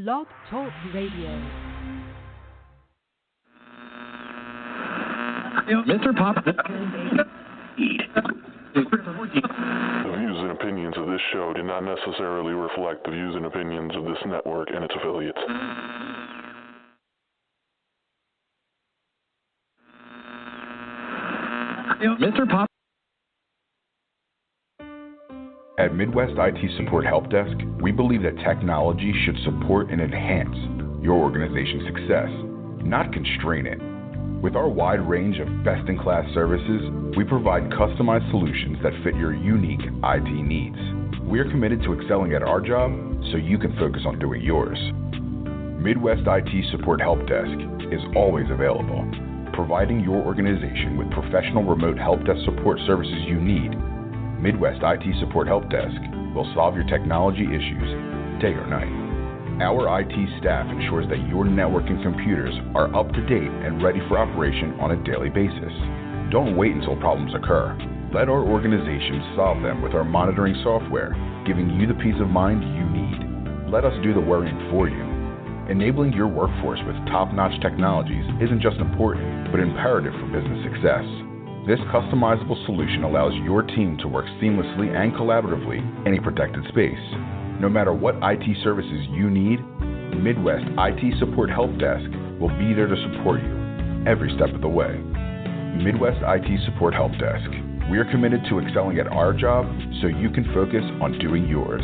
Blog Talk Radio. Mr. Pop. The views and opinions of this show do not necessarily reflect the views and opinions of this network and its affiliates. Mr. Pop. At Midwest IT Support Help Desk, we believe that technology should support and enhance your organization's success, not constrain it. With our wide range of best-in-class services, we provide customized solutions that fit your unique IT needs. We are committed to excelling at our job so you can focus on doing yours. Midwest IT Support Help Desk is always available, providing your organization with professional remote help desk support services you need. Midwest IT Support Help Desk will solve your technology issues day or night. Our IT staff ensures that your network and computers are up to date and ready for operation on a daily basis. Don't wait until problems occur. Let our organization solve them with our monitoring software, giving you the peace of mind you need. Let us do the worrying for you. Enabling your workforce with top-notch technologies isn't just important, but imperative for business success. This customizable solution allows your team to work seamlessly and collaboratively in a protected space. No matter what IT services you need, Midwest IT Support Help Desk will be there to support you every step of the way. Midwest IT Support Help Desk. We are committed to excelling at our job so you can focus on doing yours.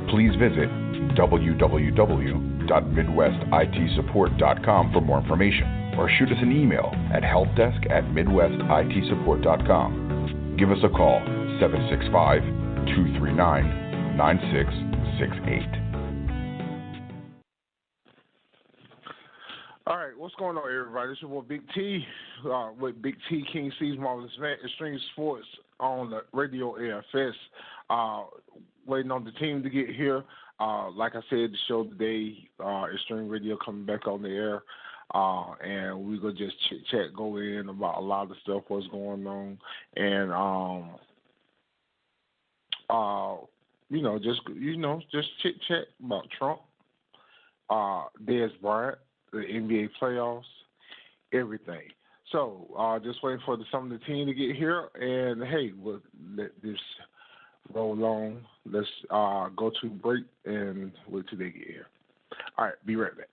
Please visit www.midwestitsupport.com for more information, or shoot us an email at helpdesk@midwestitsupport.com. Give us a call, 765-239-9668. All right, what's going on, everybody? This is your boy Big T with Big T, King Cees, Marvelous Man, Extreme Sports on the Radio AFS. Waiting on the team to get here. Like I said, the show today, Extreme Radio coming back on the air. And we're going to just chit-chat, go in about a lot of stuff, what's going on. And, just chit-chat about Trump, Dez Bryant, the NBA playoffs, everything. So, just waiting for some of the team to get here. And, hey, we'll let this roll on. Let's go to break and wait till they get here. All right, be right back.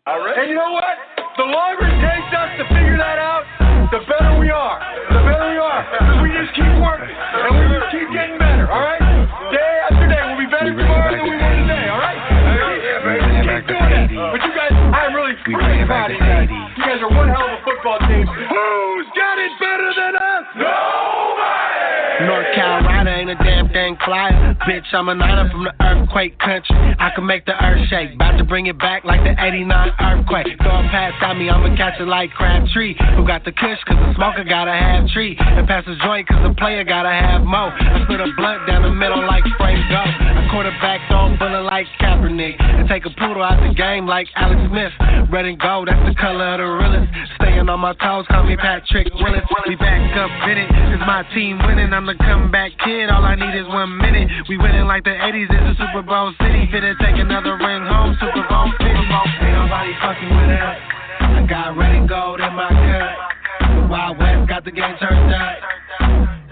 All right. And you know what? The longer it takes us to figure that out, the better we are. The better we are. Because we just keep working. And we just keep getting better, all right? Day after day. We'll be better tomorrow than we were today, all right? Keep doing that. But you guys, I'm really freaking proud of you guys. You guys are one hell of a football team. Who's got it better than us? Nobody! North Carolina ain't a damn thing flyer. Bitch, I'm a niner from the earthquake country. I can make the earth shake. About to bring it back like the 89 earthquake. Throw a pass at me, I'ma catch it like Crabtree. Who got the kush, cause the smoker gotta have tree. And pass the joint, cause the player gotta have mo. I split a blunt down the middle like spray go. I quarterback on bullet like Kaepernick. And take a poodle out the game like Alex Smith. Red and gold, that's the color of the realest. Staying on my toes, call me Patrick Willis. We back up in it, cause my team winning. I'm the comeback kid, all I need is 1 minute. We winning like the 80s, it's a Super Bowl city. Finna take another ring home, Super Bowl 50. Ain't nobody fucking with us. I got red and gold in my cut. The Wild West got the game turned up.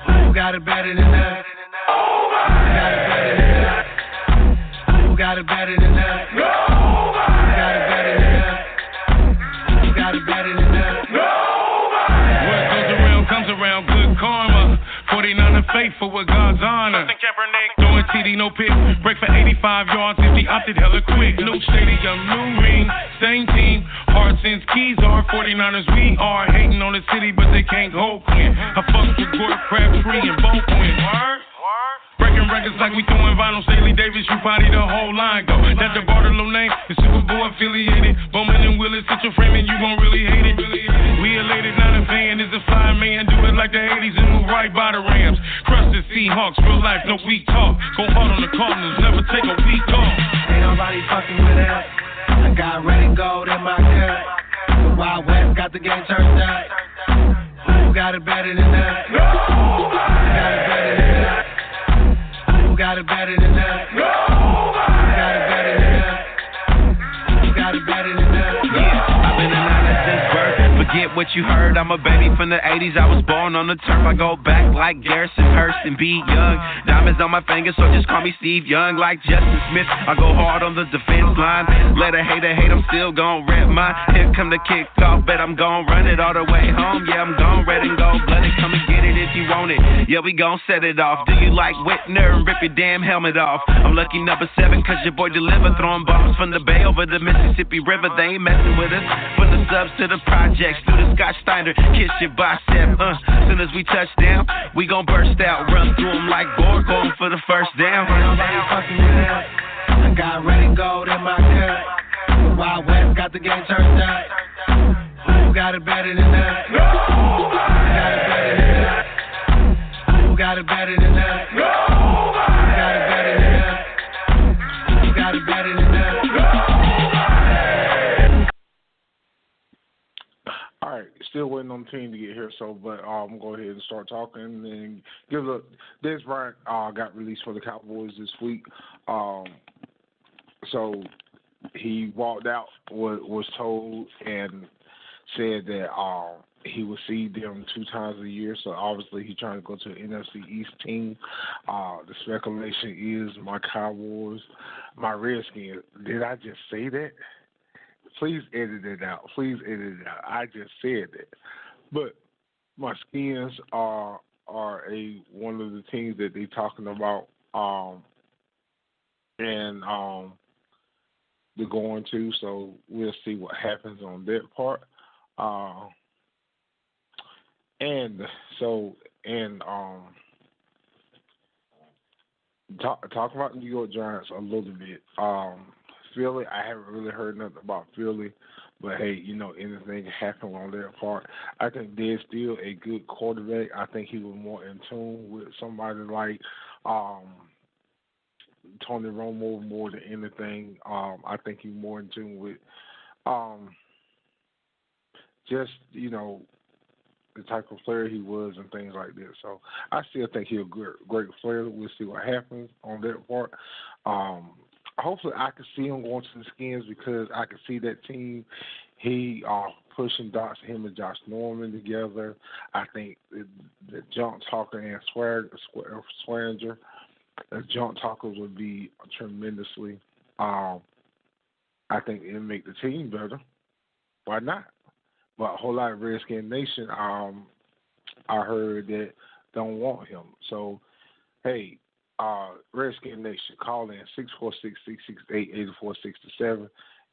Who got it better than us? Who got it better than us? Who got it better than us? Who got it better than us? Who got it better than us? What goes around comes around, good karma. 49er faithful with God's honor. Throwing TD, no pick. Break for 85 yards if he opted hella quick. New stadium, new ring, same team. Hard since keys are 49ers, we are. Hating on the city, but they can't hold Quinn. I fucked with Gordon Crabtree and both win. Breaking records like we throwing vinyl. Staley Davis, you body the whole line go. That's the Bartolo name, the Super Bowl affiliated. Bowman and Willis, sit your frame and you gon' really hate it. We elated, not a fan, is a fly man. Do it like the 80s and move right by the Rams. Crush the Seahawks, real life, no weak talk. Go hard on the Cardinals, never take a week off. Ain't nobody fucking with us. I got red and gold in my cut. The Wild West got the game turned up. Who got it better than us? Who got it better than us? Who got it better than us? Who got it better than us? better than us. Yeah, I've been a niner since birth. Forget what you heard, I'm a baby from the 80s. I was born on the turf, I go back like Garrison Hurst and B. Young. Diamonds on my fingers, so just call me Steve Young. Like Justin Smith, I go hard on the defense line. Let a hater hate, I'm still gon' rep mine. Here come the kickoff, bet I'm gon' run it all the way home. Yeah, I'm gon' red and gold blooded, come and get it if you want it. Yeah, we gon' set it off. Do you like Whitner? Rip your damn helmet off. I'm lucky number 7, cause your boy deliver. Throwing bombs from the bay over the Mississippi River. They ain't messing with us. From the subs to the projects, through the Scott Steiner, kiss your bicep. Soon as we touch down, we gon' burst out. Run through them like Borg, going for the first down. Nobody fucking with us. I got red and gold in my cut. The Wild West got the game turned up. Who got it better than us? Who got it better than us? Who got it better than us? Who got it better than us? Who got it better than us? All right, still waiting on the team to get here, but I'm going to go ahead and start talking and give a. Des Bryant got released for the Cowboys this week, so he walked out, was told, and said that he would see them 2 times a year. So obviously he's trying to go to the NFC East team. The speculation is my Cowboys, my Redskins. Did I just say that? Please edit it out. I just said that. But my Skins are one of the teams that they're talking about, and they're going to. So we'll see what happens on that part. Talk about the New York Giants a little bit. Philly, I haven't really heard nothing about Philly, but hey, anything can happen on their part. I think they're still a good quarterback. I think he was more in tune with somebody like Tony Romo more than anything. I think he's more in tune with just, the type of player he was and things like that. So I still think he's a great player. We'll see what happens on that part. Hopefully I can see him going to the Skins because I can see that team. He pushing him and Josh Norman together. I think the Junk Talker and Swearinger, the Junk Talker would be tremendously. I think it'll make the team better. Why not? But a whole lot of Redskin Nation, I heard that don't want him. So, hey, Redskin Nation, call in 646-668-8467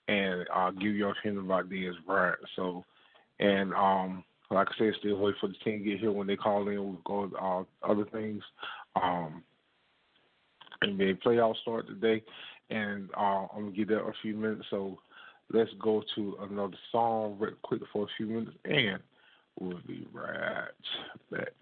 and give your opinion about Des Bryant. So, and like I said, still wait for the team to get here. When they call in, we'll go other things. NBA playoffs start today, and I'm going to give that a few minutes. So let's go to another song real quick for a few minutes, and we'll be right back.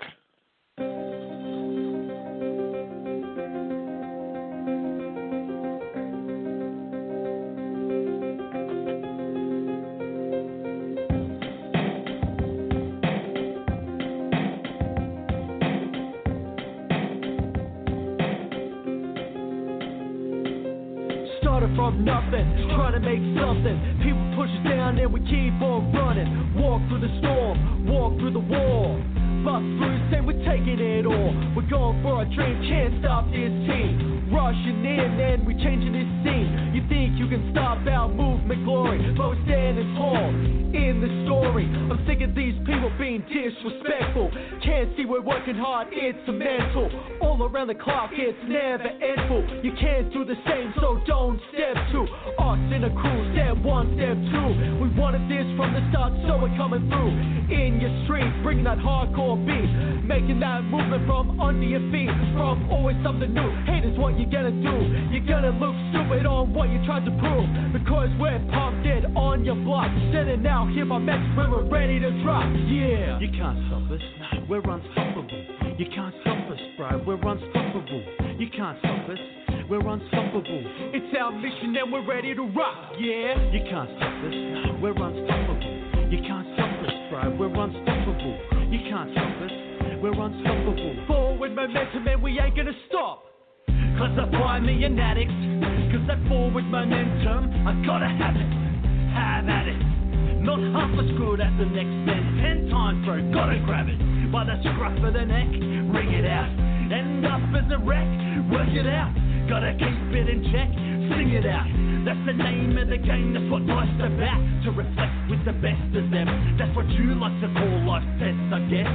From nothing, trying to make something. People push us down and we keep on running. Walk through the storm, walk through the wall. Bust through, say we're taking it all. We're going for our dream, can't stop this team. Rushing in and we're changing this scene. You think you can stop our movement glory, but we're standing tall in the story. I'm sick of these people being disrespectful. Can't see we're working hard, it's a mental. All around the clock, it's never endful. You can't do the same, so don't step two. Us in a crew, step one, step two. We wanted this from the start, so we're coming through. In your streets, bringing that hardcore beat. Making that movement from under your feet. From always something new. Haters, what you gonna do? You're gonna look stupid on what you tried to prove. Because we're pumped it on your block. Standing out here by message when we're ready to drop. Yeah. You can't stop us, we're unstoppable. You can't stop us, bro, we're unstoppable. You can't stop us, we're unstoppable. It's our mission and we're ready to rock. Yeah. You can't stop us, we're unstoppable. You can't stop us, bro, we're unstoppable. You can't stop us, we're unstoppable. Forward momentum and we ain't gonna stop. Cause I buy me an addict. Cause that forward momentum, I gotta have it. world half as good as the next man. 10 times bro, gotta grab it by the scruff of the neck, ring it out. End up as a wreck, work it out. Gotta keep it in check, sing it out. That's the name of the game, that's what life's about. To reflect with the best of them. That's what you like to call life tests, I guess.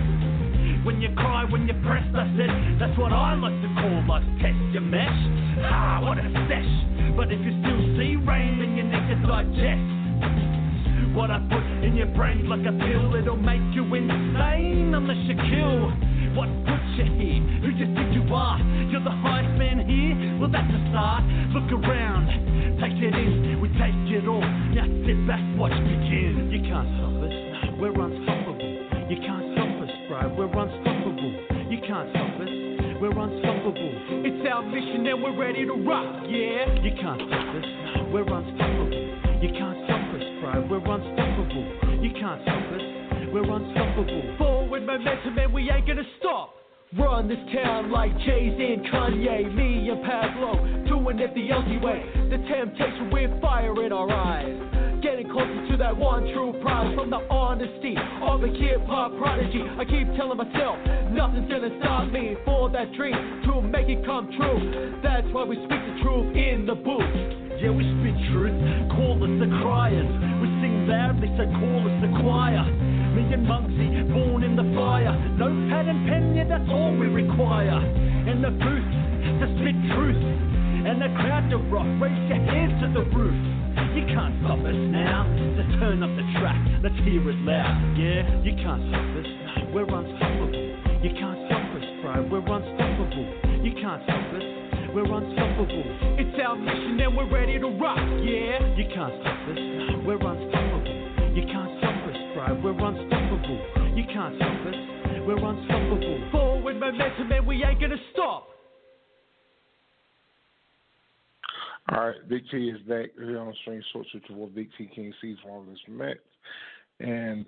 When you cry, when you're pressed, I said, that's what I like to call life test, you mesh. Ah, what a sesh. But if you still see rain, then you need to digest what I put in your brain like a pill. It'll make you insane unless you kill what puts you here. Who do you think you are? You're the highest man here? Well, that's a start. Look around, take it in, we take it all. Now sit back, watch begin. You can't stop us, we're unstoppable. You can't stop us, bro, we're unstoppable. You can't stop us, we're unstoppable. It's our mission and we're ready to rock, yeah. You can't stop us, we're unstoppable. You can't stop us, bro, we're unstoppable. You can't stop us, we're unstoppable. Forward momentum and we ain't gonna stop. Run this town like Cees and Kanye, me and Pablo, doing it the Aussie way. The temptation with fire in our eyes, getting closer to that one true prize. From the honesty of a hip-hop prodigy, I keep telling myself, nothing's gonna stop me for that dream to make it come true. That's why we speak the truth in the booth. Yeah, we spit truth, call us the criers. We sing loudly, so call us the choir. Me and Muggsy, born in the fire. No pad and pen, yeah, that's all we require. In the booth, to spit truth. And the crowd to rock, raise your hands to the roof. You can't stop us now, just turn up the track, let's hear it loud. Yeah, you can't stop us, we're unstoppable. You can't stop us, bro, we're unstoppable. You can't stop us, we're unstoppable. It's our mission and we're ready to rock, yeah. You can't stop us, we're unstoppable. You can't stop us, bro, we're unstoppable. You can't stop us, we're unstoppable. Forward momentum and we ain't gonna stop. All right, Big T is back here on Extremesportsw with your boy Big T, King Cees, Marvelous Met. And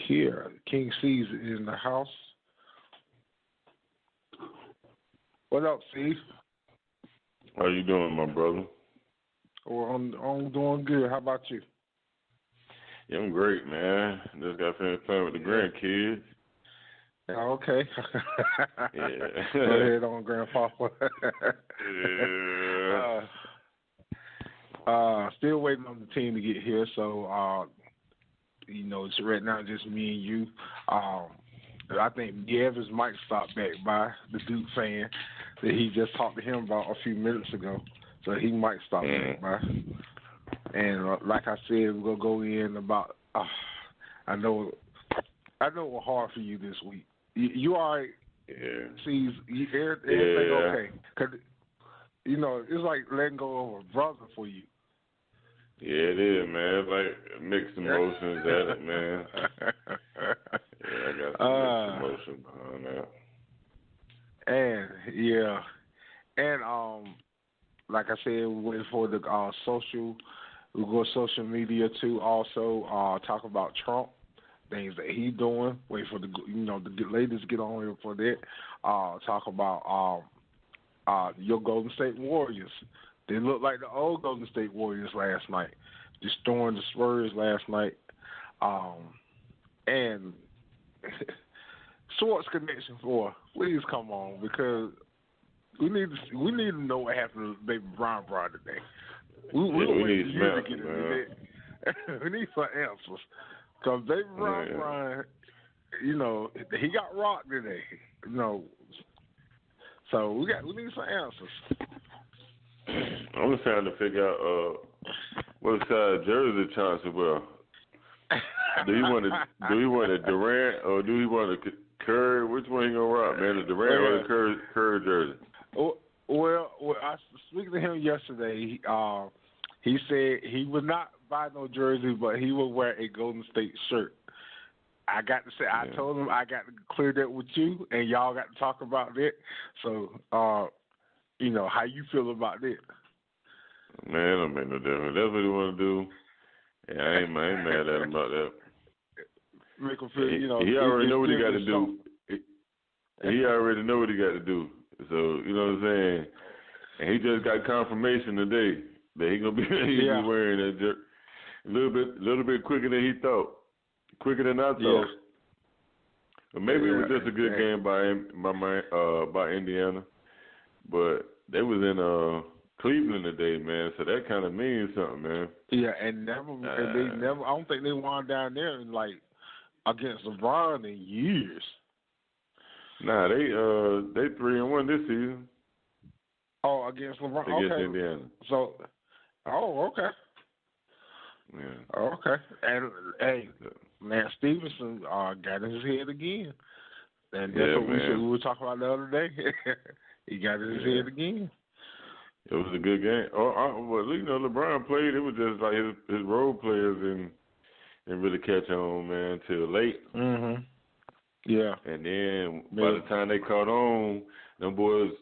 here, King Cees is in the house. What up, Cees? How you doing, my brother? Well, I'm doing good. How about you? Yeah, I'm great, man. Just got finished playing with the grandkids. Okay. Yeah. Go ahead on, Grandpapa. Yeah. Still waiting on the team to get here, so it's right now just me and you. I think Evans might stop back by, the Duke fan that he just talked to him about a few minutes ago, so he might stop back by. And like I said, we're gonna go in about. I know it was hard for you this week. You all right? Yeah. See, everything okay? Cause it's like letting go of a brother for you. Yeah, it is, man. It's like mixed emotions at it, man. Yeah, I got some mixed emotions behind that. And like I said, we wait for the social. We go social media too. Also, talk about Trump, things that he's doing. Wait for the ladies get on here for that. Talk about your Golden State Warriors. They look like the old Golden State Warriors last night, destroying the Spurs last night. And Sports Connection 4, please come on, because we need to know what happened to Baby Brown today. We need some answers, man. We need some answers. Because Baby Brown, he got rocked today. So we need some answers. I'm just trying to figure out what size jersey Chauncey wear. Do you want a Durant or do you want a Curry? Which one you gonna rock, man? The Durant or the Curry jersey? Well, I was speaking to him yesterday. He said he would not buy no jersey, but he would wear a Golden State shirt. I told him I got to clear that with you, and y'all got to talk about that. So, how you feel about that? Man, it don't make no difference. That's what he want to do. Yeah, I ain't mad at him about that. Make him feel, he already know what he got to do. He already know what he got to do. So, you know what I'm saying? And he just got confirmation today that he gonna be be wearing that A little bit quicker than he thought. Quicker than I thought. But maybe it was just a good game by Indiana. But they was in Cleveland today, man. So that kind of means something, man. Yeah, and they never. I don't think they won down there in against LeBron in years. Nah, they 3-1 this season. Oh, against LeBron. Against okay. Indiana. So, okay. Yeah. Okay. And hey, Lance Stevenson got in his head again, and that's what we were talking about the other day. He got in his head again. It was a good game. Well, LeBron played. It was just like his role players didn't really catch on, man, till late. Mhm. Yeah. And then by the time they caught on, them boys,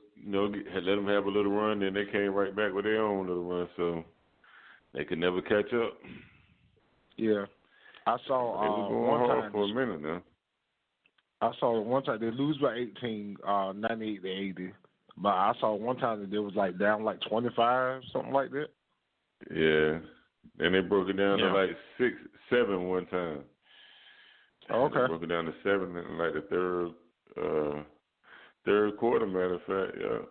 had let them have a little run. Then they came right back with their own little run. So they could never catch up. Yeah. I saw they was going one hard time for a minute now. I saw one time they lose by 18, 98 to 80. But I saw one time that they was down 25, something like that. Yeah. And they broke it down to 6-7 one time. Oh, okay. They broke it down to 7 in the third quarter, matter of fact, yeah.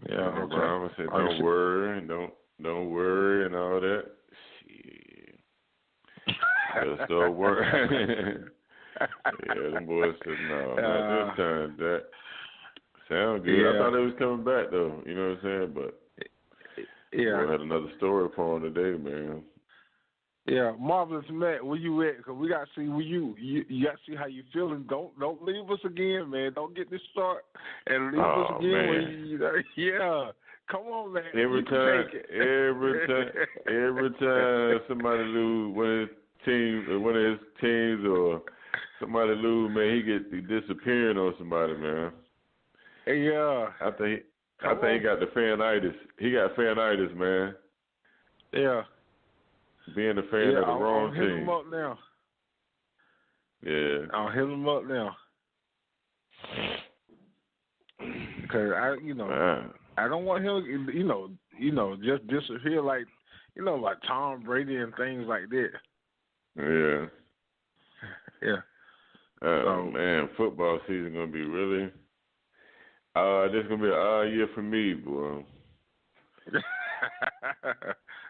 Yeah, okay. Obama said, don't worry, and all that. Shit. Just don't worry. Yeah, them boys said, no, not this time, that. Sound good. Yeah. I thought they was coming back, though. You know what I'm saying? But we had another story for him today, man. Yeah, Marvelous Matt, where you at? Because we got to see where you got to see how you feeling. Don't leave us again, man. Don't get this start and leave us again. Man. Come on, man. Every time somebody lose one of his teams or somebody lose, man, he get disappearing on somebody, man. Yeah. I think he got the fanitis. He got fanitis, man. Yeah. Being a fan of the wrong team. I'll hit team. him up now. Yeah. I'll hit him up now. Because I don't want him, just disappear like Tom Brady and things like that. Yeah. Yeah. Man, football season gonna be really. This gonna be an odd year for me, boy.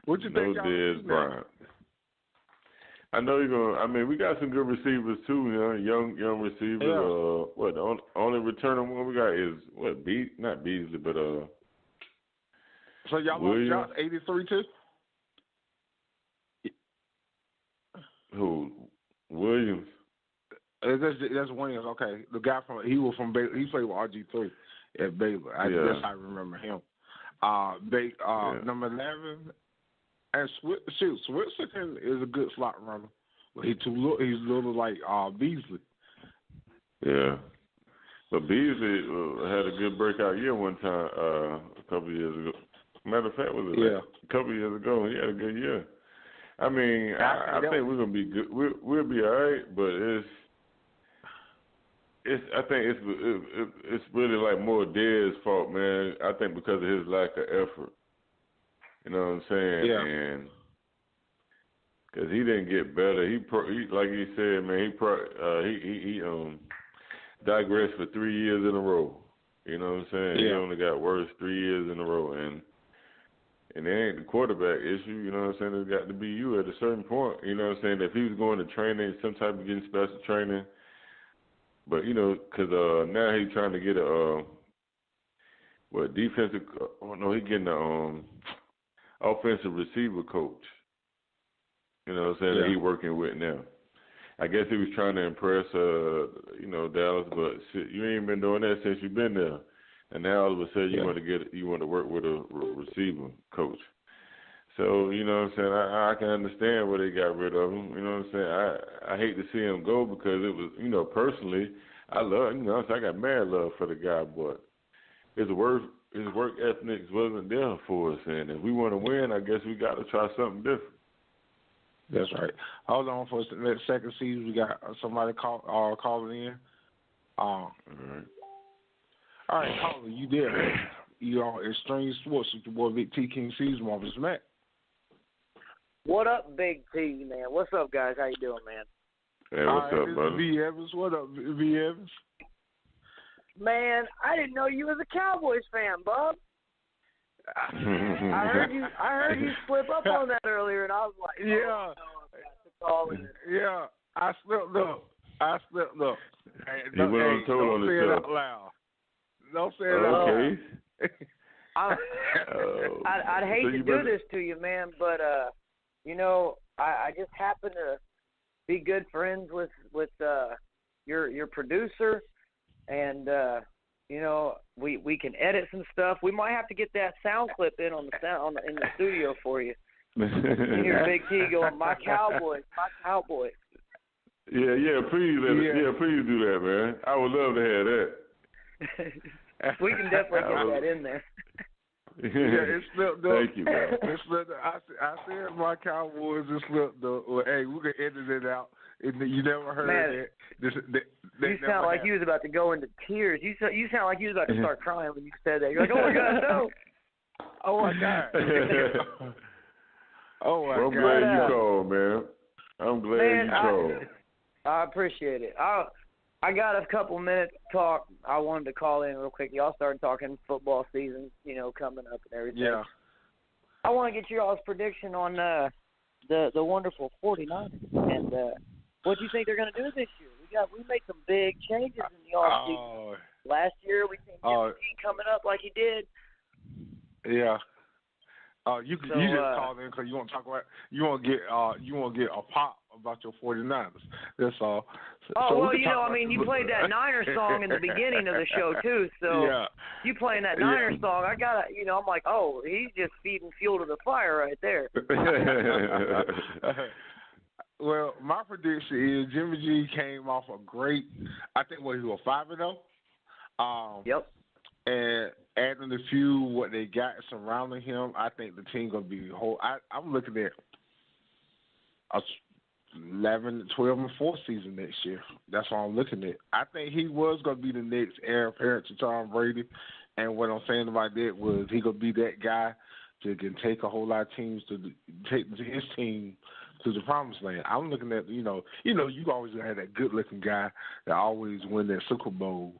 What you think? No Dez Bryant. I know you're gonna. I mean, we got some good receivers too. Young receivers. Yeah. The only returning one we got is not Beasley, but So y'all lost Josh 83 too. Who? Williams. That's Williams. Okay, the guy he played with RG3 at Baylor. That's how I remember him. Number 11, and Switzerland is a good slot runner, but he's little like Beasley. Yeah, but Beasley had a good breakout year one time a couple of years ago. Matter of fact, a couple of years ago he had a good year. I mean, I think we're gonna be good. We'll be all right, but I think it's really like more Dez's fault, man. I think because of his lack of effort. You know what I'm saying? Yeah. And because he didn't get better, he like he said, man, he digressed for 3 years in a row. You know what I'm saying? Yeah. He only got worse 3 years in a row, and it ain't the quarterback issue. You know what I'm saying? It's got to be you at a certain point. You know what I'm saying? If he was going to training, some type of getting special training. But, because now he's trying to get defensive – he's getting an offensive receiver coach. You know what I'm saying, that he's working with now. I guess he was trying to impress, Dallas, but shit, you ain't been doing that since you've been there. And now all of a sudden you want to work with a receiver coach. So, you know what I'm saying, I can understand why they got rid of him. You know what I'm saying? I hate to see him go because it was, personally, I love, I got mad love for the guy, but his work ethic wasn't there for us. And if we want to win, I guess we got to try something different. That's right. Hold on for the second season. We got somebody calling in. All right, caller, you there? You on Extreme Sports with your boy Big T, King Cees, Marvelous Matt. What up, Big T, man? What's up, guys? How you doing, man? Hey, what's up, brother? V. Evans. What up, V. Evans? Man, I didn't know you was a Cowboys fan, Bob. I heard you slip up on that earlier, and I was like, yeah, yeah. I slipped up. Hey, He went on told on don't say it himself. out loud. Don't say it out loud. I'd hate to do this to you, man, but I just happen to be good friends with your producer, and we can edit some stuff. We might have to get that sound clip in in the studio for you. You hear Big T going, my Cowboys. Yeah, please please do that, man. I would love to hear that. We can definitely get that in there. Yeah, it slipped up. Thank you, man. It slipped up. I said my Cowboys. It slipped up. Well, hey, we can edit it out. You never heard that. You sound like you was about to go into tears. You sound like you was about to start crying when you said that. You're like, oh my God, no. Oh my God. Oh my God. I'm glad you called, man. I'm glad you called. I appreciate it. I got a couple minutes to talk. I wanted to call in real quick. Y'all started talking football season, coming up and everything. Yeah. I want to get your all's prediction on the wonderful 49ers and what do you think they're going to do this year? We made some big changes in the offseason. Last year we seen Jimmy G coming up like he did. Yeah. You just called in because you want to talk about you want to get a pop about your 49ers. That's all. You played that Niners song in the beginning of the show too. So you playing that Niners song, I gotta, I'm like, oh, he's just feeding fuel to the fire right there. Well, my prediction is Jimmy G came off a great. I think he was 5-0. Yep. And adding a few what they got surrounding him, I think the team gonna be whole. I'm looking at 11, 12, and 4 season next year. That's what I'm looking at. I think he was gonna be the next heir apparent to Tom Brady, and what I'm saying about that was he gonna be that guy that can take a whole lot of teams to take his team to the promised land. I'm looking at you always have that good looking guy that always win that Super Bowl.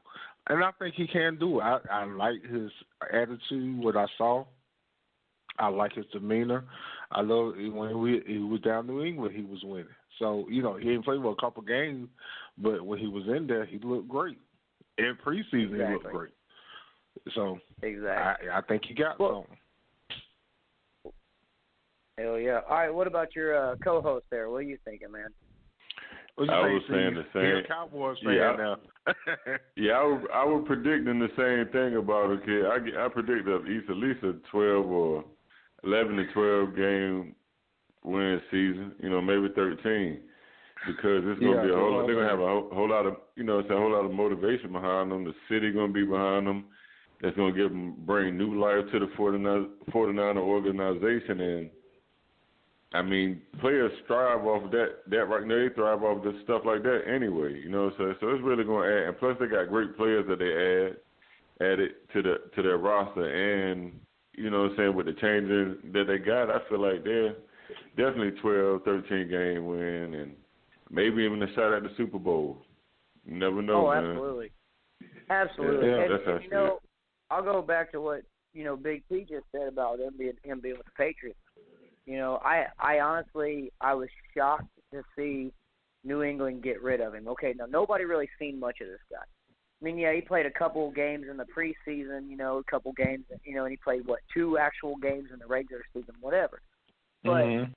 And I think he can do it. I like his attitude, what I saw. I like his demeanor. I love when he was down in New England, he was winning. So, he didn't play for a couple games, but when he was in there, he looked great. In preseason, he looked great. So, I think he got something. Hell yeah. All right, what about your co-host there? What are you thinking, man? I was saying the same. You're a Cowboys fan now. I was predicting the same thing about a kid. I predict at least a 12 or 11 to 12 game win season. Maybe 13, because it's gonna be a whole. They're gonna have a whole lot of it's a whole lot of motivation behind them. The city gonna be behind them. That's gonna bring new life to the 49er organization. And I mean, players strive off that right now. They thrive off this stuff like that anyway, so it's really going to add. And plus, they got great players that they added to their roster, and with the changes that they got, I feel like they're definitely 12, 13 game win, and maybe even a shot at the Super Bowl. You never know, man. Absolutely. Yeah, and, that's how I see it. I'll go back to what Big T just said about him being with the Patriots. I honestly, I was shocked to see New England get rid of him. Okay, now nobody really seen much of this guy. I mean, he played a couple games in the preseason, a couple games, and he played, 2 actual games in the regular season, whatever. But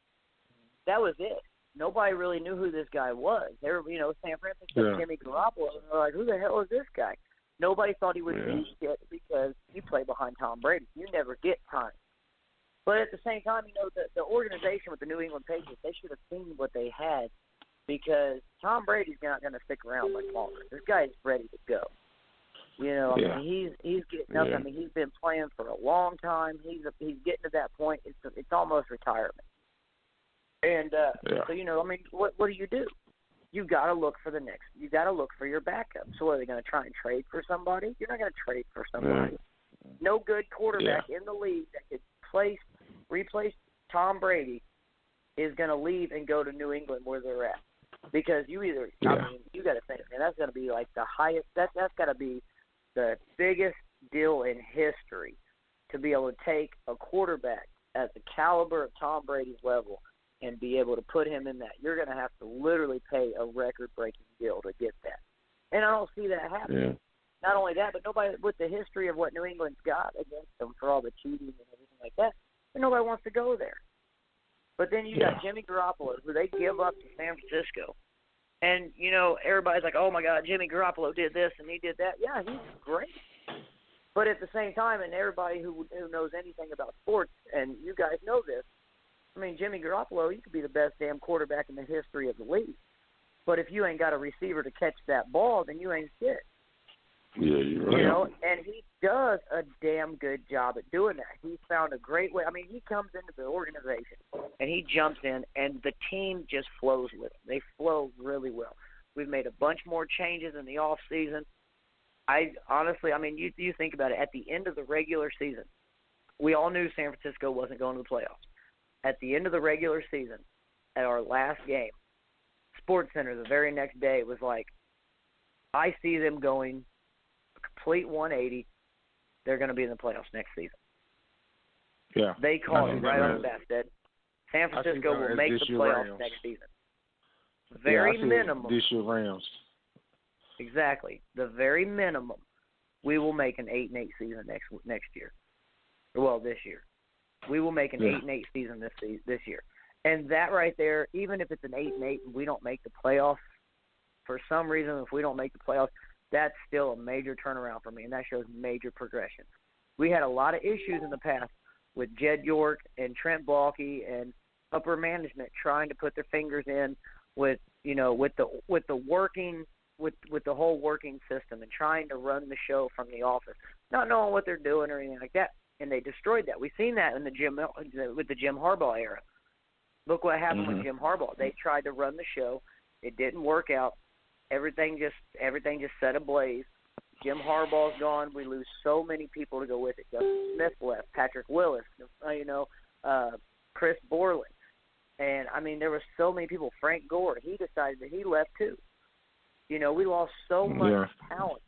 that was it. Nobody really knew who this guy was. They were, San Francisco, Jimmy Garoppolo, and they're like, who the hell is this guy? Nobody thought he would be shit because he played behind Tom Brady. You never get time. But at the same time, the organization with the New England Patriots, they should have seen what they had, because Tom Brady's not going to stick around much longer. This guy's ready to go. I mean, he's getting up. I mean, he's been playing for a long time. He's getting to that point. It's almost retirement. And so I mean, what do? You got to look for the next. You got to look for your backup. So are they going to try and trade for somebody? You're not going to trade for somebody. No good quarterback in the league that could replace Tom Brady is going to leave and go to New England where they're at. Because you either, I mean, you got to think, man, that's going to be like the highest, that's got to be the biggest deal in history to be able to take a quarterback at the caliber of Tom Brady's level and be able to put him in that. You're going to have to literally pay a record-breaking deal to get that. And I don't see that happening. Yeah. Not only that, but nobody, with the history of what New England's got against them for all the cheating and everything like that, nobody wants to go there. But then you got Jimmy Garoppolo, who they give up to San Francisco. And, you know, everybody's like, oh, my God, Jimmy Garoppolo did this and he did that. Yeah, he's great. But at the same time, and everybody who knows anything about sports, and you guys know this, I mean, Jimmy Garoppolo, he could be the best damn quarterback in the history of the league. But if you ain't got a receiver to catch that ball, then you ain't shit. Yeah, you're right. You know, and he does a damn good job at doing that. He's found a great way. I mean, he comes into the organization, and he jumps in, and the team just flows with him. They flow really well. We've made a bunch more changes in the off season. I honestly, I mean, you think about it. At the end of the regular season, we all knew San Francisco wasn't going to the playoffs. At the end of the regular season, at our last game, SportsCenter the very next day was like, I see them going complete 180. They're going to be in the playoffs next season. Yeah. They called it right on the bat that San Francisco will make the playoffs next season. Very minimum. This year Rams. Exactly. The very minimum, we will make an 8-8 season next year. Well, this year. We will make an 8-8 season this year. And that right there, even if it's an 8-8 and we don't make the playoffs, for some reason, if we don't make the playoffs, that's still a major turnaround for me, and that shows major progression. We had a lot of issues in the past with Jed York and Trent Baalke and upper management trying to put their fingers in with, you know, with the whole working system and trying to run the show from the office, not knowing what they're doing or anything like that. And they destroyed that. We've seen that in with the Jim Harbaugh era. Look what happened with Jim Harbaugh. They tried to run the show. It didn't work out. Everything just set ablaze. Jim Harbaugh's gone. We lose so many people to go with it. Justin Smith left. Patrick Willis. Chris Borland. And, I mean, there were so many people. Frank Gore, he decided that he left too. You know, we lost so much talent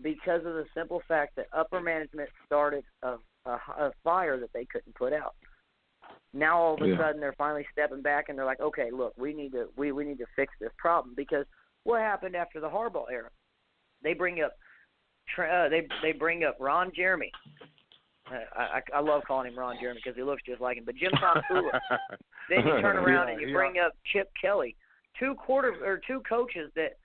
because of the simple fact that upper management started a fire that they couldn't put out. Now all of a sudden they're finally stepping back and they're like, okay, look, we need to fix this problem. Because what happened after the Harbaugh era? They bring up Ron Jeremy. I love calling him Ron Jeremy because he looks just like him. But Jim Tomsula. Then you turn around and you bring up Chip Kelly, two coaches that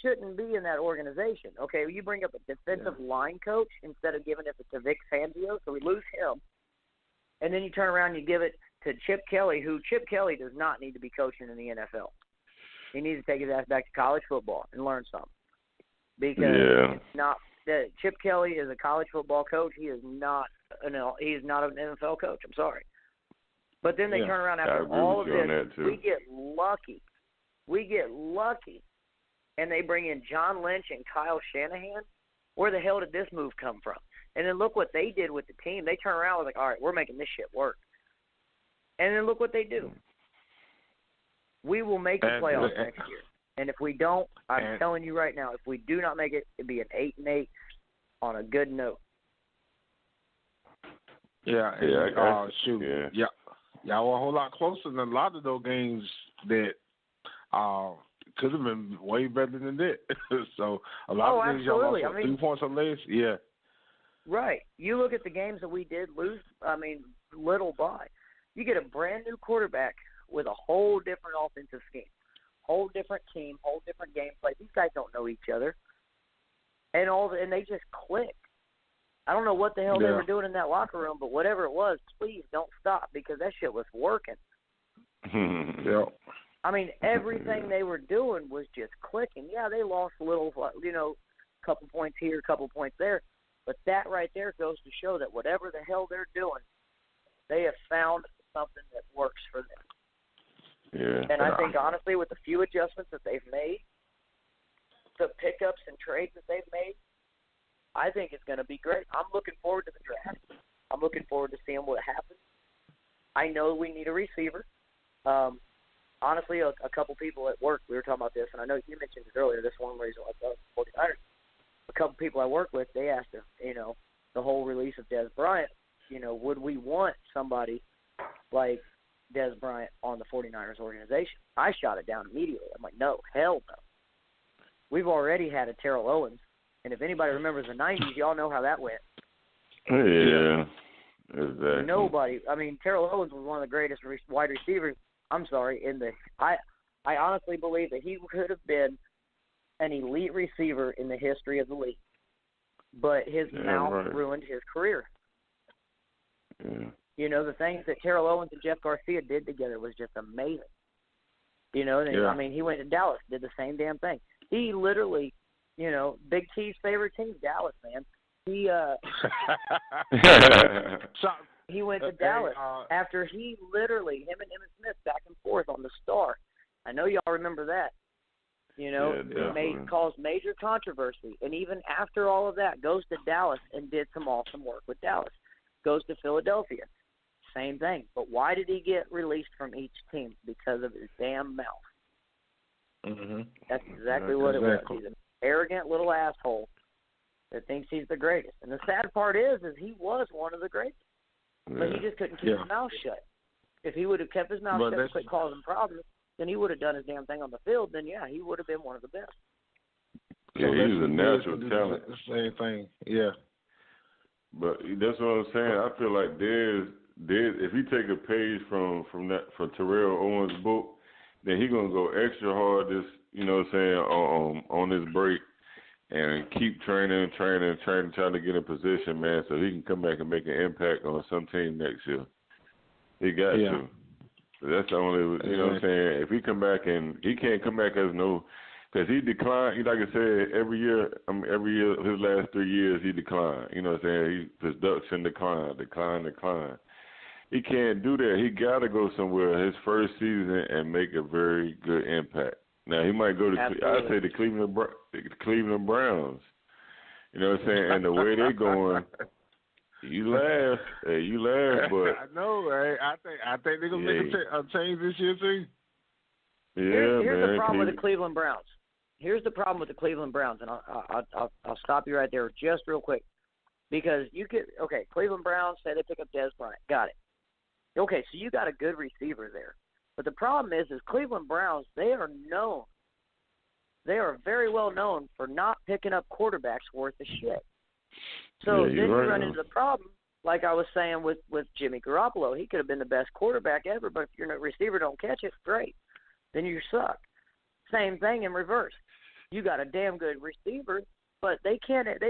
shouldn't be in that organization. Okay, you bring up a defensive line coach instead of giving it to Vic Fangio, so we lose him. And then you turn around and you give it to Chip Kelly, who Chip Kelly does not need to be coaching in the NFL. He needs to take his ass back to college football and learn something. Because it's not Chip Kelly is a college football coach. He is not an NFL coach. I'm sorry. But then they turn around after all of this. We get lucky. And they bring in John Lynch and Kyle Shanahan. Where the hell did this move come from? And then look what they did with the team. They turn around and was like, all right, we're making this shit work. And then look what they do. We will make the playoffs next year. And if we don't, I'm telling you right now, if we do not make it, it'd be an 8-8 on a good note. Yeah. Shoot. Yeah. Y'all were a whole lot closer than a lot of those games that could have been way better than that. So a lot of things y'all lost 3 points or less. Yeah. Right. You look at the games that we did lose, little by. You get a brand new quarterback with a whole different offensive scheme, whole different team, whole different gameplay. These guys don't know each other. And they just clicked. I don't know what the hell they were doing in that locker room, but whatever it was, please don't stop because that shit was working. I mean, everything they were doing was just clicking. Yeah, they lost a little, couple points here, couple points there. But that right there goes to show that whatever the hell they're doing, they have found something that works for them. Yeah. And I think, honestly, with the few adjustments that they've made, the pickups and trades that they've made, I think it's going to be great. I'm looking forward to the draft. I'm looking forward to seeing what happens. I know we need a receiver. Honestly, a couple people at work, we were talking about this, and I know you mentioned it earlier, this one reason why I love 49ers. A couple people I work with, they asked him, the whole release of Dez Bryant, would we want somebody like Dez Bryant on the 49ers organization? I shot it down immediately. I'm like, no, hell no. We've already had a Terrell Owens, and if anybody remembers the 90s, y'all know how that went. Yeah, exactly. Nobody. Terrell Owens was one of the greatest wide receivers. I honestly believe that he could have been an elite receiver in the history of the league, but his mouth ruined his career. Yeah. The things that Terrell Owens and Jeff Garcia did together was just amazing. He went to Dallas, did the same damn thing. He literally, Big T's favorite team, Dallas, man. He he went to Dallas after he literally, him and Emmitt Smith back and forth on the Star. I know y'all remember that. Caused major controversy. And even after all of that, goes to Dallas and did some awesome work with Dallas. Goes to Philadelphia. Same thing. But why did he get released from each team? Because of his damn mouth. Mm-hmm. That's exactly what it was. He's an arrogant little asshole that thinks he's the greatest. And the sad part is he was one of the greatest. But he just couldn't keep his mouth shut. If he would have kept his mouth shut and quit causing problems, then he would have done his damn thing on the field. Then, he would have been one of the best. Yeah, he's a natural talent. The same thing, yeah. But that's what I'm saying. I feel like Dez, if he take a page from Terrell Owens' book, then he's gonna go extra hard this, on this break and keep training, trying to get in position, man, so he can come back and make an impact on some team next year. He got to. That's the only, you know what I'm saying? If he come back and he can't come back as because he declined. Like I said, every year, his last 3 years he declined. You know what I'm saying? His production decline. He can't do that. He got to go somewhere his first season and make a very good impact. Now he might go to I say the Cleveland Browns. You know what I'm saying? And the way they're going, you laugh, but I know. I think they're gonna make a change this year too. Yeah, here's the problem with the Cleveland Browns. Here's the problem with the Cleveland Browns, and I'll stop you right there just real quick, because Cleveland Browns say they pick up Dez Bryant, got it. Okay, so you got a good receiver there, but the problem is Cleveland Browns, they are very well known for not picking up quarterbacks worth of shit. So then you run into the problem, like I was saying with Jimmy Garoppolo. He could have been the best quarterback ever, but if your receiver don't catch it, great. Then you suck. Same thing in reverse. You got a damn good receiver, but they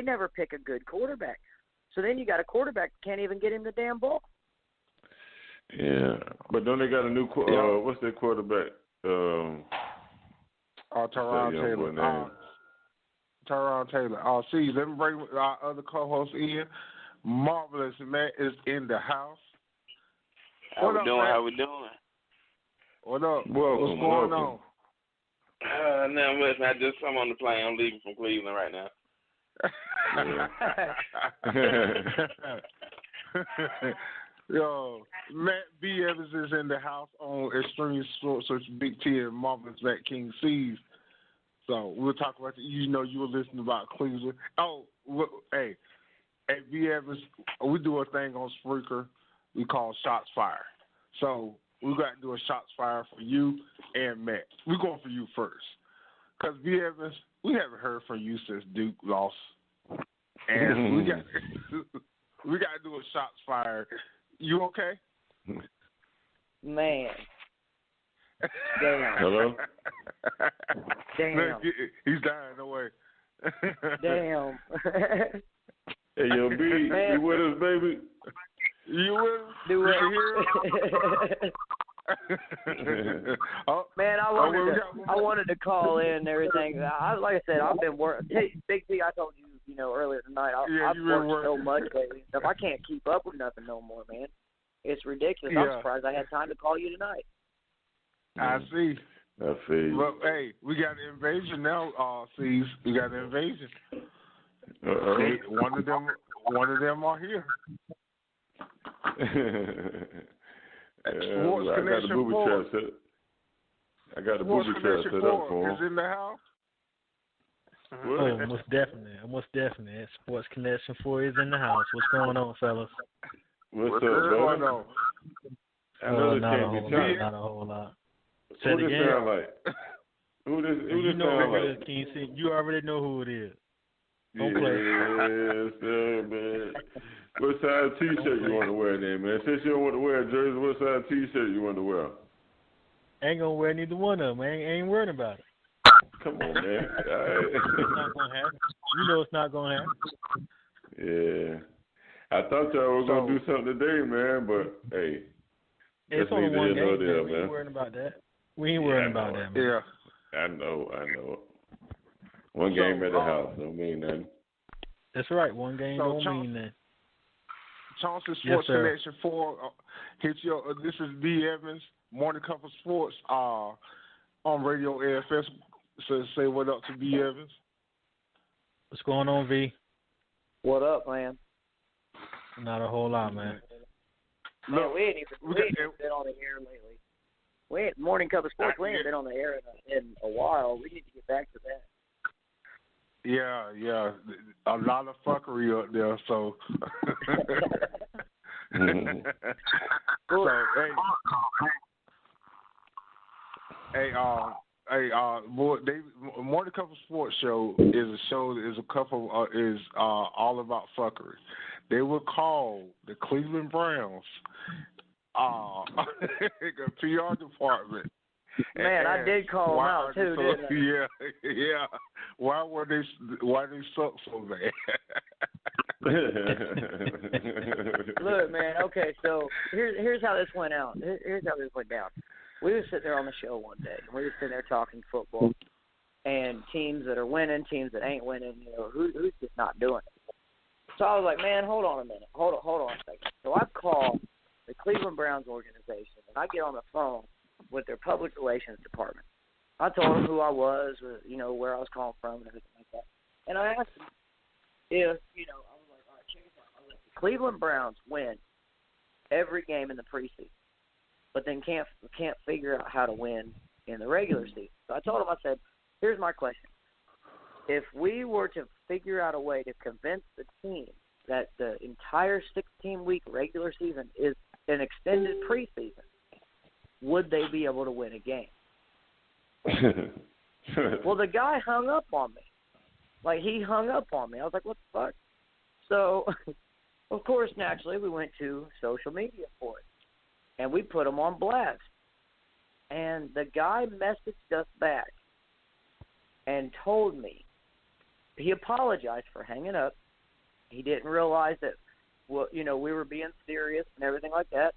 never pick a good quarterback. So then you got a quarterback that can't even get him the damn ball. Yeah, but don't they got a new what's their quarterback? Tyron Taylor. Tyron Taylor. Cees, let me bring our other co-host in. Marvelous Matt is in the house. How we doing? What up? Welcome, what's going on? Nothing much. I'm on the plane. I'm leaving from Cleveland right now. Yo, Matt B. Evans is in the house on Extreme Sports with Big T and Marvelous Matt King Cees. So we'll talk about you were listening about Cleveland. Hey, B. Evans, we do a thing on Spreaker we call Shots Fired. So we got to do a shots fire for you and Matt. We're going for you first. Because, B. Evans, we haven't heard from you since Duke lost. And we got to do a shots fire. You okay? Man. Damn. Hello? Damn. He's dying, no way. Damn. Hey, yo, B, you with us, baby? You with us? Do it. Man, I wanted to call in and everything. Like I said, I've been working. Big T, I told you, earlier tonight. I've worked so much lately. If I can't keep up with nothing no more, man, it's ridiculous. Yeah. I'm surprised I had time to call you tonight. I see. I see. Well, hey, we got an invasion now, Cees. We got an invasion. One of them are here. Sports I got the Connection booby 4. trap set. I got the booby trap set up for is him. in the house. Oh, most definitely. Sports Connection 4 is in the house. What's going on, fellas? What's up, going brother? on? I know this not a can't whole be lot. Chuck. Not a whole lot. Who this sound like? Who this sound like? Can you see? You already know who it is. Don't Yes, play. sir, man. What size T-shirt you want to wear then, man? Since you don't want to wear a jersey, what size T-shirt you want to wear? Ain't gonna wear neither one of them. Ain't worried about it. Come on, man. All right. It's not gonna happen. You know it's not gonna happen. Yeah. I thought y'all were going to do something today, man, but, hey. It's only one game, there, we ain't worrying about that. We ain't worrying about that, man. Yeah. I know. One game at the house don't mean nothing. That's right. One game don't mean nothing. Chauncey Sports Connection 4. Hit your. This is B. Evans, Morning Cup of Sports on Radio AFS. So say what up to B. Evans. What's going on, V? What up, man? Not a whole lot, man. Man, we ain't even been on the air lately. Morning Cup of Sports. We ain't been on the air in a while. We need to get back to that. Yeah, a lot of fuckery up there. So, Morning Cup of Sports show is all about fuckery. They were called the Cleveland Browns, PR department. Man, I did call them out too, didn't I? Yeah. Why they suck so bad? Look, man. Okay, so here's how this went out. Here's how this went down. We were sitting there on the show one day. We were sitting there talking football and teams that are winning, teams that ain't winning. You know, who's just not doing it. So I was like, man, hold on a minute. Hold on a second. So I call the Cleveland Browns organization and I get on the phone with their public relations department. I told them who I was, where I was calling from and everything like that. And I asked them if, I was like, all right, check this out. The Cleveland Browns win every game in the preseason, but then can't figure out how to win in the regular season. So I told them, I said, here's my question. If we were to figure out a way to convince the team that the entire 16-week regular season is an extended preseason, would they be able to win a game? Well, the guy hung up on me. Like, he hung up on me. I was like, what the fuck? So, of course, naturally, we went to social media for it. And we put him on blast. And the guy messaged us back and told me, he apologized for hanging up. He didn't realize that, we were being serious and everything like that.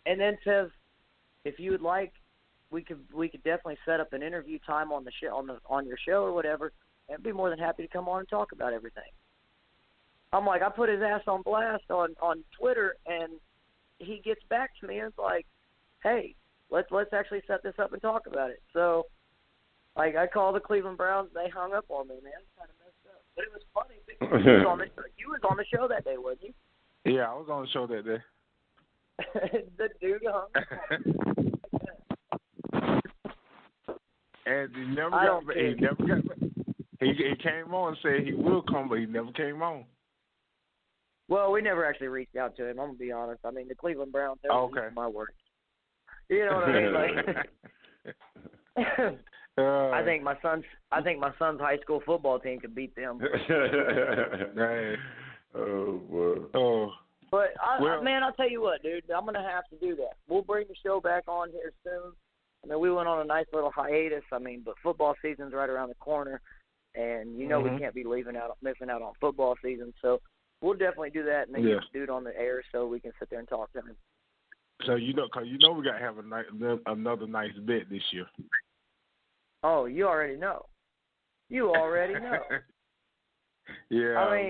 And then says, if you would like, we could definitely set up an interview time on the show on your show or whatever, and be more than happy to come on and talk about everything. I'm like, I put his ass on blast on Twitter, and he gets back to me and it's like, hey, let's actually set this up and talk about it. So, like, I called the Cleveland Browns, and they hung up on me, man. It's kind of messed up, but it was funny because you was on the show that day, wasn't you? Yeah, I was on the show that day. The dude hung and he came on and said he will come, but he never came on. Well, we never actually reached out to him. I'm gonna be honest. I mean, the Cleveland Browns. Okay. My word. You know what I mean? Like, I think my son's high school football team could beat them. Oh boy. Oh. But, man, I'll tell you what, dude. I'm going to have to do that. We'll bring the show back on here soon. I mean, we went on a nice little hiatus. I mean, but football season's right around the corner. And, we can't be missing out on football season. So we'll definitely do that and then get the dude on the air so we can sit there and talk to him. So, cause we got to have another nice bet this year. Oh, you already know. Yeah, we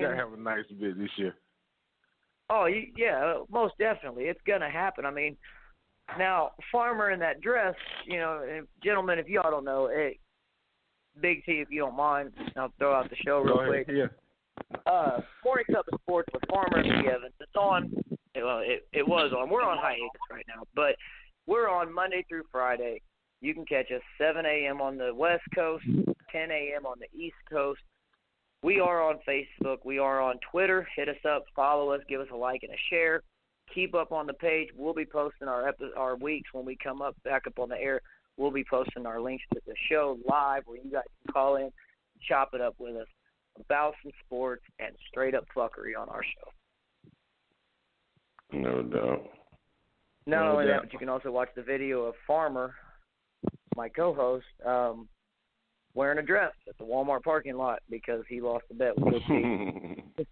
got to have a nice bet this year. Oh, yeah, most definitely. It's going to happen. I mean, now, Farmer in that dress, gentlemen, if y'all don't know, hey, Big T, if you don't mind, I'll throw out the show real quick. Yeah. Morning Cup of Sports with Farmer and B. Evans. It's on Well, it was on. We're on hiatus right now, but we're on Monday through Friday. You can catch us 7 a.m. on the West Coast, 10 a.m. on the East Coast. We are on Facebook. We are on Twitter. Hit us up, follow us, give us a like and a share. Keep up on the page. We'll be posting our weeks when we come back up on the air. We'll be posting our links to the show live where you guys can call in, chop it up with us about some sports and straight up fuckery on our show. No doubt. Not only that, but you can also watch the video of Farmer, my co-host, wearing a dress at the Walmart parking lot because he lost the bet with Big T.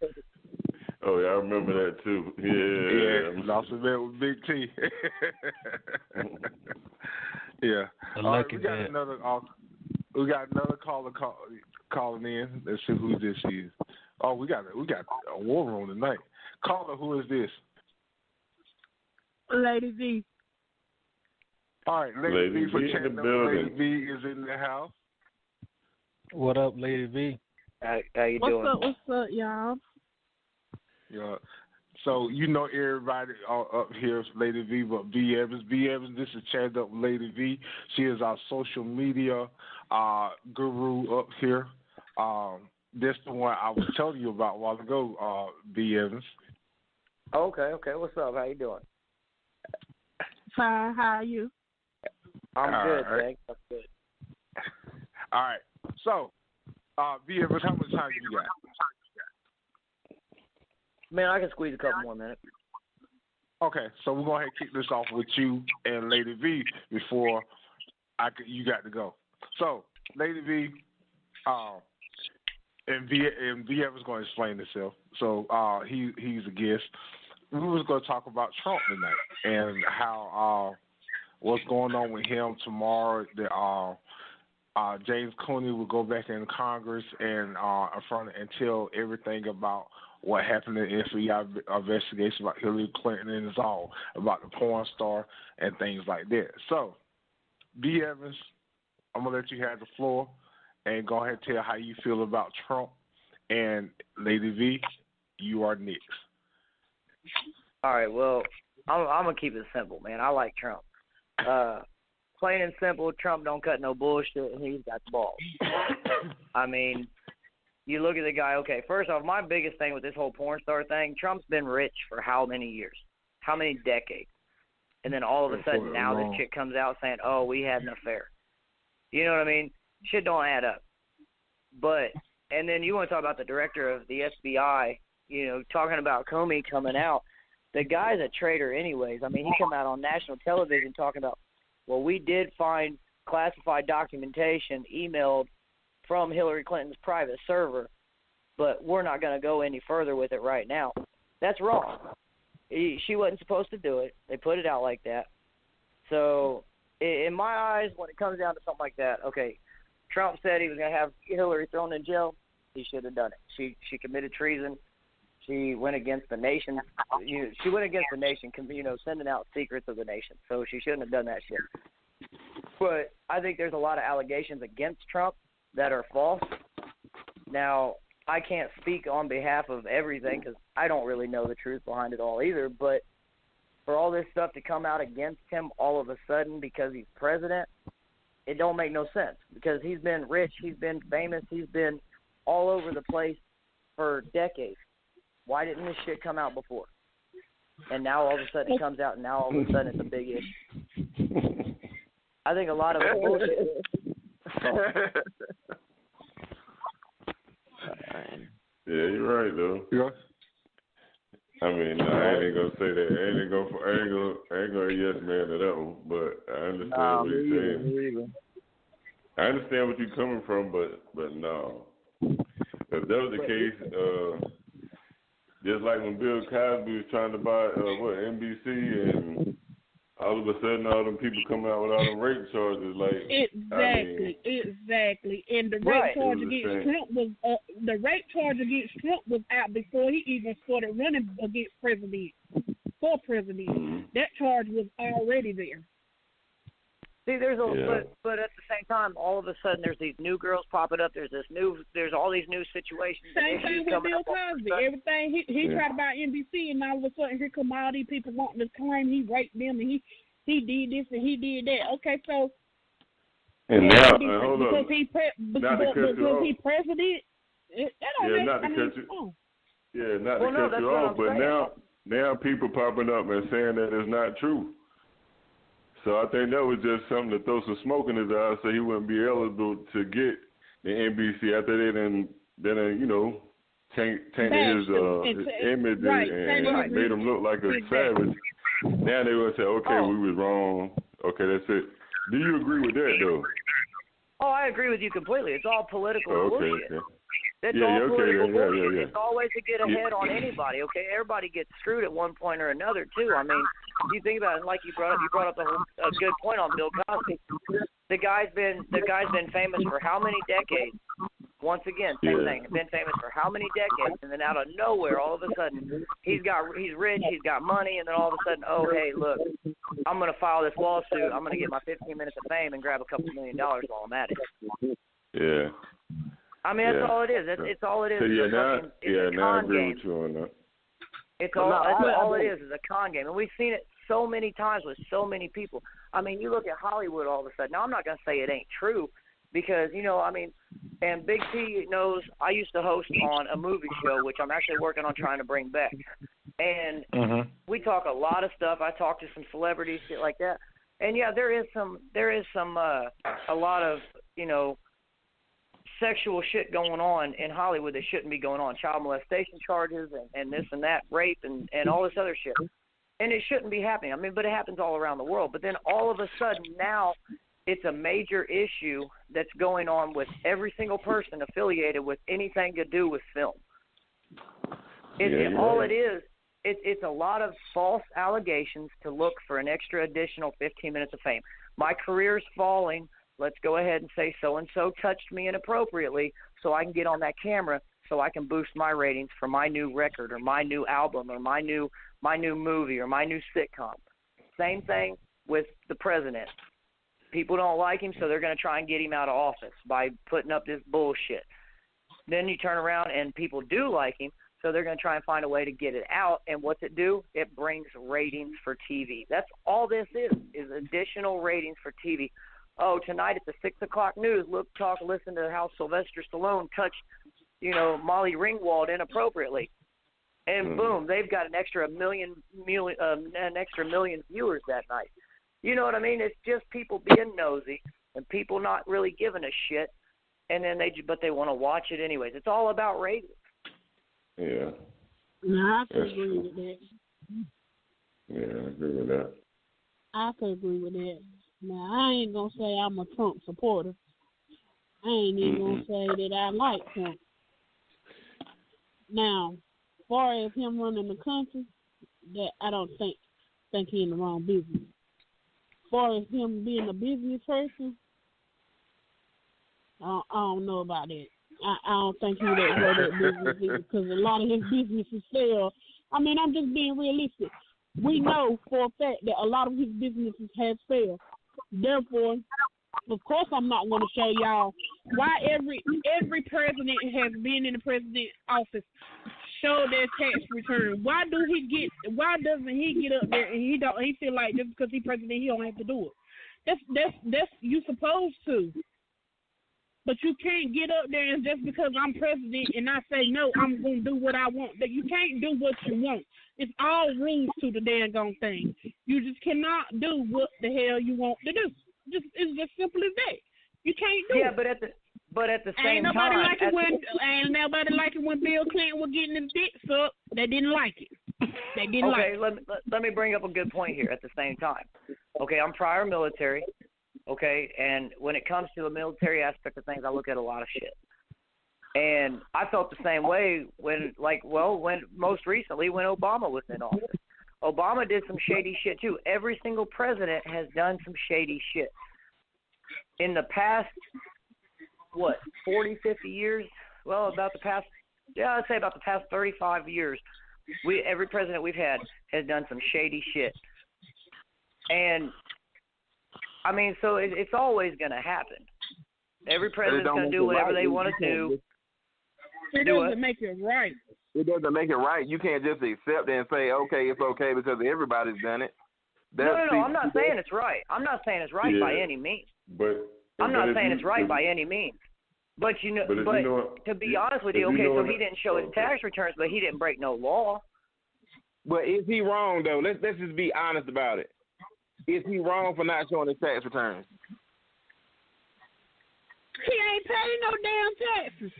Oh, yeah, I remember that too. Yeah, lost the bet with Big T. Yeah. We got another caller calling in. Let's see who this is. Oh, we got a war room tonight. Caller, who is this? Lady V. All right, Lady V for Chattanooga. Lady V is in the house. What up, Lady V? How you doing? What's up, y'all? Yeah. So you know everybody up here is Lady V, but B Evans. B Evans, this is Chat Up Lady V. She is our social media guru up here. This the one I was telling you about a while ago, B Evans. Okay. What's up? How you doing? Fine. How are you? I'm good, thanks. I'm good. All right. So, B Evans, how much time you got? Man, I can squeeze a couple more minutes. Okay, so we're going to kick this off with you and Lady V before you got to go. So, Lady V, and V Evans going to explain himself. So, he's a guest. We was going to talk about Trump tonight and how what's going on with him tomorrow. James Cooney will go back in Congress and in front and tell everything about what happened in the FBI investigation about Hillary Clinton, and it's all about the porn star and things like that. So, B. Evans, I'm going to let you have the floor and go ahead and tell how you feel about Trump. And Lady V, you are next. All right, well, I'm going to keep it simple, man. I like Trump. Plain and simple, Trump don't cut no bullshit, and he's got the balls. I mean, you look at the guy, okay, first off, my biggest thing with this whole porn star thing, Trump's been rich for how many years? How many decades? And then all of a sudden now this chick comes out saying, oh, we had an affair. You know what I mean? Shit don't add up. But, and then you want to talk about the director of the FBI, you know, talking about Comey coming out. The guy's a traitor anyways. I mean, he come out on national television talking about, well, we did find classified documentation emailed from Hillary Clinton's private server, but we're not going to go any further with it right now. That's wrong. She wasn't supposed to do it. They put it out like that. So, in my eyes, when it comes down to something like that, okay, Trump said he was going to have Hillary thrown in jail. He should have done it. She committed treason. She went against the nation. She went against the nation, sending out secrets of the nation. So she shouldn't have done that shit. But I think there's a lot of allegations against Trump that are false. Now, I can't speak on behalf of everything because I don't really know the truth behind it all either. But for all this stuff to come out against him all of a sudden because he's president, it don't make no sense because he's been rich, he's been famous, he's been all over the place for decades. Why didn't this shit come out before? And now all of a sudden it comes out, and now all of a sudden it's a big issue. I think a lot of it's bullshit. Yeah, you're right though. Yeah. I mean, I ain't gonna say that. I ain't gonna yes man to that one. But I understand what you're saying. I understand what you're coming from, but no. If that was the case, just like when Bill Cosby was trying to buy NBC, and all of a sudden all them people come out with all them rape charges, like exactly. And the rape charge against Trump was out before he even started running against president. Mm-hmm. That charge was already there. See, but at the same time, all of a sudden, there's these new girls popping up. There's all these new situations. Same thing with Bill Cosby. Everything he tried about NBC, and all of a sudden, here come all these people wanting to claim he raped them, and he did this and he did that. Okay, so. And now, hold on. Because he president. Not to cut you off, but now people popping up and saying that it's not true. So I think that was just something to throw some smoke in his eyes, so he wouldn't be eligible to get the NBC after they then tainted his image and made him look like a savage. Now they will say, okay, we was wrong. Okay, that's it. Do you agree with that though? Oh, I agree with you completely. It's all political bullshit. Okay. It's all political bullshit. It's always to get ahead on anybody. Okay, everybody gets screwed at one point or another too. I mean, if you think about it, like you brought up a good point on Bill Cosby. The guy's been famous for how many decades? Once again, same thing. Been famous for how many decades? And then out of nowhere, all of a sudden, he's rich, he's got money, and then all of a sudden, oh hey, look, I'm gonna file this lawsuit. I'm gonna get my 15 minutes of fame and grab a couple $1 million while I'm at it. Yeah. I mean, that's all it is. It's all it is. So now I agree with you on that. That's all it is a con game. And we've seen it so many times with so many people. I mean, you look at Hollywood all of a sudden. Now, I'm not going to say it ain't true because, and Big T knows I used to host on a movie show, which I'm actually working on trying to bring back. And we talk a lot of stuff. I talk to some celebrities, shit like that. And, yeah, there is a lot of, sexual shit going on in Hollywood that shouldn't be going on. Child molestation charges and this and that, rape and all this other shit. And it shouldn't be happening. I mean, but it happens all around the world. But then all of a sudden now it's a major issue that's going on with every single person affiliated with anything to do with film. All it is, it's a lot of false allegations to look for an extra additional 15 minutes of fame. My career's falling. Let's go ahead and say so-and-so touched me inappropriately so I can get on that camera so I can boost my ratings for my new record or my new album or my new movie or my new sitcom. Same thing with the president. People don't like him, so they're going to try and get him out of office by putting up this bullshit. Then you turn around and people do like him, so they're going to try and find a way to get it out. And what's it do? It brings ratings for TV. That's all this is additional ratings for TV. Oh, tonight at the 6 o'clock news, listen to how Sylvester Stallone touched, Molly Ringwald inappropriately, and boom, they've got an extra million viewers that night. You know what I mean? It's just people being nosy and people not really giving a shit, and then they want to watch it anyways. It's all about ratings. Yeah. No, I could agree with that. Yeah, I agree with that. I could agree with that. Now, I ain't going to say I'm a Trump supporter. I ain't even going to say that I like Trump. Now, as far as him running the country, that I don't think he in the wrong business. As far as him being a business person, I don't know about that. I don't think he that great at business either, because a lot of his businesses fail. I mean, I'm just being realistic. We know for a fact that a lot of his businesses have failed. Therefore, of course, I'm not going to show y'all why every president has been in the president's office show their tax return. Why doesn't he get up there and he feel like just because he's president he don't have to do it? That's you supposed to. But you can't get up there and just because I'm president and I say no, I'm going to do what I want. That you can't do what you want. It's all rules to the daggone thing. You just cannot do what the hell you want to do. It's just simple as that. You can't do it. Yeah, but at the same ain't time, ain't nobody like it when Bill Clinton was getting his dick sucked. They didn't like it. They didn't like it. Okay, let me bring up a good point here. At the same time, okay, I'm prior military. Okay, and when it comes to the military aspect of things, I look at a lot of shit. And I felt the same way when most recently when Obama was in office. Obama did some shady shit too. Every single president has done some shady shit. In the past, 40, 50 years? Well, I'd say about the past 35 years, every president we've had has done some shady shit. And I mean, so it's always going to happen. Every president's going to do whatever they want to do. It doesn't make it right. It doesn't make it right. You can't just accept it and say, okay, it's okay because everybody's done it. No, I'm not saying it's right. I'm not saying it's right by any means. I'm not saying it's right by any means. But to be honest with you, okay, so he didn't show his tax returns, but he didn't break no law. But is he wrong though? Let's just be honest about it. Is he wrong for not showing his tax returns? He ain't paying no damn taxes.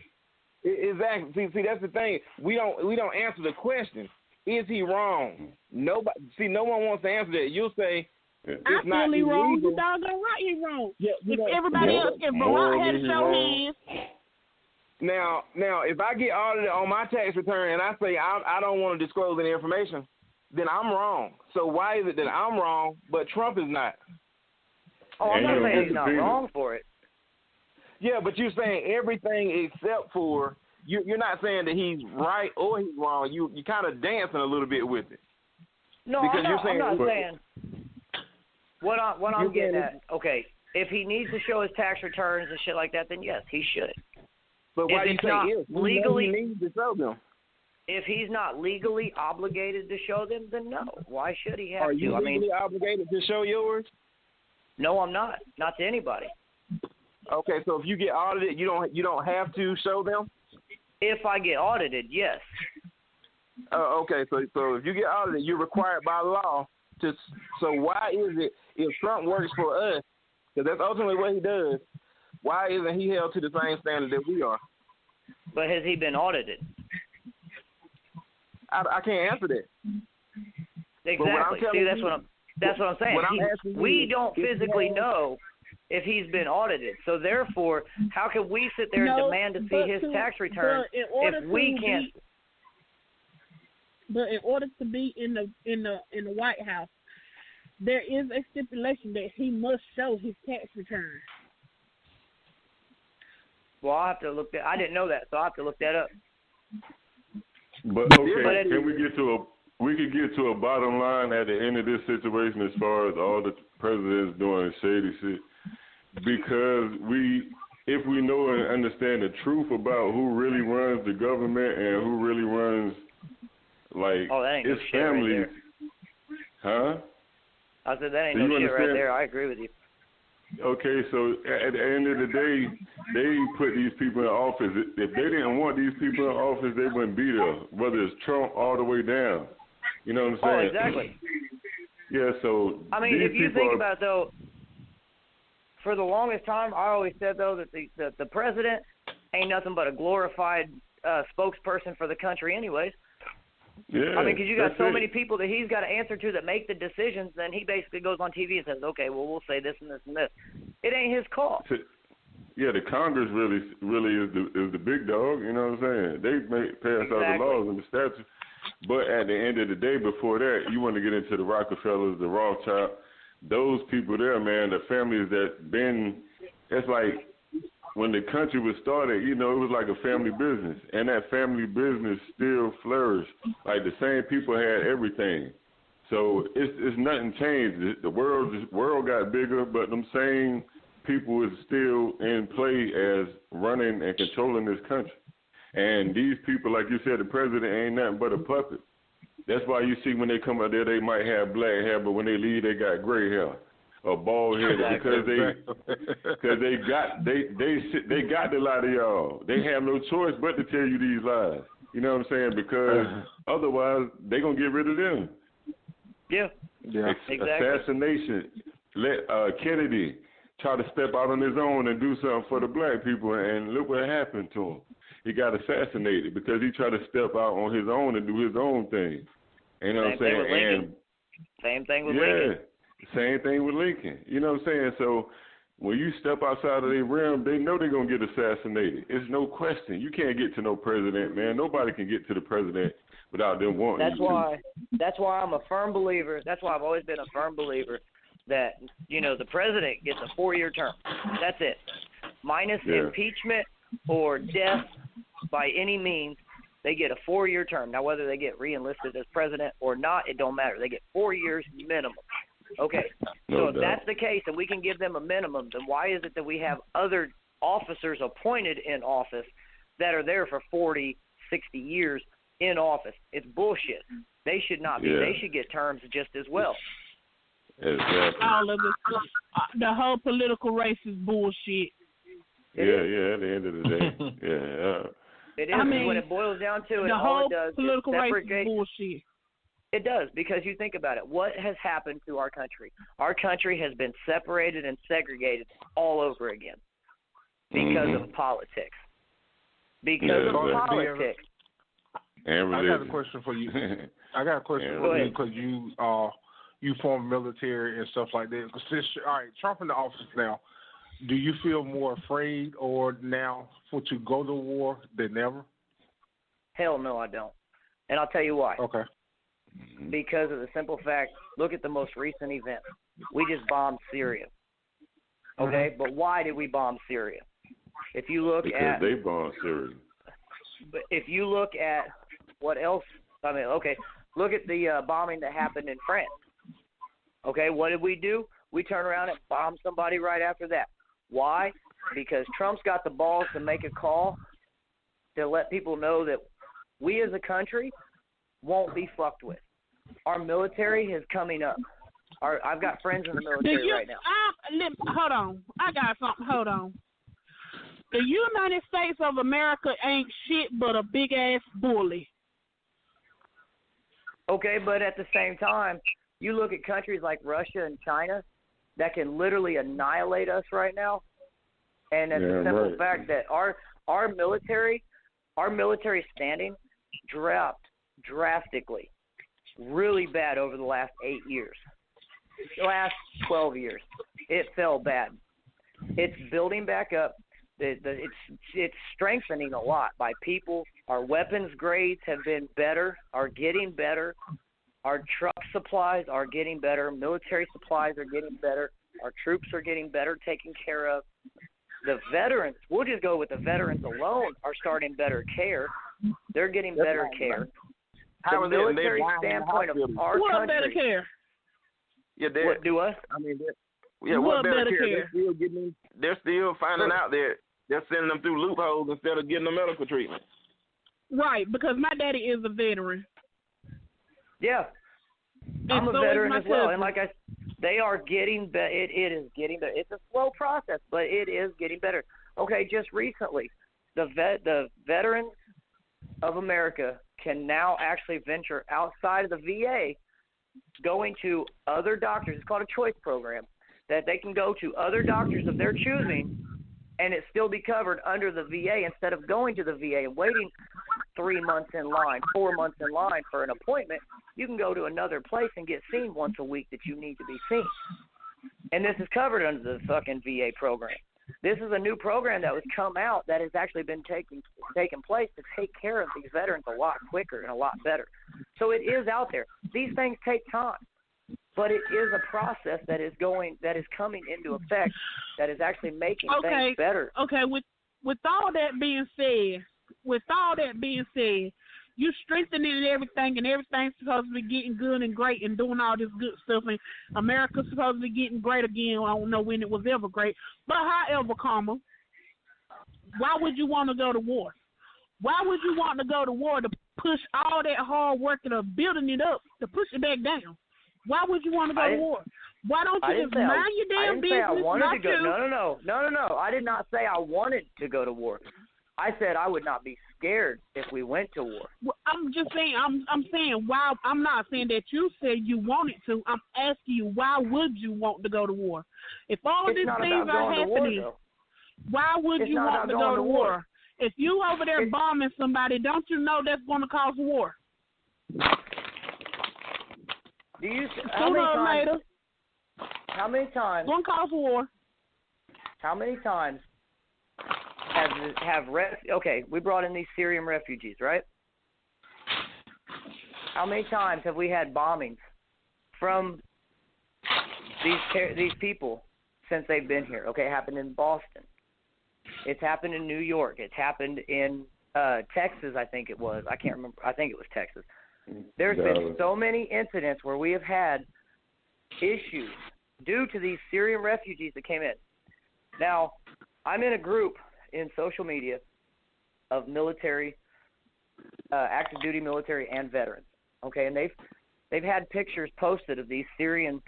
Exactly. See, that's the thing. We don't answer the question. Is he wrong? No one wants to answer that. You'll say it's not illegal. Wrong. You doggone right, he's wrong. Yeah, if everybody else, if Barack had to show his. Now, if I get audited on my tax return and I say I don't want to disclose any information, then I'm wrong. So why is it that I'm wrong but Trump is not? Oh, I'm not saying he's not wrong for it. Yeah, but you're saying everything except for you're not saying that he's right or he's wrong. You're kind of dancing a little bit with it. No, because I'm not saying. What I'm getting at, okay, if he needs to show his tax returns and shit like that, then yes, he should. But why do you say if? Legally, he needs to show them. If he's not legally obligated to show them, then no. Why should he have to? Are you legally obligated to show yours? No, I'm not. Not to anybody. Okay, so if you get audited, you don't have to show them? If I get audited, yes. Okay, so if you get audited, you're required by law to. So why is it if Trump works for us, because that's ultimately what he does, why isn't he held to the same standard that we are? But has he been audited? I can't answer that. Exactly. See, that's what I'm saying. We don't physically know if he's been audited. So therefore, how can we sit there and demand to see his tax return if we can't? But in order to be in the White House, there is a stipulation that he must show his tax return. Well, I'll have to look that. I didn't know that, so I'll have to look that up. But okay, can we could get to a bottom line at the end of this situation as far as all the presidents doing shady shit? Because if we know and understand the truth about who really runs the government and who really runs his family, right huh? I said that ain't no shit right there. I agree with you. Okay, so at the end of the day, they put these people in office. If they didn't want these people in office, they wouldn't be there, whether it's Trump all the way down. You know what I'm saying? Oh, exactly. Yeah, so I mean, if you think about it, though, for the longest time, I always said, though, that the president ain't nothing but a glorified spokesperson for the country anyways. Yeah, I mean, because you got so many people that he's got to answer to that make the decisions, then he basically goes on TV and says, okay, well, we'll say this and this and this. It ain't his call. Yeah, the Congress really is the big dog, you know what I'm saying? They pass out the laws and the statutes. But at the end of the day, before that, you want to get into the Rockefellers, the Rothschild, those people there, man, the families that been, it's like when the country was started, you know, it was like a family business. And that family business still flourished. Like the same people had everything. So it's nothing changed. The world got bigger, but them same people is still in play as running and controlling this country. And these people, like you said, the president ain't nothing but a puppet. That's why you see when they come out there, they might have black hair, but when they leave, they got gray hair or bald head because they got to lie to y'all. They have no choice but to tell you these lies. You know what I'm saying? Because otherwise, they gonna get rid of them. Yeah. Exactly. Assassination. Let Kennedy try to step out on his own and do something for the black people, and look what happened to him. He got assassinated because he tried to step out on his own and do his own thing. You know what I'm saying? Same thing with Lincoln. Same thing with Lincoln. You know what I'm saying? So when you step outside of their realm, they know they're going to get assassinated. It's no question. You can't get to no president, man. Nobody can get to the president without them wanting to. That's why I'm a firm believer. That's why I've always been a firm believer that, you know, the president gets a 4-year term. That's it. Minus impeachment or death by any means, they get a 4-year term. Now, whether they get re-enlisted as president or not, it don't matter. They get 4 years minimum. Okay, so if that's the case and we can give them a minimum, then why is it that we have other officers appointed in office that are there for 40, 60 years in office? It's bullshit. They should not be. They should get terms just as well. Exactly. All of it. The whole political race is bullshit. Yeah, at the end of the day. It is. When it boils down to it, the all whole it does political is race segregate. is bullshit. It does, because you think about it. What has happened to our country? Our country has been separated and segregated all over again because of politics. Because of politics. I got a question for you. Because you formed military and stuff like that. Since, all right, Trump in the office now, do you feel more afraid or now to go to war than ever? Hell no, I don't. And I'll tell you why. Okay. Because of the simple fact, look at the most recent event. We just bombed Syria. Okay? But why did we bomb Syria? If you look because they bombed Syria. But if you look at what else, look at the bombing that happened in France. Okay, what did we do? We turn around and bomb somebody right after that. Why? Because Trump's got the balls to make a call to let people know that we as a country won't be fucked with. Our military is coming up. I've got friends in the military right now. Hold on. I got something. Hold on. The United States of America ain't shit but a big-ass bully. Okay, but at the same time, you look at countries like Russia and China that can literally annihilate us right now, and it's the simple fact that our military standing dropped drastically, really bad over the last 8 years. The last 12 years, it fell bad. It's building back up. It's strengthening a lot by people. Our weapons grades have been better, are getting better. Our truck supplies are getting better. Military supplies are getting better. Our troops are getting better taken care of. The veterans, we'll just go with the veterans alone, are starting better care. They're getting better care. The military standpoint of our what country. Better care? Yeah, what do us? I mean, what better care? They're still finding out that they're sending them through loopholes instead of getting the medical treatment. Right, because my daddy is a veteran. Yeah, I'm a veteran as well, and like they are getting better. It is getting better. It's a slow process, but it is getting better. Okay, just recently, the veterans of America can now actually venture outside of the VA, going to other doctors. It's called a choice program, that they can go to other doctors of their choosing, and it still be covered under the VA instead of going to the VA and waiting 3 months in line, 4 months in line for an appointment. You can go to another place and get seen once a week that you need to be seen. And this is covered under the fucking VA program. This is a new program that was come out that has actually been taking place to take care of these veterans a lot quicker and a lot better. So it is out there. These things take time, but it is a process that is coming into effect that is actually making things better. Okay, with all that being said, you strengthening everything, and everything's supposed to be getting good and great and doing all this good stuff, and America's supposed to be getting great again. I don't know when it was ever great. But however, why would you want to go to war? Why would you want to go to war to push all that hard work and building it up to push it back down? Why would you want to go to war? Why don't you just mind your damn business? I didn't say I wanted to go. No. I did not say I wanted to go to war. I said I would not be scared if we went to war. Well, I'm just saying. I'm saying why. I'm not saying that you said you wanted to. I'm asking you, why would you want to go to war? If all these things are happening, why would you want to go to war? If you over there bombing somebody, don't you know that's going to cause war? Do you? How many times? Going to cause war. How many times we brought in these Syrian refugees, right? How many times have we had bombings from these people since they've been here? Okay, it happened in Boston. It's happened in New York. It's happened in Texas, I think it was. I can't remember. I think it was Texas. There's been so many incidents where we have had issues due to these Syrian refugees that came in. Now, I'm in a group in social media of military, active duty military and veterans. Okay, and they've had pictures posted of these Syrian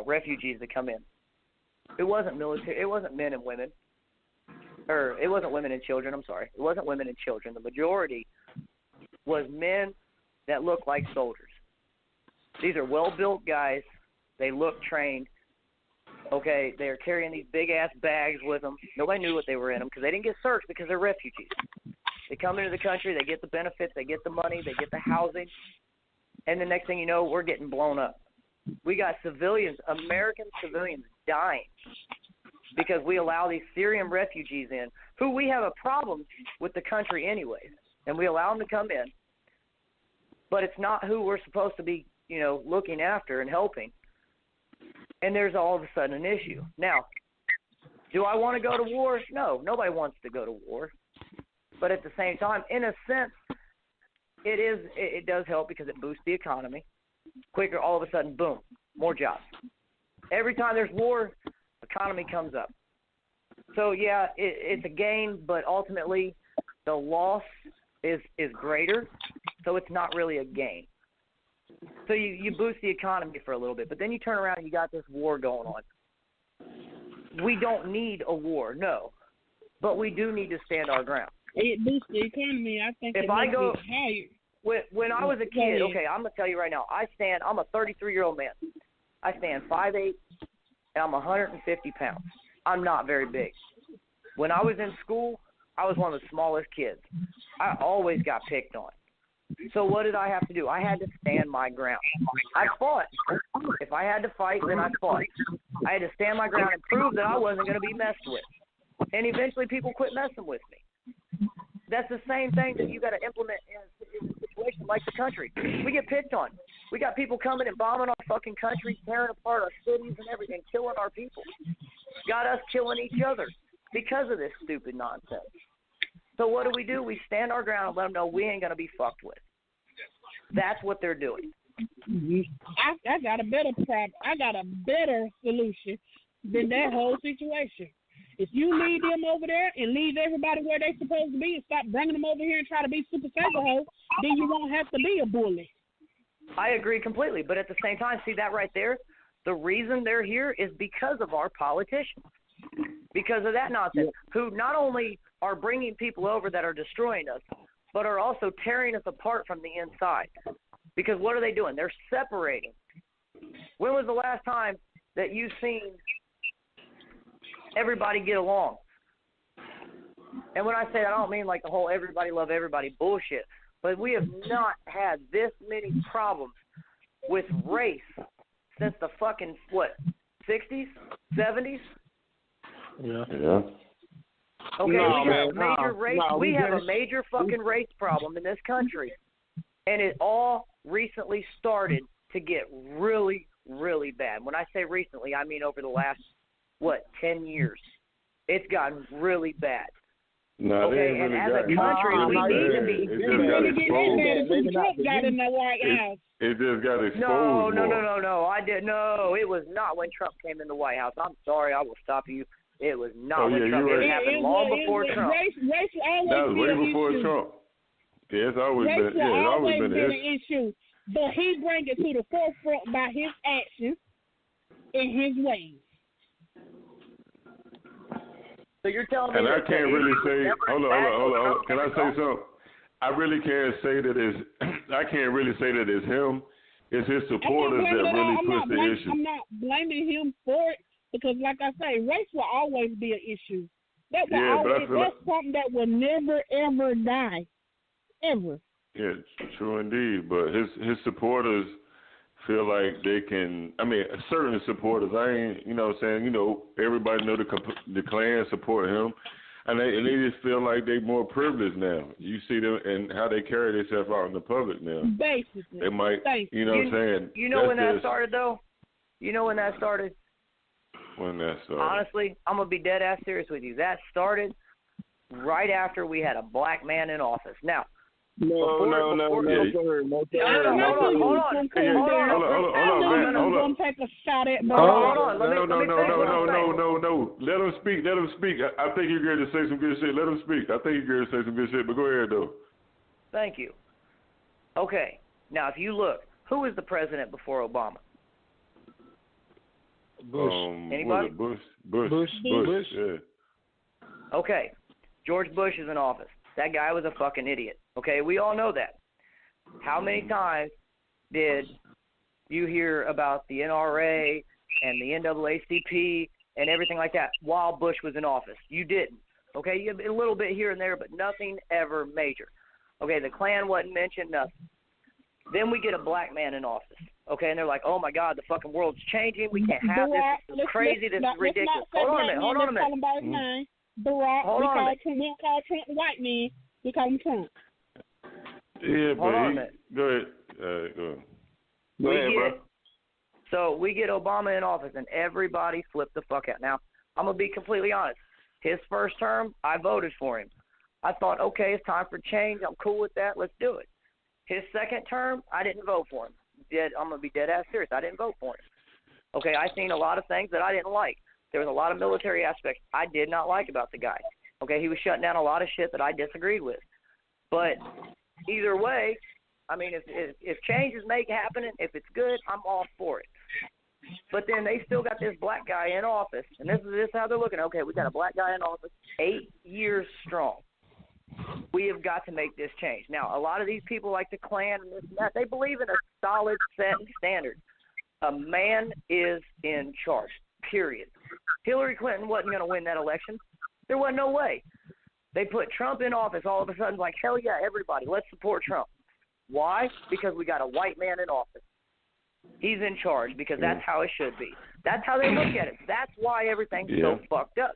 refugees that come in. It wasn't military. It wasn't men and women, or it wasn't women and children. I'm sorry, it wasn't women and children. The majority was men that looked like soldiers. These are well-built guys. They look trained. Okay, they're carrying these big-ass bags with them. Nobody knew what they were in them because they didn't get searched because they're refugees. They come into the country, they get the benefits, they get the money, they get the housing, and the next thing you know, we're getting blown up. We got civilians, American civilians, dying because we allow these Syrian refugees in, who we have a problem with the country anyways, and we allow them to come in, but it's not who we're supposed to be, looking after and helping. And there's all of a sudden an issue. Now, do I want to go to war? No, nobody wants to go to war. But at the same time, in a sense, it does help because it boosts the economy. Quicker, all of a sudden, boom, more jobs. Every time there's war, economy comes up. So, yeah, it's a gain, but ultimately the loss is greater, so it's not really a gain. So you boost the economy for a little bit, but then you turn around and you got this war going on. We don't need a war, no, but we do need to stand our ground. It boosts the economy. I think if I go when I was a kid, okay, I'm gonna tell you right now. I'm a 33-year-old man. I stand 5'8", and I'm 150 pounds. I'm not very big. When I was in school, I was one of the smallest kids. I always got picked on. So what did I have to do? I had to stand my ground. I fought. If I had to fight, then I fought. I had to stand my ground and prove that I wasn't going to be messed with. And eventually people quit messing with me. That's the same thing that you got to implement in a situation like the country. We get picked on. We got people coming and bombing our fucking country, tearing apart our cities and everything, killing our people. Got us killing each other because of this stupid nonsense. So what do? We stand our ground and let them know we ain't going to be fucked with. That's what they're doing. I got a better problem. I got a better solution than that whole situation. If you leave them over there and leave everybody where they're supposed to be and stop bringing them over here and try to be super saver hoes, then you won't have to be a bully. I agree completely. But at the same time, see that right there? The reason they're here is because of our politicians. Because of that nonsense, who not only are bringing people over that are destroying us, but are also tearing us apart from the inside. Because what are they doing? They're separating. When was the last time that you've seen everybody get along? And when I say that, I don't mean like the whole everybody love everybody bullshit, but we have not had this many problems with race since the fucking, 60s, 70s? Yeah. Okay, we have a major fucking race problem in this country, and it all recently started to get really, really bad. When I say recently, I mean over the last 10 years. It's gotten really bad. No, okay, and as a country, we need to be. It just got exposed. No. I didn't. No, it was not when Trump came in the White House. I'm sorry, I will stop you. It was not when Trump. It happened long before Trump. That was way before Trump. Yeah, it's always been. Yeah, it's always been an issue. But he brings it to the forefront by his actions and his ways. So you're telling me? And I can't really say. Hold on. Can I say something? I really can't say that it's. I can't really say that it's him. It's his supporters that really push the issue. I'm not blaming him for it. Because, like I say, race will always be an issue. That's something that will never, ever die. Ever. Yeah, true indeed. But his supporters feel like they can, certain supporters, everybody know the Klan support him. And they just feel like they more privileged now. You see them and how they carry themselves out in the public now. Basically. They might, what I'm saying. You know when that started, though? You know when that started? When that started. Honestly, I'm going to be dead ass serious with you. That started right after we had a black man in office. Now, No, Hold on, man. I'm gonna take a shot at. Hold on. No. Let him speak. I think you're going to say some good shit. Let him speak. I think you're going to say some good shit. But go ahead, though. Thank you. Okay. Now, if you look, who was the president before Obama? Bush. Anybody? Bush. Yeah. Okay. George Bush is in office. That guy was a fucking idiot. Okay, we all know that. How many times did you hear about the NRA and the NAACP and everything like that while Bush was in office? You didn't. Okay, you a little bit here and there, but nothing ever major. Okay, the Klan wasn't mentioned, nothing. Then we get a black man in office. Okay, and they're like, oh my God, the fucking world's changing. We can't have this. This is crazy. This is ridiculous. Hold on a minute. Barack, we call Trump white man. We call him Trump. Yeah, Hold on a minute. Go ahead. Go ahead, bro. So we get Obama in office, and everybody flipped the fuck out. Now, I'm going to be completely honest. His first term, I voted for him. I thought, okay, it's time for change. I'm cool with that. Let's do it. His second term, I didn't vote for him. I'm going to be dead ass serious. I didn't vote for him. Okay, I seen a lot of things that I didn't like. There was a lot of military aspects I did not like about the guy. Okay, he was shutting down a lot of shit that I disagreed with. But either way, I mean, if change is happening, if it's good, I'm all for it. But then they still got this black guy in office, and this is how they're looking. Okay, we got a black guy in office, 8 years strong. We have got to make this change. Now, a lot of these people like the Klan and this and that, they believe in a solid set standard. A man is in charge, period. Hillary Clinton wasn't going to win that election. There wasn't no way. They put Trump in office all of a sudden, like, hell yeah, everybody, let's support Trump. Why? Because we got a white man in office. He's in charge because that's how it should be. That's how they look at it. That's why everything's so fucked up.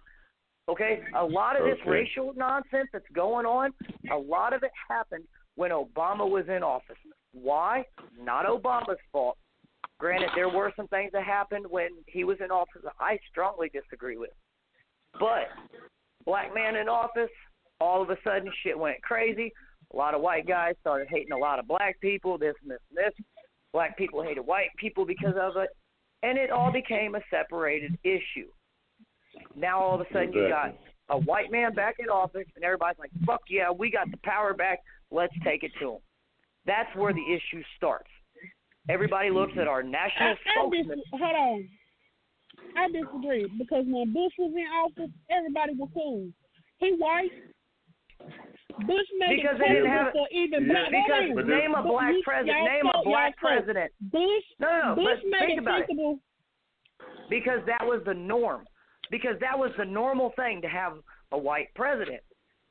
Okay? A lot of this racial nonsense that's going on, a lot of it happened when Obama was in office. Why? Not Obama's fault. Granted, there were some things that happened when he was in office that I strongly disagree with. But black man in office, all of a sudden shit went crazy. A lot of white guys started hating a lot of black people, this and this and this. Black people hated white people because of it. And it all became a separated issue. Now all of a sudden you got a white man back in office and everybody's like, fuck yeah, we got the power back. Let's take it to him. That's where the issue starts. Everybody looks at our national spokesman. Hold on. I disagree because when Bush was in office, everybody was cool. He white. Bush made because they didn't have it. Because name a black president. Name a black president. Bush. No. Bush but made think about it. Because that was the norm. Because that was the normal thing to have a white president,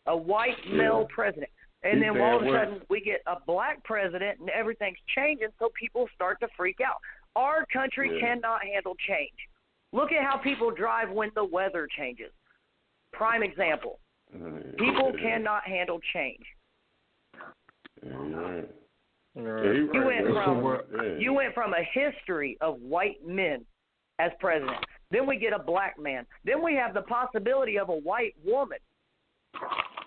a white male president. And then all of a sudden we get a black president and everything's changing, so people start to freak out. Our country cannot handle change. Look at how people drive when the weather changes. Prime example. People cannot handle change. You went from a history of white men as president. Then we get a black man. Then we have the possibility of a white woman.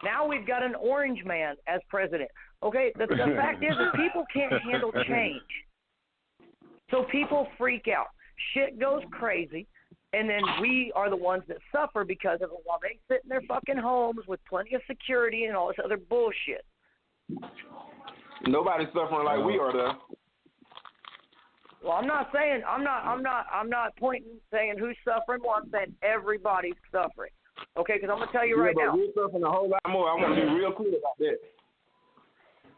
Now we've got an orange man as president. Okay, the fact is that people can't handle change. So people freak out. Shit goes crazy, and then we are the ones that suffer because of it while they sit in their fucking homes with plenty of security and all this other bullshit. Nobody's suffering like we are, though. Well, I'm not pointing saying who's suffering more. I'm saying everybody's suffering. Okay, because I'm gonna tell you right now. We're suffering a whole lot more. I want to be real clear about that.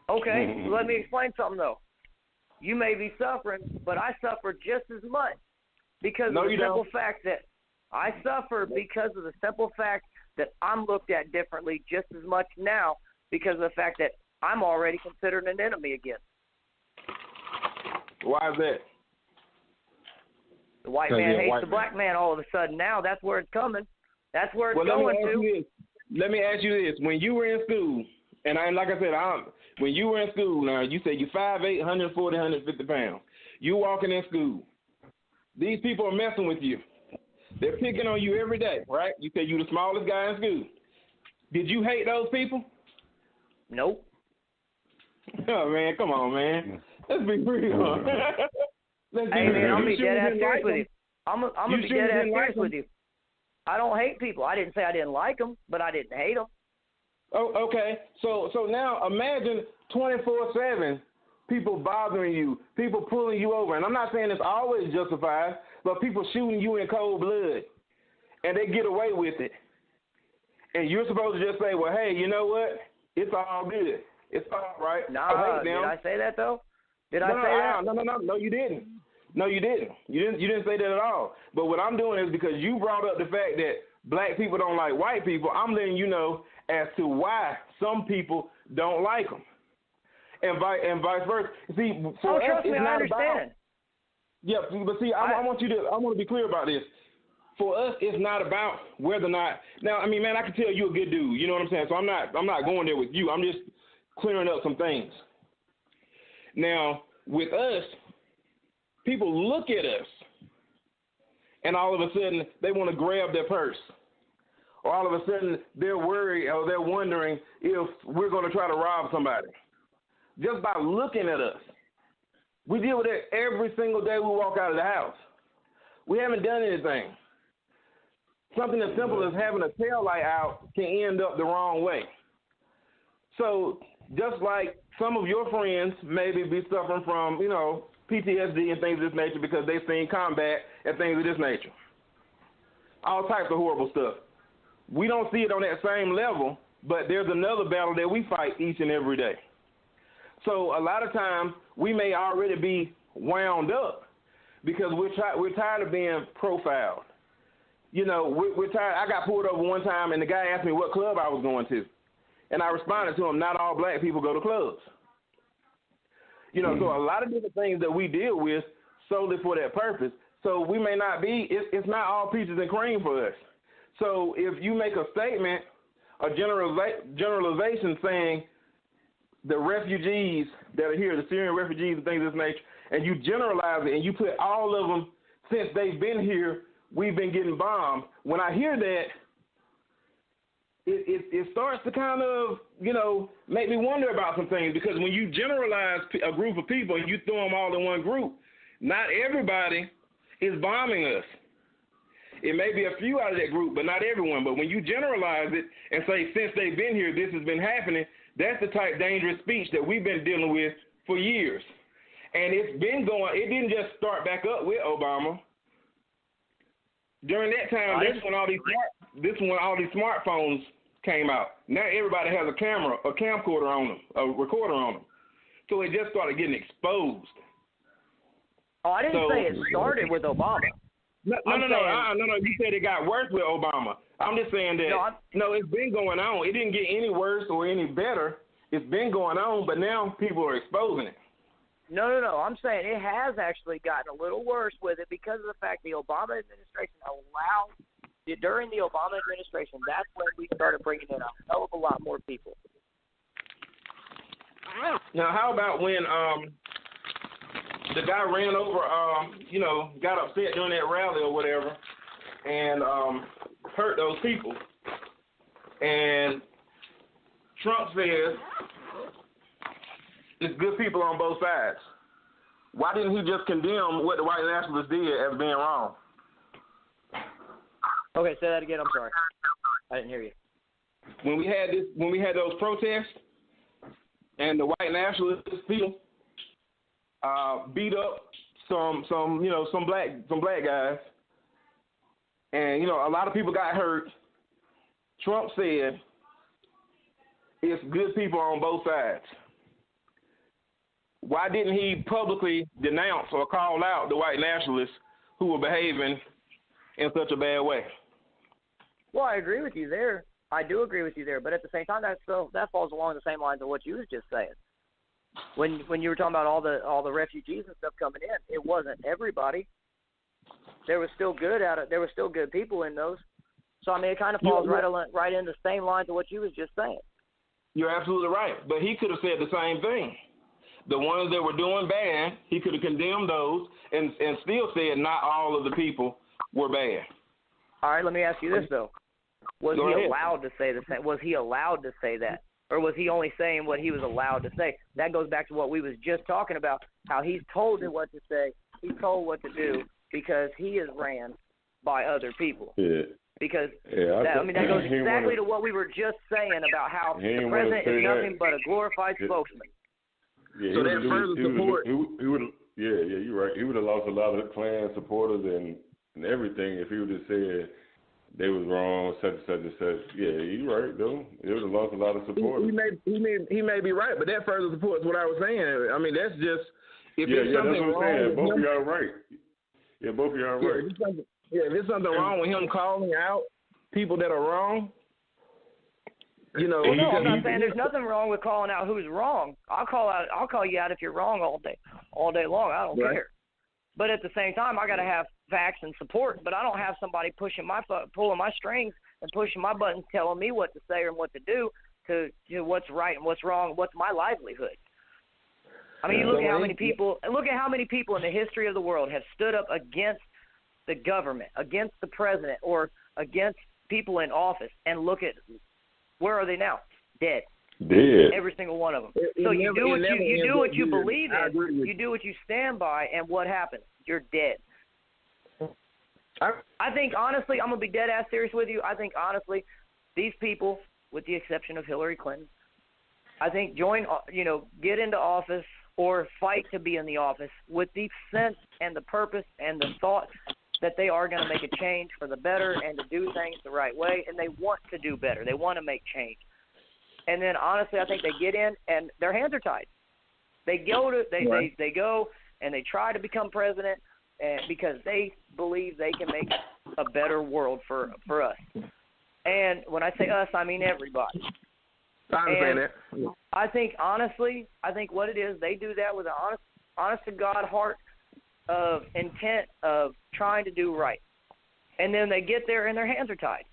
Okay, let me explain something though. You may be suffering, but I suffer just as much because of the simple fact that I suffer because of the simple fact that I'm looked at differently just as much now because of the fact that I'm already considered an enemy again. Why is that? The white man hates the black man all of a sudden. Now that's where it's coming. That's where it's going to. Let me ask you this. When you were in school, and like I said, when you were in school, now you said you're 5'8", 140, 150 pounds. You walking in school. These people are messing with you. They're picking on you every day, right? You said you're the smallest guy in school. Did you hate those people? Nope. Oh man, come on, man. Let's be real. Hey man, I'm gonna be dead ass serious with you. I'm gonna be dead ass serious with you. I don't hate people. I didn't say I didn't like them, but I didn't hate them. Oh, okay. So now imagine 24/7 people bothering you, people pulling you over, and I'm not saying it's always justified, but people shooting you in cold blood, and they get away with it, and you're supposed to just say, well, hey, you know what? It's all good. It's all right. Nah, did I say that though? Did I say that? No, you didn't. No, you didn't. You didn't say that at all. But what I'm doing is because you brought up the fact that black people don't like white people, I'm letting you know as to why some people don't like them, and vice versa. See, for us, trust me, it's I not understand. about. Yeah, but see, I want to be clear about this. For us, it's not about whether or not. Now, I mean, man, I can tell you a good dude. You know what I'm saying? So I'm not going there with you. I'm just clearing up some things. Now, with us, people look at us, and all of a sudden they want to grab their purse, or all of a sudden they're worried or they're wondering if we're going to try to rob somebody. Just by looking at us, we deal with it every single day we walk out of the house. We haven't done anything. Something as simple as having a tail light out can end up the wrong way. So just like some of your friends maybe be suffering from, PTSD and things of this nature because they've seen combat and things of this nature. All types of horrible stuff. We don't see it on that same level, but there's another battle that we fight each and every day. So a lot of times we may already be wound up because we're tired of being profiled. We're tired. I got pulled over one time and the guy asked me what club I was going to. And I responded to him, not all black people go to clubs. So a lot of different things that we deal with solely for that purpose. So we may not be, it's not all peaches and cream for us. So if you make a statement, a generalization saying the refugees that are here, the Syrian refugees and things of this nature, and you generalize it and you put all of them, since they've been here, we've been getting bombed. When I hear that, it starts to kind of, make me wonder about some things, because when you generalize a group of people and you throw them all in one group, not everybody is bombing us. It may be a few out of that group, but not everyone. But when you generalize it and say, since they've been here, this has been happening, that's the type of dangerous speech that we've been dealing with for years. And it's been going, it didn't just start back up with Obama. During that time, this when all these smartphones came out. Now everybody has a camera, a camcorder on them, a recorder on them. So it just started getting exposed. Oh, I didn't say it started with Obama. No. You said it got worse with Obama. I'm just saying that, it's been going on. It didn't get any worse or any better. It's been going on, but now people are exposing it. No. I'm saying it has actually gotten a little worse with it because of the fact the Obama administration allowed, during the Obama administration, that's when we started bringing in a hell of a lot more people. Now, how about when the guy ran over, got upset during that rally or whatever and hurt those people? And Trump says it's good people on both sides. Why didn't he just condemn what the white nationalists did as being wrong? Okay, say that again. I'm sorry, I didn't hear you. When we had those protests, and the white nationalist people beat up some black guys, and a lot of people got hurt. Trump said it's good people on both sides. Why didn't he publicly denounce or call out the white nationalists who were behaving in such a bad way? Well, I agree with you there. I do agree with you there, but at the same time, that falls along the same lines of what you was just saying. When you were talking about all the refugees and stuff coming in, it wasn't everybody. There was still good people in those. So I mean, it kind of falls right in the same lines of what you was just saying. You're absolutely right, but he could have said the same thing. The ones that were doing bad, he could have condemned those and still said not all of the people were bad. All right, let me ask you this though. Was he allowed to say the same? Was he allowed to say that? Or was he only saying what he was allowed to say? That goes back to what we was just talking about, how he's told what to say, he's told what to do because he is ran by other people. Yeah. Because that goes exactly to what we were just saying about how the president is nothing but a glorified spokesman. Yeah, so that further support. He would. Yeah, you're right. He would have lost a lot of the Klan supporters and everything if he would have said they was wrong, such and such and such. Yeah, you're right, though. He would have lost a lot of supporters. He may be right, but that further supports what I was saying. I mean, that's just if that's there's something what I'm wrong. saying. Both of y'all are right. Yeah, both of y'all are right. If there's something wrong with him calling out people that are wrong, you know. Well, no, I'm not saying there's nothing wrong with calling out who's wrong. I'll call you out if you're wrong all day long. I don't care. But at the same time, I got to have facts and support. But I don't have somebody pulling my strings and pushing my buttons, telling me what to say and what to do to what's right and what's wrong. What's my livelihood? I mean, you look at how many people. Look at how many people in the history of the world have stood up against the government, against the president, or against people in office, and look at where are they now? Dead. Every single one of them. So you do what you believe in. You do what you stand by, and what happens? You're dead. I think honestly, I'm gonna be dead ass serious with you. I think honestly, these people, with the exception of Hillary Clinton, I think get into office or fight to be in the office with the sense and the purpose and the thought that they are going to make a change for the better and to do things the right way, and they want to do better. They want to make change. And then, honestly, I think they get in and their hands are tied. They go and they try to become president because they believe they can make a better world for us. And when I say us, I mean everybody. I understand that. I think, honestly, what it is, they do that with an honest-to-God heart of intent of trying to do right. And then they get there and their hands are tied.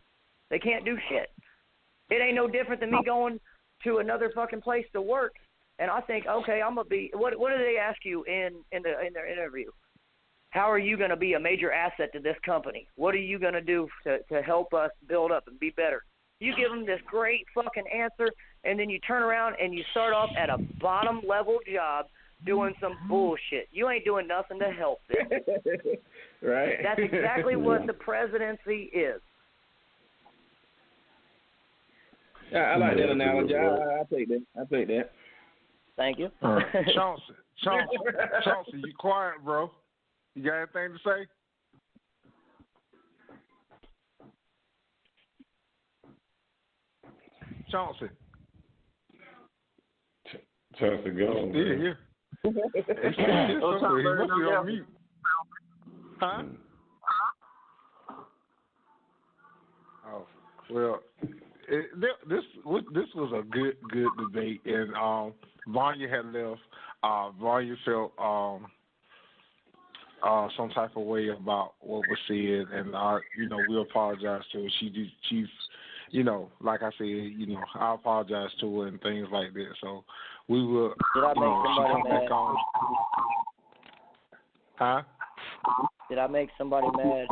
They can't do shit. It ain't no different than me going to another fucking place to work and I think, okay, I'm going to be – what do they ask you in their interview? How are you going to be a major asset to this company? What are you going to do to help us build up and be better? You give them this great fucking answer, and then you turn around and you start off at a bottom-level job doing some bullshit. You ain't doing nothing to help them. Right. That's exactly what the presidency is. Yeah, I like that analogy. I take that. Thank you. Chauncey, you quiet, bro. You got anything to say? Chauncey, go. Yeah. He must be on mute. Huh? Oh, well, this was a good debate, and Vanya had left. Vanya felt some type of way about what was said, and we apologize to her. She's like I said, I apologize to her and things like that. So we will. Did I make somebody mad? Back on. Huh? Did I make somebody mad?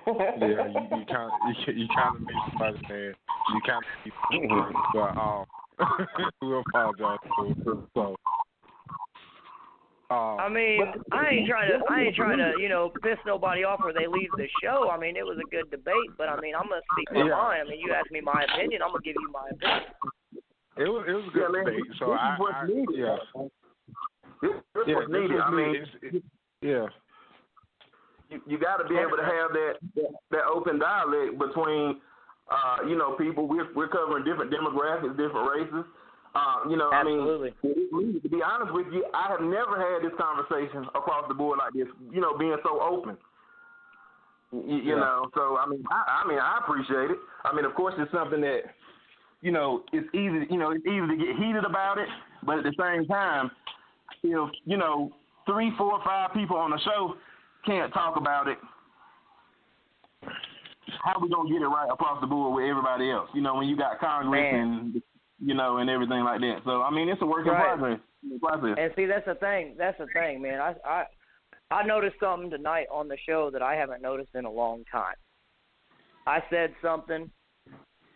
Yeah, you kind of made somebody mad. You kind of, but we apologize to her. So. I mean, I ain't trying to, piss nobody off where they leave the show. I mean, it was a good debate, but I mean, I'm gonna speak my mind. I mean, you asked me my opinion, I'm gonna give you my opinion. It was a good debate. So You got to be able to have that open dialogue between, people. We're covering different demographics, different races. Absolutely. I mean, to be honest with you, I have never had this conversation across the board like this. Being so open. You know, so I mean, I appreciate it. I mean, of course, it's something that, it's easy. It's easy to get heated about it, but at the same time, if 3, 4, 5 people on the show can't talk about it, how we gonna get it right across the board with everybody else? When you got Congress and and everything like that. So I mean, it's a work in progress. And see, that's the thing. Man. I noticed something tonight on the show that I haven't noticed in a long time. I said something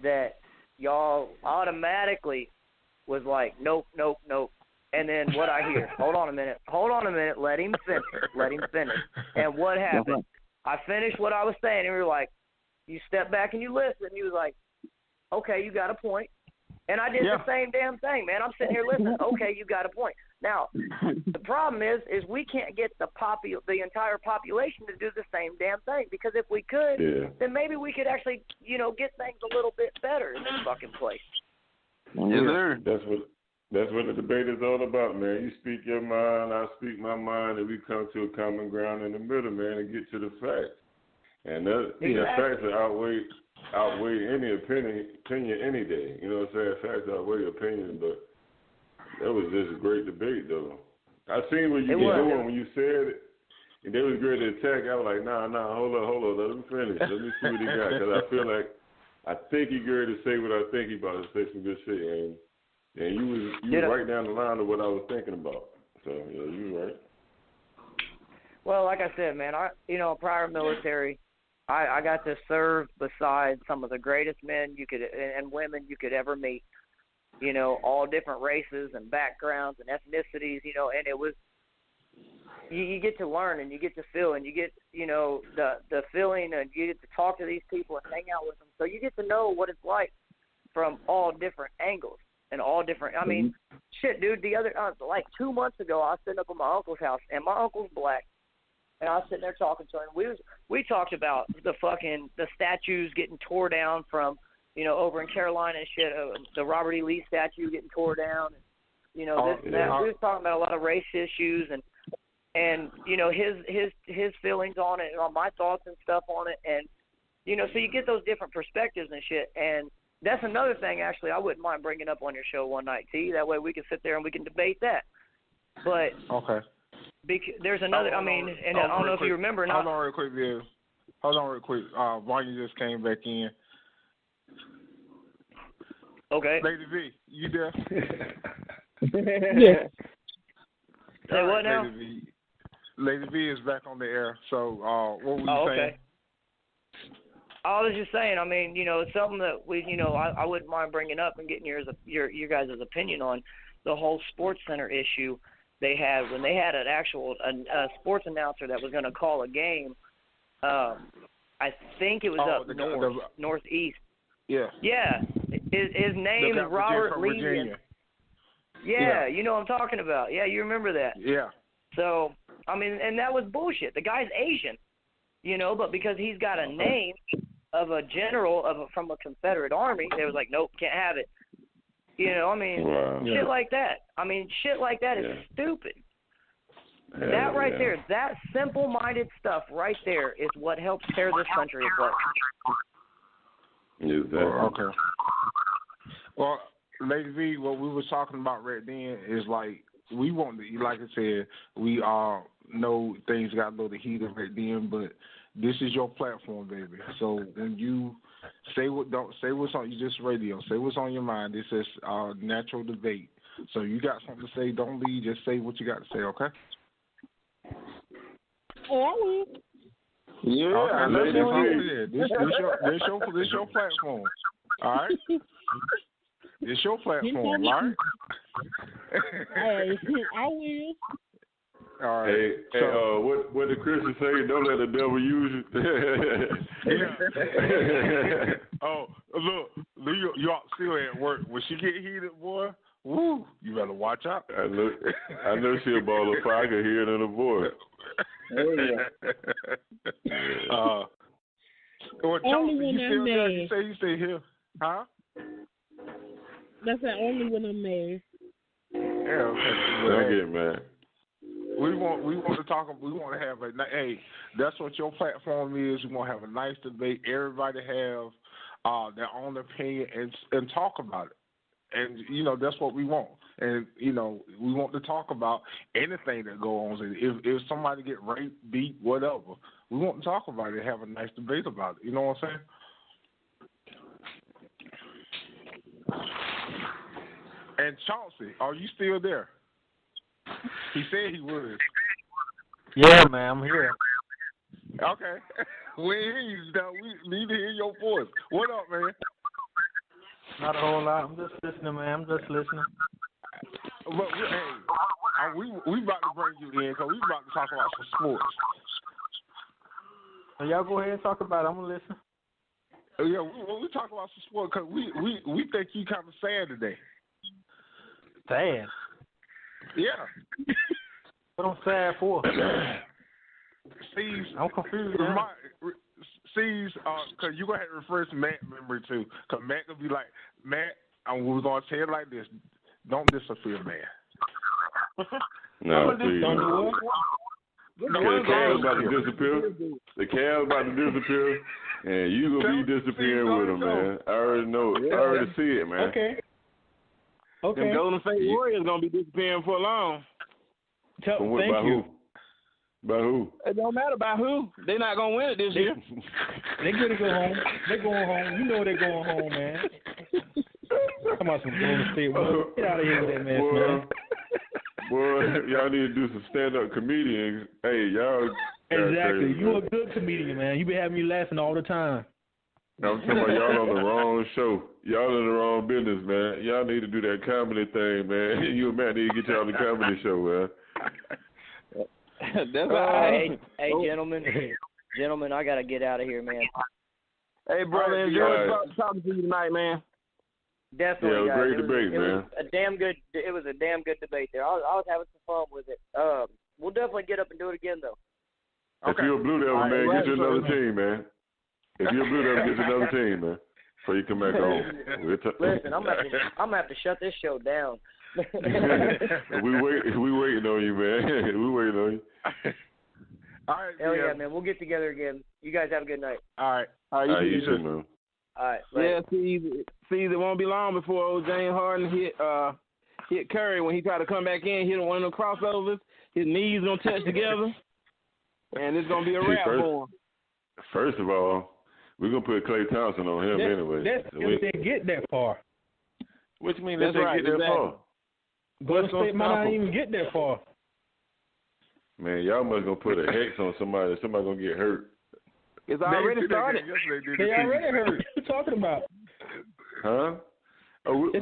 that y'all automatically was like, nope. And then what I hear, hold on a minute, let him finish. And what happened? I finished what I was saying, and we were like, you step back and you listen. And he was like, okay, you got a point. And I did the same damn thing, man. I'm sitting here listening. Okay, you got a point. Now, the problem is we can't get the entire population to do the same damn thing, because if we could, then maybe we could actually, get things a little bit better in this fucking place. Yes, sir. That's what the debate is all about, man. You speak your mind, I speak my mind, and we come to a common ground in the middle, man, and get to the facts. And the facts outweigh any opinion any day. You know what I'm saying? Facts outweigh opinion, but that was just a great debate, though. I seen what you were doing when you said it, and they was great to attack. I was like, nah, hold on, let him finish. Let me see what he got, because I think he going to say what I think he about to say, some good shit, and you was right down the line of what I was thinking about. So you were right. Well, like I said, man, prior military, I got to serve beside some of the greatest men and women you could ever meet. All different races and backgrounds and ethnicities. And it was you get to learn and you get to feel and you get the feeling, and you get to talk to these people and hang out with them. So you get to know what it's like from all different angles. And all different. I mean, shit, dude. The other, like 2 months ago, I was sitting up at my uncle's house, and my uncle's black, and I was sitting there talking to him. We talked about the statues getting tore down from, over in Carolina and shit. The Robert E. Lee statue getting tore down, and this and that. We was talking about a lot of race issues and his feelings on it, and my thoughts and stuff on it, and so you get those different perspectives and shit, and that's another thing, actually, I wouldn't mind bringing up on your show one night, T. That way we can sit there and we can debate that. But there's another, I don't know if you remember or not. Hold on real quick, Bill. Vanya just came back in. Okay. Lady V, you there? Yes. Say what now? Lady V is back on the air. So what were you saying? Okay. I was just saying, it's something that I wouldn't mind bringing up and getting your guys' opinion on the whole Sports Center issue they had when they had an actual sports announcer that was going to call a game. I think it was northeast. Yeah. Yeah. His name is Robert Lee. Yeah, you know what I'm talking about. Yeah, you remember that. Yeah. So, and that was bullshit. The guy's Asian, but because he's got a name of a general from a Confederate army, they was like, nope, can't have it. Shit like that. Shit like that is stupid. That right there, that simple-minded stuff right there is what helps tear this country apart. Okay. Well, Lady V, what we were talking about right then is like we want to, like I said, we all know things got a little heated right then, but this is your platform, baby. So when you don't say what's on you, just radio. Say what's on your mind. This is natural debate. So you got something to say, don't leave. Just say what you got to say, okay? Oh, I will. Yeah, okay, this your platform. All right. It's your platform, all right? Hey, I will. All right. Hey, what did Christian say? Don't let the devil use you. Look, y'all still at work. When she get heated, boy, woo, you better watch out. I know she a ball of fire. I can hear it in her voice. Only when I'm mad. You stay here, huh? That's the only when I'm mad. Yeah, okay. Don't get mad. We want to talk. We want to have that's what your platform is. We want to have a nice debate. Everybody have their own opinion and talk about it. And that's what we want. And we want to talk about anything that goes on. If somebody get raped, beat, whatever, we want to talk about it and have a nice debate about it. You know what I'm saying? And Chauncey, are you still there? He said he was. Yeah, man, I'm here. Okay. We hear you now. We need to hear your voice. What up, man? Not a whole lot. I'm just listening, man. I'm just listening. But we about to bring you in because we about to talk about some sports. So y'all go ahead and talk about it. I'm gonna listen. Yeah, we talk about some sports because we think you kind of sad today. Sad? Yeah. What I'm sad for? Cees, I'm confused. Cees, because you're going to have to refer to Matt memory too. Because Matt going to be like, Matt, we're going to say it like this. Don't disappear, man. No, please. Don't do what? The Cavs about to disappear. The Cavs about to disappear. And you going to be disappearing with them, man. I already know it. I already see it, man. Okay. The Golden State Warriors going to be disappearing for long. Thank you. By who? It don't matter by who. They're not going to win it this year. They're going to go home. They're going home. You know they're going home, man. Come on, some Golden State Warriors. Get out of here with that mess, man. Boy, y'all need to do some stand-up comedians. Hey, y'all. Exactly. You're a good comedian, man. You be having me laughing all the time. I'm talking about y'all on the wrong show. Y'all in the wrong business, man. Y'all need to do that comedy thing, man. You and Matt need to get y'all on the comedy show, man. That's all right. Hey, gentlemen, I gotta get out of here, man. Hey, brother, enjoy talking to you tonight, man. Definitely, yeah, it was guys. great debate, man. It was a damn good debate there. I was having some fun with it. We'll definitely get up and do it again, though. If you're a Blue Devil, man, get you another team, man. If you're a Blue Devil, get you another team, man. Before you come back home. Listen, I'm gonna have to shut this show down. we waiting on you, man. We waiting on you. All right, hell yeah, man. We'll get together again. You guys have a good night. All right. You too, man. All right. Yeah, see, it won't be long before old James Harden hit Curry when he tried to come back in, hit one of them crossovers. His knees gonna touch together, and it's gonna be a wrap for him. First of all, we're gonna put Klay Thompson on him anyway. That's if they get that far. What you mean that they get that far? Golden State might not even get that far. Man, y'all must gonna put a hex on somebody. Somebody gonna get hurt. It's already started. They already hurt. What you talking about? Huh? We can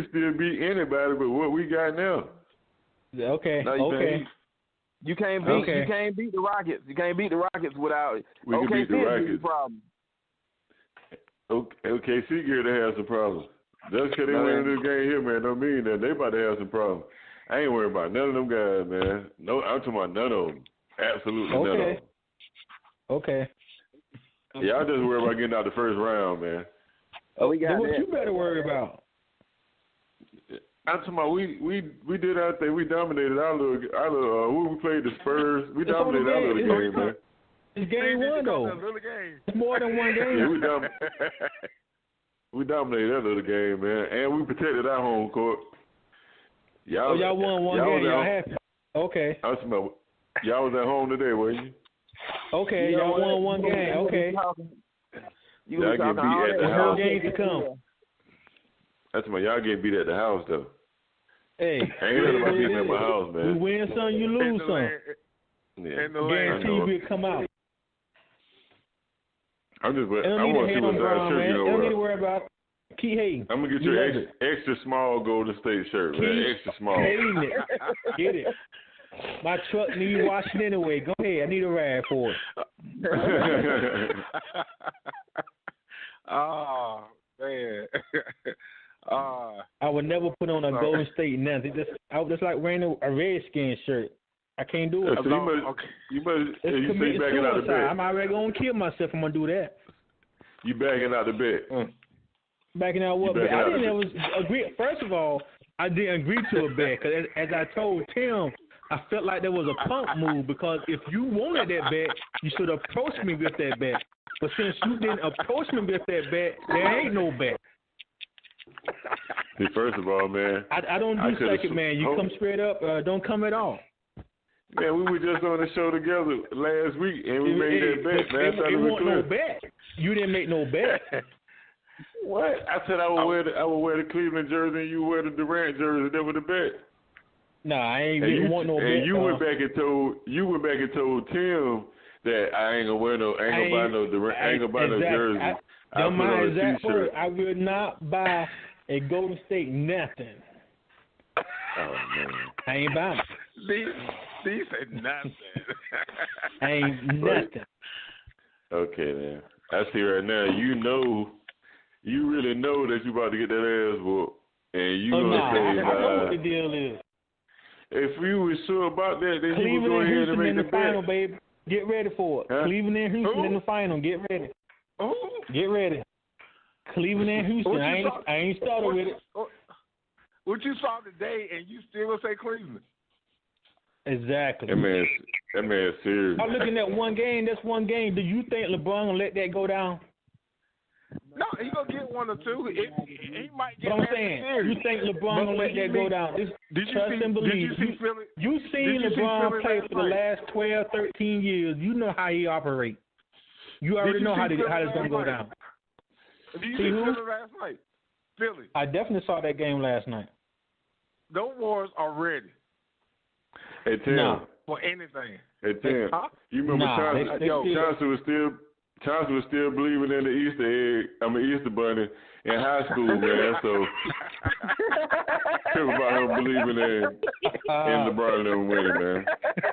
still beat anybody, but what we got now? Okay. You can't beat the Rockets. You can't beat the Rockets without. We can beat the Rockets. Problem. OKC gear to have some problems. Just because they win this game here, man, don't mean that they about to have some problems. I ain't worried about none of them guys, man. No, I'm talking about none of them. Absolutely none of them. Okay. Y'all just worry about getting out the first round, man. We got what you better worry about? I'm talking about we did our thing. We dominated our little when we played the Spurs. We dominated our little game, man. It's game one though. It's more than one game. Yeah, we dominated that little game, man, and we protected our home court. Y'all won one game. Y'all happy? Okay. I was talking about y'all was at home today, weren't you? Okay, y'all won one game. Okay. Y'all get beat at the house. Games to come. That's my y'all get beat at the house though. Hey, ain't nothing about beating at my house, man. You win some, you lose some. Yeah. Guarantee you will come out. I'm just. I want to see what size shirt you gonna wear. Don't need to worry about. Keep hating. I'm gonna get you an extra small Golden State shirt, man. Extra small. Hating it. Get it. My truck needs washing anyway. Go ahead. I need a rag for it. Oh man. I would never put on a Golden State nothing. I was just like wearing a Redskin shirt. I can't do it. So you say backing out the bed. I'm already gonna kill myself if I'm gonna do that. You backing out the bed. Backing out what bet? I didn't ever agree. First of all, I didn't agree to a bet because as I told Tim, I felt like there was a punk move because if you wanted that bet, you should approach me with that bet. But since you didn't approach me with that bet, there ain't no bet. See, first of all, man, I don't do second, man. You come straight up, don't come at all. Man, we were just on the show together last week, and we made that bet, man. It wasn't no bet. You didn't make no bet. What? I said I would wear the Cleveland jersey, and you wear the Durant jersey. That was the bet. Nah, I ain't want no bet. And you went back and told Tim that I ain't gonna buy no jersey. Don't mind exact word. I will not buy a Golden State nothing. Oh man, I ain't buying it. These said nothing. I ain't nothing. Okay, then. I see right now. You really know that you about to get that ass whooped, and you gonna say, I know what the deal is. If you was sure about that, then you would go ahead and make in the final, baby. Get ready for it. Huh? Cleveland and Houston in the final. Get ready. Get ready. Cleveland and Houston. I ain't started with it. What you saw today, and you still gonna say Cleveland? Exactly. That man is serious. I'm looking at one game. That's one game. Do you think LeBron gonna let that go down? No, he gonna get one or two. He might get. But I'm saying, you think LeBron gonna let that go down? Trust and believe. You seen LeBron play for the last 12, 13 years. You know how he operates. You already know how it's gonna go down. Did you see Philly last night? Philly. I definitely saw that game last night. Those Warriors are ready. Hey Tim. For anything. Hey Tim. You remember Chauncey was still believing in the Easter bunny in high school, man. So talk about him believing in LeBron and winning, man.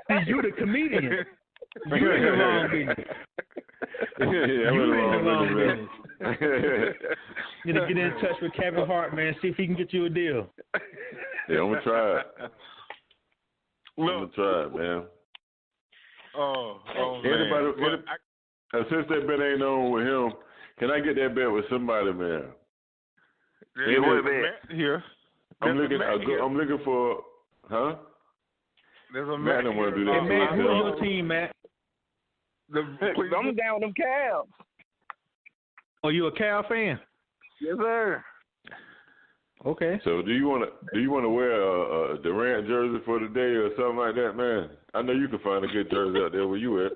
See, you the comedian. You in the wrong business. You in the wrong business. You need to get in touch with Kevin Hart, man. See if he can get you a deal. Yeah, I'm gonna try it. I'm gonna try it, man. Since that bet ain't on with him, can I get that bet with somebody, man? Yeah, what bet here? I'm looking for, huh? There's a Matt don't want to do that. Hey, Matt, who's your team, Matt? I'm down with them Cavs. Oh, you a Cal fan? Yes, sir. Okay. So do you want to wear a Durant jersey for the day or something like that, man? I know you can find a good jersey out there where you at.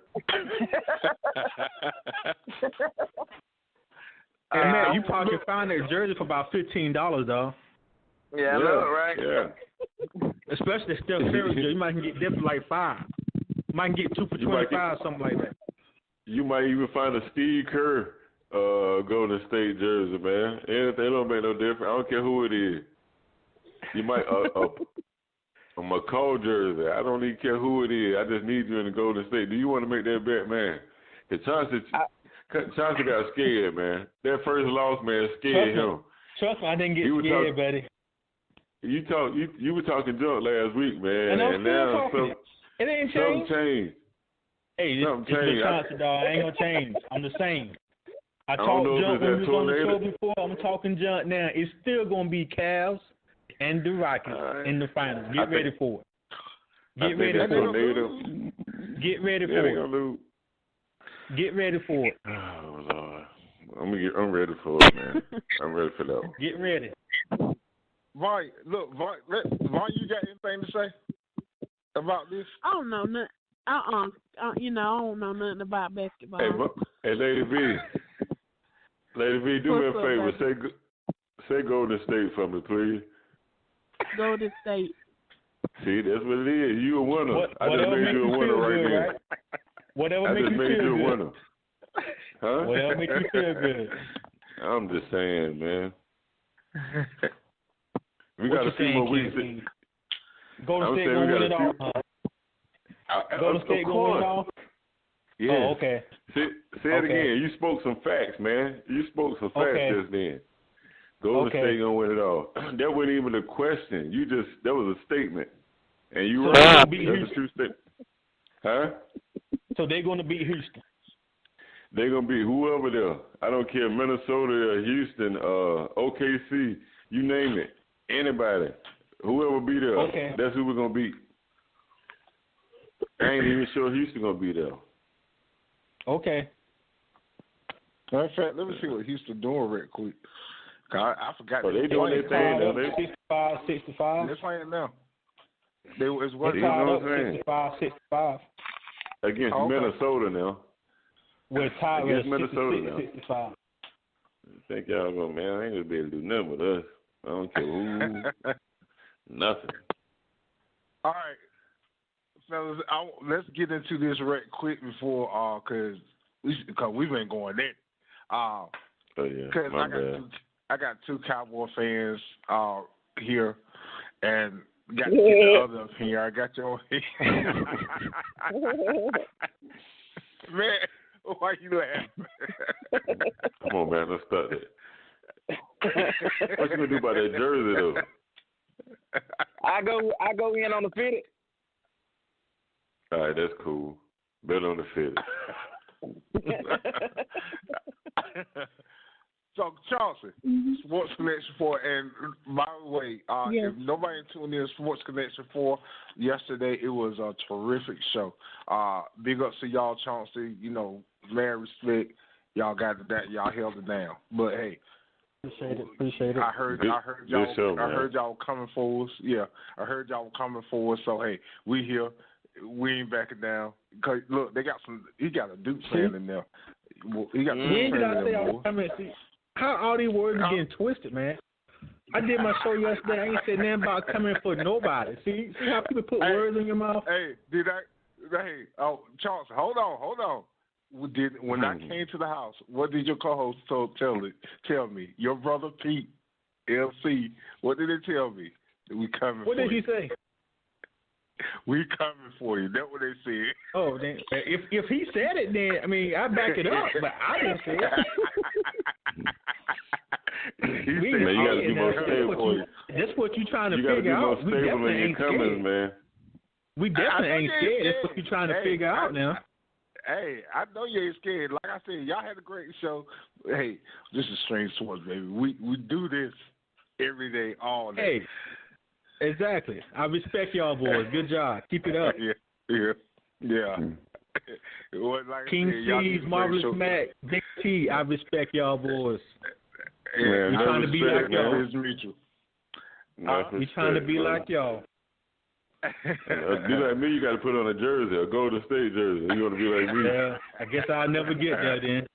Hey Matt, you probably can find that jersey for about $15, though. Yeah, I know, right? Yeah. Especially the Steph Curry jersey, you might get them for like $5. You might get 2 for $25, something like that. You might even find a Steve Kerr Golden State jersey, man. Anything don't make no difference. I don't care who it is. You might a McCall jersey. I don't even care who it is. I just need you in the Golden State. Do you want to make that bet, man? Because Chauncey got scared, man. That first loss, man, scared him. Trust me, I didn't get scared, buddy. You were talking junk last week, man, and now it ain't changed. Something changed. Hey, it's Chauncey, dog. I ain't gonna change. I'm the same. I talked junk when we was on the show before. I'm talking junk now. It's still gonna be Cavs and the Rockets in the finals. Get ready for it. Get ready for it. Get ready for it. Oh Lord, I'm ready for it, man. I'm ready for that one. Get ready. Vaughn, look, Vaughn, you got anything to say about this? I don't know nothing. I don't know nothing about basketball. Hey, Lady V. Lady V, do me a favor. Say Golden State for me, please. Golden State. See, that's what it is. You a winner. I just made you a winner right there. Right? Whatever makes you feel good. I just made you a winner. Huh? Whatever makes you feel good. I'm just saying, man. We got a few more weeks. Golden State gonna win it all. Golden State gonna win it all. Yeah. Oh, okay. Say it again. You spoke some facts, man. You spoke some facts just then. Golden State gonna win it all. That wasn't even a question. That was a statement, and you were right. That's a true statement. Huh? So they're gonna beat Houston. They're gonna beat whoever there. I don't care, Minnesota or Houston, OKC, you name it. Anybody, whoever be there, that's who we're gonna beat. I ain't even sure Houston gonna be there. Okay. Matter of fact, let me see what Houston doing real quick. I forgot. They doing their thing now. 65. They're playing now. They was working. 65. Against Minnesota now. We're tied against Minnesota now. 65. I think y'all gonna, man, I ain't gonna be able to do nothing with us. I don't care who. Nothing. All right. fellas, let's get into this right quick before, cause we've been going there. Cause I got two Cowboy fans here, and got to get the other up here. I got your man. Why you laughing? Come on, man. Let's start it. What you gonna do about that jersey though? I go in on the fitted. All right, that's cool. Bet on the fitted. So, Chauncey, Sports Connection 4, and by the way, if nobody tuned in Sports Connection 4 yesterday, it was a terrific show. Big ups to y'all, Chauncey. You know, man, respect. Y'all got that. Y'all held it down. But hey, appreciate it. I heard y'all coming for us. Yeah, I heard y'all coming for us. So hey, we here. We ain't backing down. Cause look, he got a Duke fan in there. He got a Duke fan in there. How all these words are getting twisted, man? I did my show yesterday. I ain't said nothing about coming for nobody. See how people put words in your mouth? Hey, Chauncey, hold on. When I came to the house, what did your co-host tell me? Your brother Pete, LC, what did they tell me? We coming what for you. What did he say? We coming for you. That's what they said. Oh, then, if he said it, then, I mean, I back it up, but I didn't say it. Man, you got to be more stable for you. That's what you trying to figure out. You got to be more stable in your comments, man. We definitely ain't scared. That's what you trying to figure out now. Hey, I know you ain't scared. Like I said, y'all had a great show. Hey, this is Strange Sports, baby. We do this every day, all day. Hey, exactly. I respect y'all boys. Good job. Keep it up. Yeah. Like King Cees, Marvelous Mac, Big T. I respect y'all boys. Man, we trying to be like y'all. We trying to be like y'all. Be like me, you got to put on a jersey, a Golden State jersey. You want to be like me. Yeah, I guess I'll never get there then.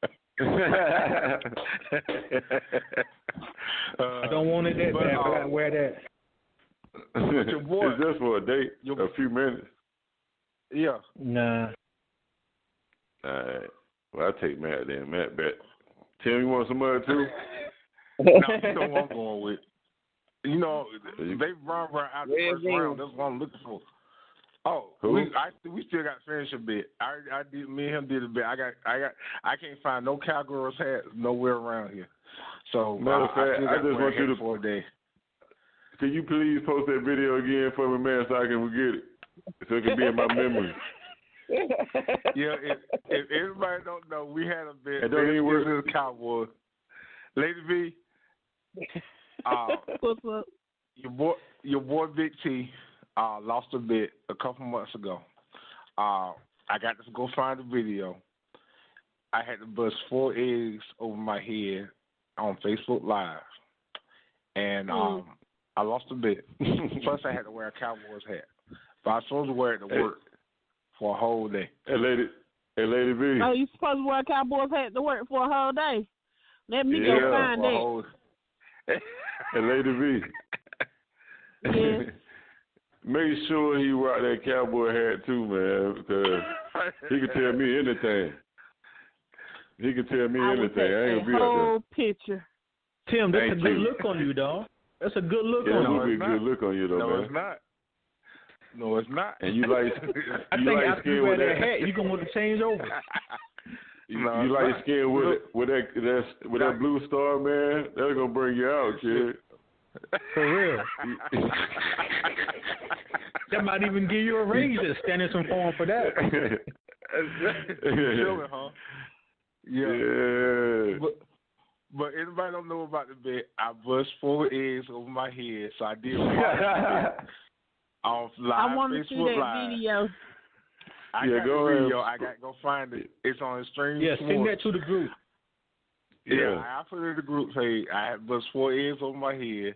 I don't want it that bad. I got to wear that. Your boy, it's just for a date, a few minutes. Yeah. Nah. All right. Well, I'll take Matt then. Matt bet. Tim, you want some money too? No, you know what I'm going with. You know, they run out the first round. That's what I'm looking for. Oh, we still got to finish a bit. I did. Me and him did a bit. I can't find no cowgirls hats nowhere around here. So matter of fact, I just want you to for a day. Can you please post that video again for me, man, so I can forget it, so it can be in my memory. Yeah, if everybody don't know, we had a bit. It don't even work. This is Cowboys. Lady V. What's up? Your boy Big T lost a bet a couple months ago. I got to go find the video. I had to bust 4 eggs over my head on Facebook Live, and I lost a bet. Plus, I had to wear a Cowboys hat, but I was supposed to wear it to work for a whole day. Hey, Lady V. Oh, you supposed to wear a Cowboys hat to work for a whole day? Let me go find that. Hey, Lady V. Yeah. Make sure he rock that cowboy hat too, man, because he can tell me anything. He can tell me anything. I ain't gonna be like that. Whole picture. Tim, that's a good look on you, dog. That's a good look on you. It's a good look on you, though, man. No, it's not. And you like, I think after you wear that hat, you're gonna want to change over. You like skin with that blue star, man. That's gonna bring you out, kid. For real. That might even give you a raise to stand in some form for that. Chilling, huh? Yeah. But anybody don't know about the bet. I bust 4 eggs over my head, so I did on live I want to Facebook see that Live. video. I got the video. I got to go find it. It's on Extremesportsw. Yeah, send that to the group. Yeah, I put it in the group. Hey, I had bust 4 eggs over my head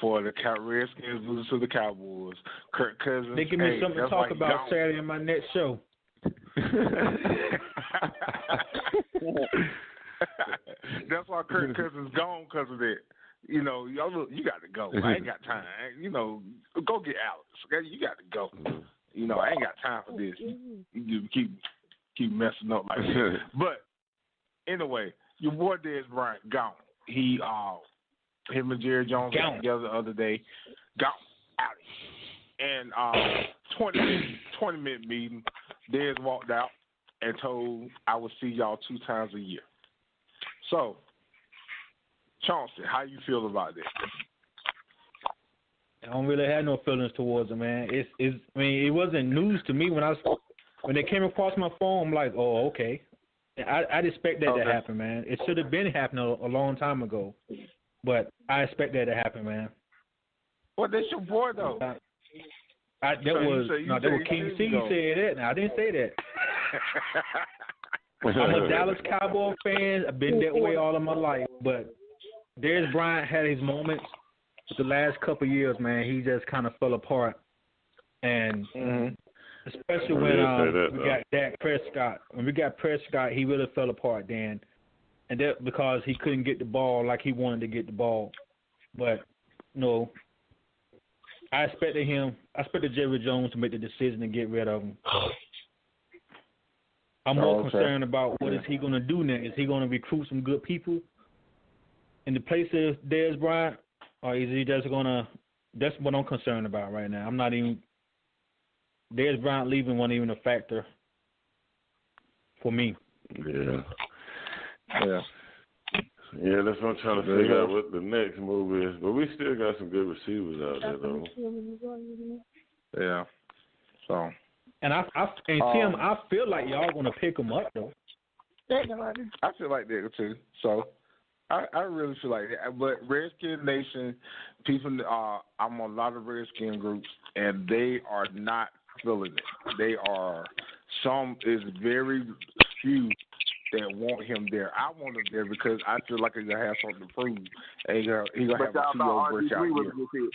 for the Redskins losing to the Cowboys. Kirk Cousins. They give me something to talk about Saturday in my next show. That's why Kirk Cousins gone because of that. You know, you got to go. I ain't got time. You know, go get Alex. Okay? You got to go. You I ain't got time for this. You just keep messing up like that. But anyway, your boy Dez Bryant gone. He him and Jerry Jones got together the other day. Gone out. And 20-minute meeting, Dez walked out and told I would see y'all 2 times a year. So, Chauncey, how you feel about that? I don't really have no feelings towards him, man. It wasn't news to me when they came across my phone. I'm like, oh, okay. I'd expect that to happen, man. It should have been happening a long time ago, but I expect that to happen, man. Well, that's your boy, though. That was King Cees said that. Now, I didn't say that. I'm a Dallas Cowboy fan. I've been that way all of my life, but Dez Bryant had his moments. The last couple of years, man, he just kind of fell apart, and especially when we got Dak Prescott. When we got Prescott, he really fell apart then, and that because he couldn't get the ball like he wanted to get the ball. But no, I expected Jerry Jones to make the decision to get rid of him. I'm more concerned about what is he going to do now. Is he going to recruit some good people in the place of Dez Bryant? Or is he just gonna? That's what I'm concerned about right now. I'm not even. Dez Bryant leaving wasn't even a factor for me. Yeah. That's what I'm trying to figure out what the next move is. But we still got some good receivers out there, though. Yeah. So. And Tim, I feel like y'all gonna pick him up though. I feel like that too. So. I really feel like that. But Redskin Nation, people, I'm on a lot of Redskin groups, and they are not feeling it. Is very few that want him there. I want him there because I feel like he's going to have something to prove. And he's going to have a 2-0 breakout year.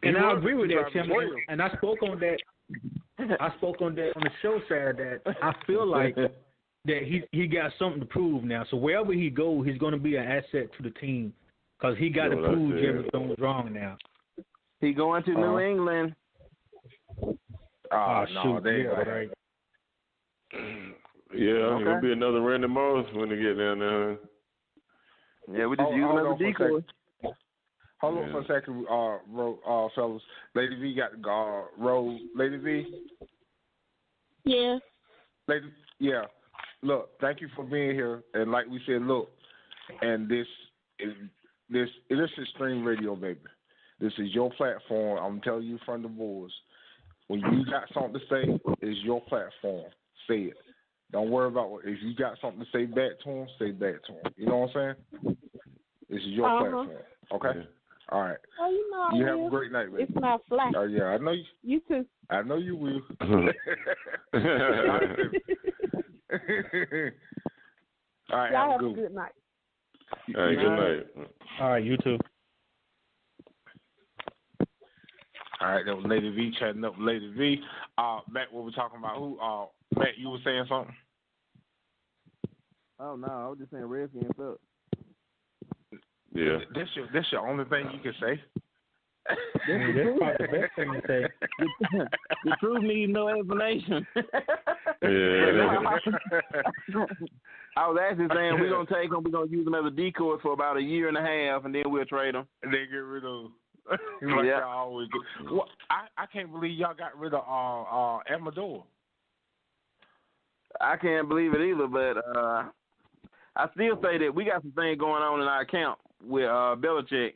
And I agree with that, Tim. And I spoke on that. I spoke on that on the show Saturday. That I feel like that he got something to prove now. So wherever he goes, he's going to be an asset to the team because he got to prove Jerry Jones wrong now. He going to New England. No, they right. Yeah, he's going to be another Randy Moss when they get down there. Yeah, we just use him as a decoy. Hold on for a second, fellas. Lady V got Lady V? Yeah. Yeah. Look, thank you for being here. And like we said, look, and this is Extreme Radio, baby. This is your platform. I'm telling you from the boys. When you got something to say, it's your platform. Say it. Don't worry about if you got something to say back to him, say back to him. You know what I'm saying? This is your platform. Okay? All right. Oh, you have a great night, baby. It's not flat. Oh, yeah, I know you. You too. I know you will. All right, y'all have a good night. All right, good night. All right, you too. All right, that was Lady V chatting up with Lady V. Matt, what we talking about? Who? Matt, you were saying something? Oh no, I was just saying Redskins up. Yeah. That's your only thing you can say. That's probably the best thing to say. The truth needs no explanation. Yeah. I was actually saying we're gonna take him. We're gonna use him as a decoy for about a year and a half, and then we'll trade him. And then get rid of him. Y'all always do. Well, I can't believe y'all got rid of Amador. I can't believe it either, but I still say that we got some things going on in our account with Belichick.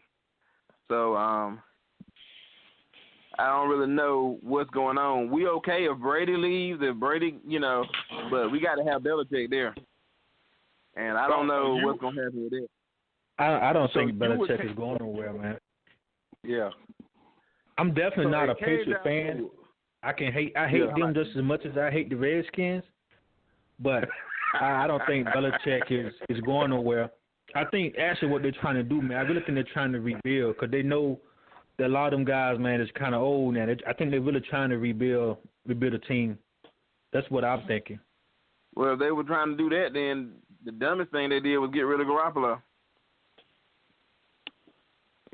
So I don't really know what's going on. We okay if Brady leaves, but we got to have Belichick there. And I don't know what's going to happen with that. I don't think Belichick is going nowhere, man. Yeah. I'm definitely not a Patriot fan. I hate them just as much as I hate the Redskins. But I don't think Belichick is going nowhere. I think actually what they're trying to do, man, I really think they're trying to rebuild because they know that a lot of them guys, man, is kind of old now. I think they're really trying to rebuild a team. That's what I'm thinking. Well, if they were trying to do that, then the dumbest thing they did was get rid of Garoppolo.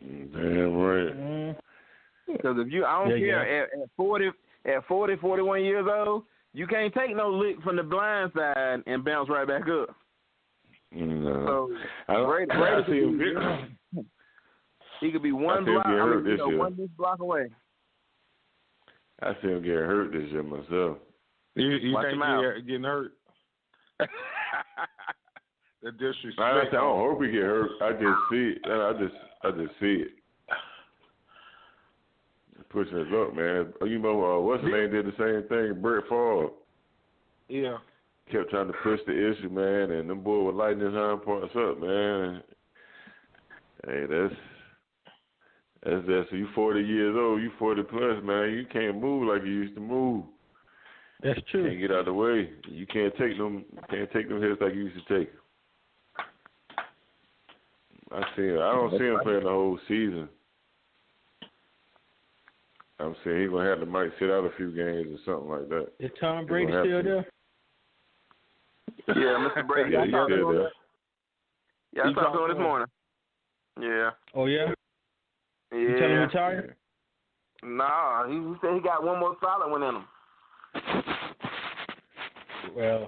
Damn right. Because I don't care at 40. at 40, 41 years old, you can't take no lick from the blind side and bounce right back up. No. So Brady he could be one block away. I see him get hurt this year myself. You think getting hurt? The disrespect. I don't hope he get hurt. I just see it. I just see it. Pushing his luck, man. You know, what's his name did the same thing. Brett Favre. Yeah. Kept trying to push the issue, man, and them boys were lighting his hind parts up, man. Hey, that's that. So you 40 years old, you 40 plus, man. You can't move like you used to move. That's true. You can't get out of the way. You can't take them hits like you used to take. I don't see him playing the whole season. I'm saying he's gonna have to might sit out a few games or something like that. Is Tom Brady still there? Yeah, Mr. Brady. Yeah, he's still there. Yeah, I talked to him this morning. Yeah. Oh yeah. Yeah. You tell him to retire? Nah, he said he got one more solid one in him. Well,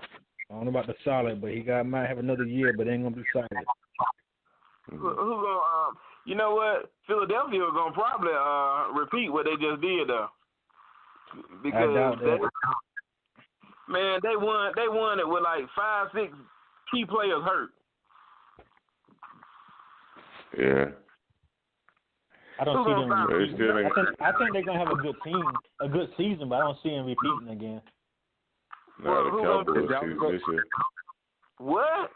I don't know about the solid, but he might have another year, but it ain't gonna be solid. Who gonna? You know what? Philadelphia is gonna probably repeat what they just did though, because I doubt that. Man, they won it with like 5-6 key players hurt. Yeah. I don't see them repeating. I think they're gonna have a good team, a good season, but I don't see them repeating again. No, the Cowboys season this year. What?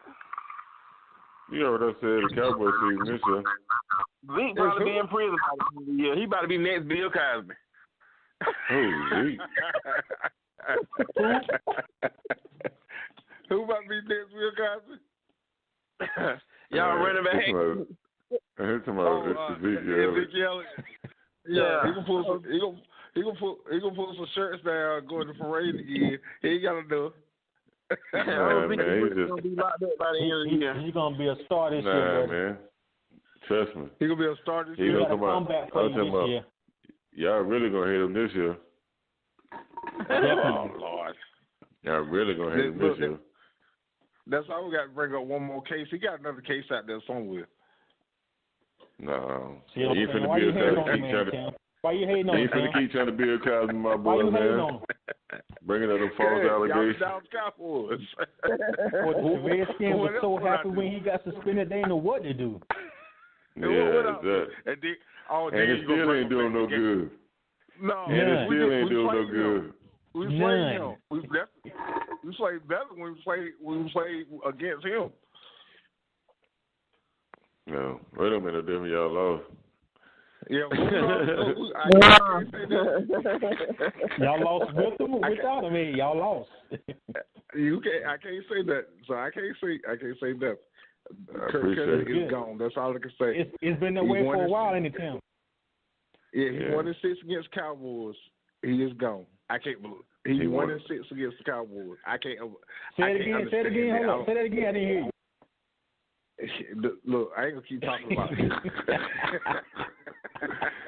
You know what I said? The Cowboys season this year. Big probably be in prison by the end of the year. He about to be next Bill Cosby. Holy. Who about to be next Bill Cosby? Y'all running back. Ezekiel. Yeah, he gonna pull some shirts down, go to the parade again. He ain't gotta do it. He's gonna be locked up by the end of the year. He's gonna be a star this year, man. Trust me. He's gonna be a star this year. He got a comeback play this year. Y'all really gonna hate him this year. Oh Lord. Y'all really gonna hate him this year. That's why we got to bring up one more case. He got another case out there somewhere. No. See, you finna be why you hating on him? You finna keep trying to be a Cosby, my boy, man. Bringing up the false allegations. Cowboys. The Redskins were so happy when he got suspended, they didn't know what to do. Yeah, exactly. And it still ain't doing no good. No. And it still ain't doing no good. We played him. We played better when we played against him. No, wait a minute, then y'all lost. Yeah, y'all lost with them or without him? Y'all lost. I can't say that. So I can't say that. Kirk is gone. That's all I can say. It's been that way for a while, ain't it, Tim? Yeah, he won in 6 against Cowboys. He is gone. I can't believe he won in 6 against the Cowboys. I can't. Say it again. Hold on. Say that again. I didn't hear you. Look, I ain't gonna keep talking about it.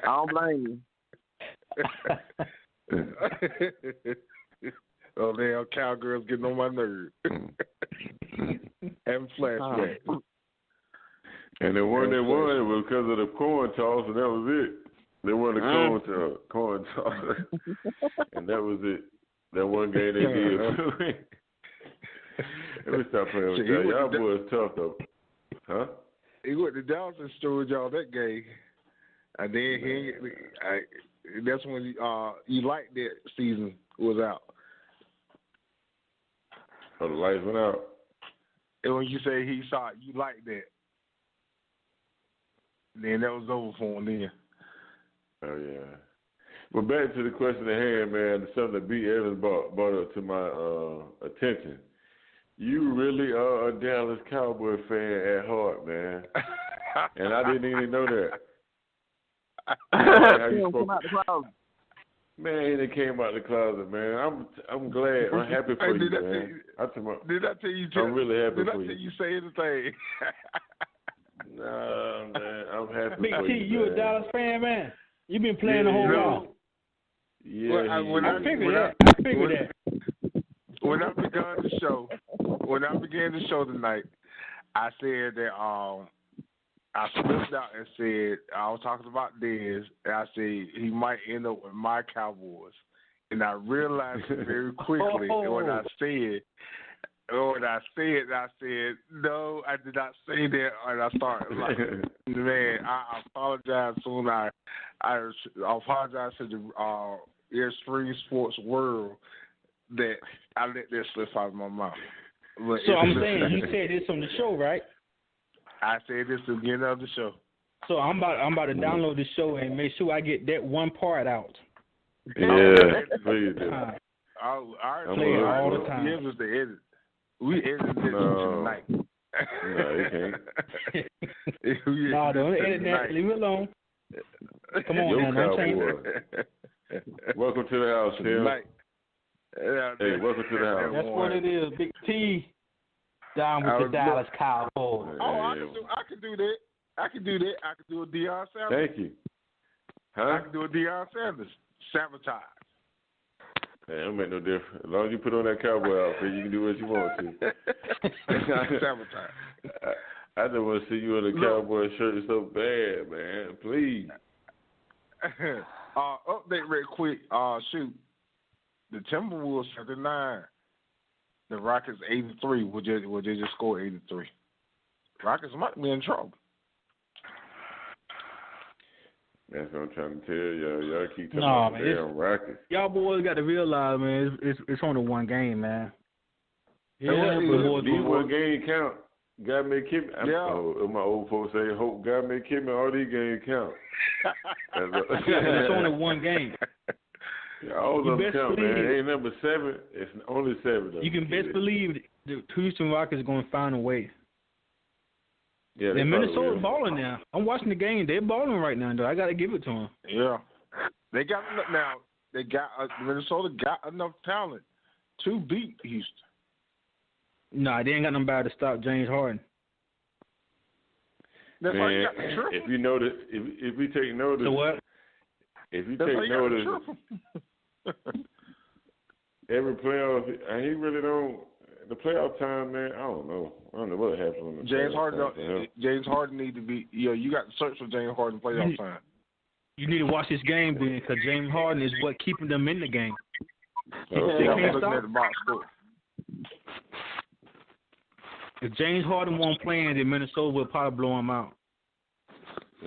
I don't blame you. Oh, damn, cowgirls getting on my nerves. Having flashbacks. And the one they won it was because of the coin toss, and that was it. They won the coin toss, and that was it. That one game they did. Let me stop playing with y'all. Y'all boys tough, though. Huh? He went to Dallas and stole y'all that game. And then that's when you liked that season was out. Oh, the lights went out. And when you say he saw it, you liked that. Then that was over for him then. Oh, yeah. But back to the question at hand, man, something that B. Evans brought up to my attention. You really are a Dallas Cowboy fan at heart, man. And I didn't even know that. How you spoke. Man, they came out the closet, man. I'm glad. I'm happy for you, man. Did I tell you? I'm really happy for you. Did I tell you say anything? Nah, man. I'm happy Big for T, you, you man. a Dallas fan, man? You been playing the whole while. Yeah, when I figured that. When I began the show tonight, I said that I slipped out and said I was talking about Dez, and I said he might end up with my Cowboys, and I realized it very quickly. And when I said, no, I did not say that, and I started like, man, I apologize. Soon I apologize to the Extremesportsw world that I let that slip out of my mouth. But so I'm saying you said this on the show, right? I said this at the beginning of the show. So I'm about to download the show and make sure I get that one part out. Yeah, please do. I play it all the time. Give us the edit. We edited it tonight. No, you can't. No, don't edit that. Leave it alone. Come on, man. Don't change it. Welcome to the house, Tim. Hey, welcome to the house. That's what it is. Big T down with the Dallas Cowboys. Oh, I can do that. I can do a Deion Sanders. Thank you. Huh? I can do a Deion Sanders. Sabotage. Hey, it don't make no difference. As long as you put on that cowboy outfit, you can do what you want to. Sabotage. I just want to see you in a cowboy shirt so bad, man. Please. Update real quick. Shoot. The Timberwolves 79. The Rockets 83. Would they just score 83? Rockets might be in trouble. That's what I'm trying to tell y'all. Y'all keep talking about the damn Rockets. Y'all boys got to realize, man, it's only one game, man. Yeah, but these one game count. God may keep me. My old folks say, hope God may keep me. All these games count. It's only one game. Yeah, all of them count, man. Ain't number 7. It's only 7. You can best believe the Houston Rockets are going to find a way. Yeah, and Minnesota's balling now. I'm watching the game. They're balling right now, though. I got to give it to them. Yeah. They got now. They got Minnesota got enough talent to beat Houston. Nah, they ain't got nobody to stop James Harden. That's man, why you got the triple. if you notice, if we take notice, so what? If you take notice, every playoff, and he really don't. The playoff time, man, I don't know what happened. James Harden need to be. You got to search for James Harden playoff time. You need to watch this game then, because James Harden is what keeping them in the game. They can't stop. At the box score. If James Harden won't play, then Minnesota will probably blow him out.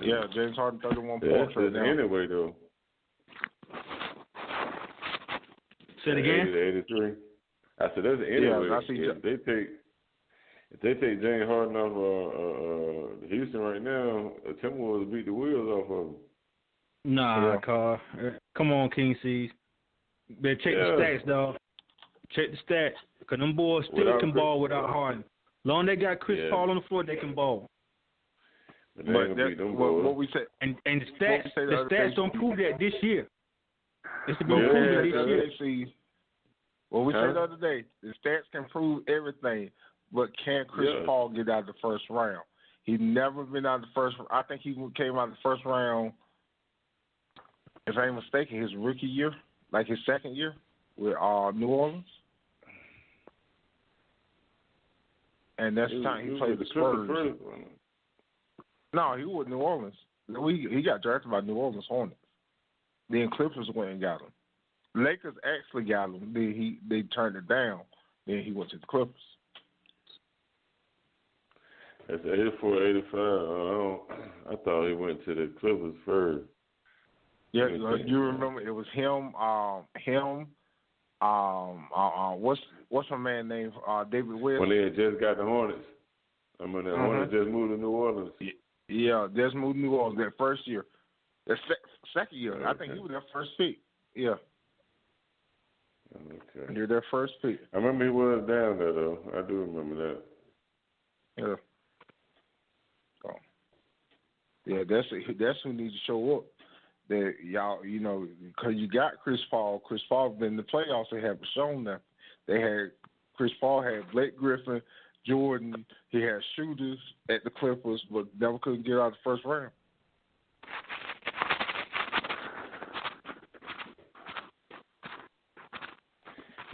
Yeah, James Harden 31 points right now. Anyway, though. Say it again. 83. I said that's anyway. Yeah, if they take James Harden off Houston right now, the Timberwolves beat the wheels off of him. Nah, Carl. Come on, King Cees. Better check the stats, dog. Check the stats. Because them boys still can ball without Harden. Long they got Chris Paul on the floor, they can ball. But what we said, and the stats don't prove that this year. It's to be proven this year. What we said the other day, the stats can prove everything, but can Chris Paul get out of the first round? He's never been out of the first. I think he came out of the first round, if I ain't mistaken, his rookie year, like his second year with New Orleans. And that's the time he played the Spurs. No, he was New Orleans. He got drafted by New Orleans Hornets. Then Clippers went and got him. Lakers actually got him. Then they turned it down. Then he went to the Clippers. That's 84, 85. I thought he went to the Clippers first. Yeah, you remember it was him. What's my man named David West? When they had just got the Hornets. I mean, the Hornets just moved to New Orleans. Yeah, just moved to New Orleans that first year. The second year, okay. I think he was their first pick. Yeah. Okay. You're their first pick. I remember he was down there though. I do remember that. Yeah. Oh. Yeah, that's who needs to show up. That y'all, because you got Chris Paul. Chris Paul been in the playoffs. They haven't shown that. They had Chris Paul had Blake Griffin, Jordan. He had shooters at the Clippers, but never couldn't get out of the first round.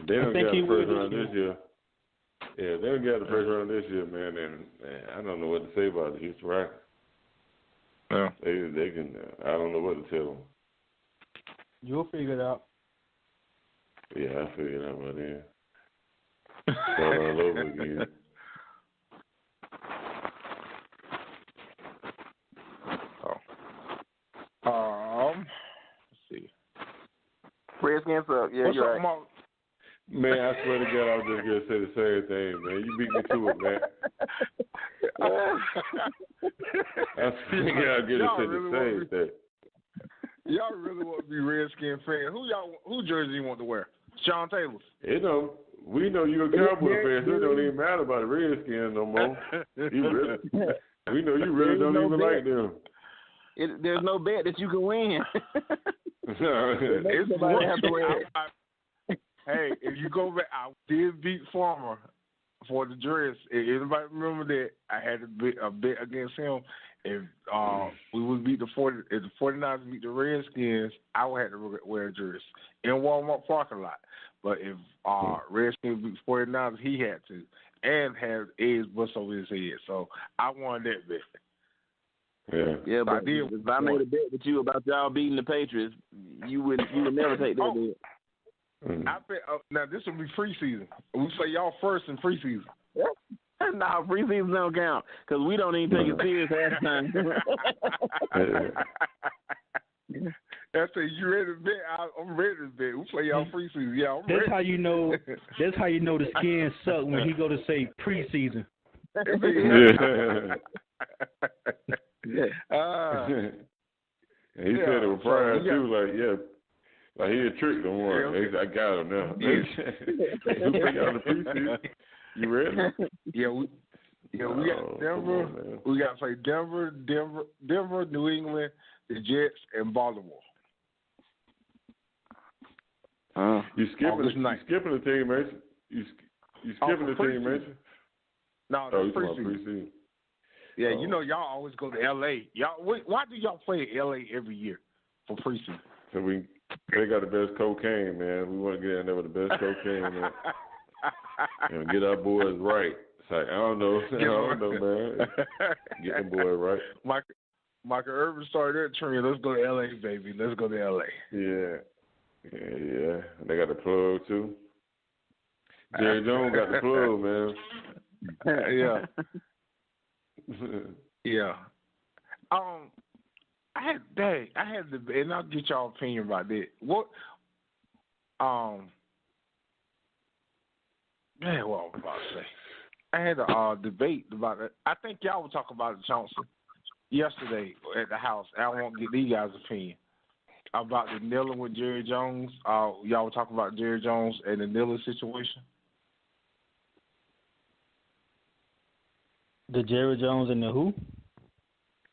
They don't get the first round this year. year. Yeah, they don't get the first round this year, man. And I don't know what to say about the Houston Rockets. Yeah. They can. I don't know what to tell them. You'll figure it out. Yeah, I figured it out by then. Start all over again. Let's see. Redskins up. Yeah, What's you're up, right. Man, I swear to God, I was just gonna say the same thing, man. You beat me to it, man. I swear to God, I'm gonna say the same thing. Y'all really want to be Redskin fans? Who jersey you want to wear? Sean Taylor's. We know you're a Cowboy fan, so it don't even matter about the Redskins no more. We know you really don't even like them. There's no bet that you can win. It's somebody have to wear it. Hey, if you go back, I did beat Farmer for the dress. If anybody remember that, I had a bet against him. If we would beat if the 49ers beat the Redskins, I would have to wear a dress in Walmart parking lot. But if Redskins beat the 49ers, he had to, and have Ed's bust over his head. So I won that bet. Yeah, but if I made a bet with you about y'all beating the Patriots, you would never take that bet. I bet now this will be preseason. We say y'all first in preseason. Nah, preseason don't count because we don't even take it serious half the time. That's it. You ready to bet? I'm ready to bet. We play y'all preseason. Yeah, I'm ready. That's how you know. That's how you know the skin suck when he go to say preseason. He said it was prior too. Like he a trick on one. I got him now. Yeah. Who pick out the preseason? You ready? Yeah, we got Denver. We got to play Denver, New England, the Jets, and Baltimore. You skipping the team, ain't you? You skipping the team, ain't you? No, you preseason. Yeah, you know y'all always go to L.A. Why do y'all play in L.A. every year for preseason? So they got the best cocaine, man. We want to get in there with the best cocaine, man. And get our boys right. It's like, I don't know, man. Get them boys right. Michael Irvin started that trend. Let's go to L.A., baby. Let's go to L.A. Yeah. They got the plug, too. Jerry Jones got the plug, man. Yeah. I had and I'll get y'all opinion about that. What what I was about to say. I had a debate about it. I think y'all were talking about it, Johnson, yesterday at the house. I won't get these guys' opinion about the kneeling with Jerry Jones. Y'all were talking about Jerry Jones and the kneeling situation. The Jerry Jones and the who?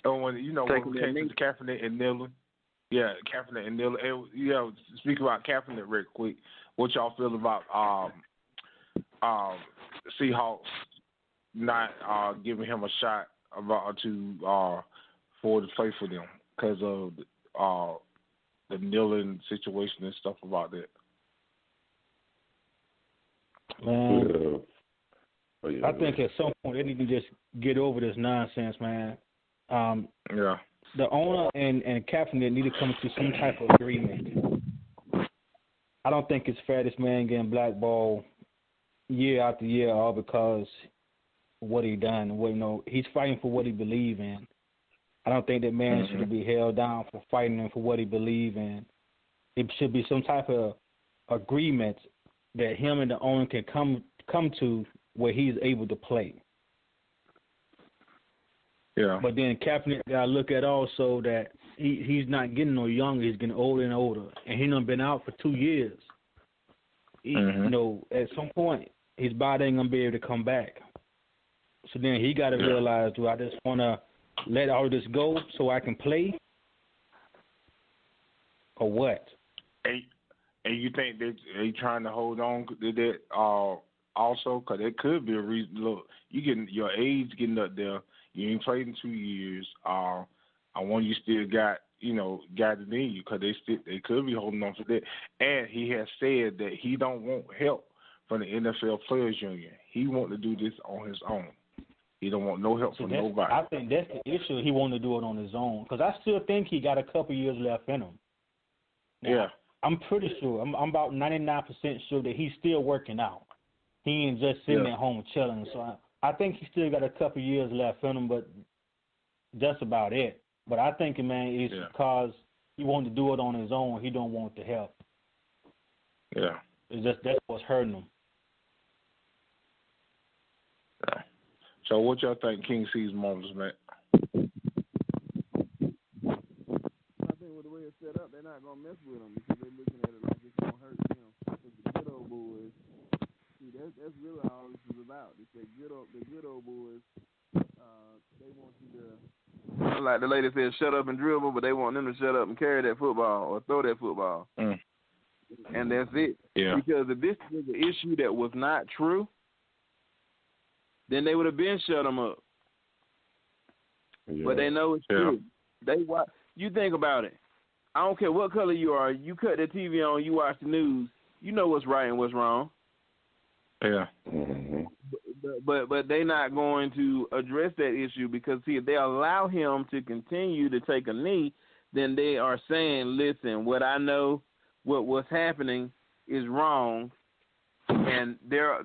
Oh, when when we came to Kaepernick and kneeling. Yeah, Kaepernick and kneeling. And, speak about Kaepernick real quick. What y'all feel about Seahawks not giving him a shot for to play for them because of the kneeling situation and stuff about that. Man, I think at some point they need to just get over this nonsense, man. The owner and Kaepernick need to come to some type of agreement. I don't think it's fair this man getting blackballed year after year all because of what he done. He's fighting for what he believes in. I don't think that man should be held down for fighting for what he believes in. It should be some type of agreement that him and the owner can come to where he's able to play. Yeah. But then Kaepernick got to look at also that he's not getting no younger. He's getting older and older. And he's been out for 2 years. At some point, his body ain't going to be able to come back. So then he got to realize, do I just want to let all this go so I can play? Or what? And you think they trying to hold on to that also? Because it could be a reason. Look, your age getting up there. You ain't played in 2 years. I want you still got guided in you because they could be holding on to that. And he has said that he don't want help from the NFL Players Union. He want to do this on his own. He don't want no help from nobody. I think that's the issue. He wanted to do it on his own because I still think he got a couple years left in him. Now, yeah. I'm pretty sure. I'm about 99% sure that he's still working out. He ain't just sitting at home chilling. So I think he still got a couple years left in him, but that's about it. But I think, man, it's because he wanted to do it on his own. He don't want the help. Yeah. That's what's hurting him. Yeah. So what y'all think King Cees moments, man? I think with the way it's set up, they're not gonna mess with him because they're looking at it like it's gonna hurt him. Because the good old boys, see, that's really all this is about. It's the good old boys. They want you to, like the lady said, shut up and dribble, but they want them to shut up and carry that football or throw that football. And that's it. Yeah. Because if this was an issue that was not true, then they would have been shut them up. Yeah. But they know it's true. You think about it. I don't care what color you are. You cut the TV on, you watch the news. You know what's right and what's wrong. Yeah. But they're not going to address that issue because, see, if they allow him to continue to take a knee, then they are saying, listen, what I know, what's happening is wrong, and their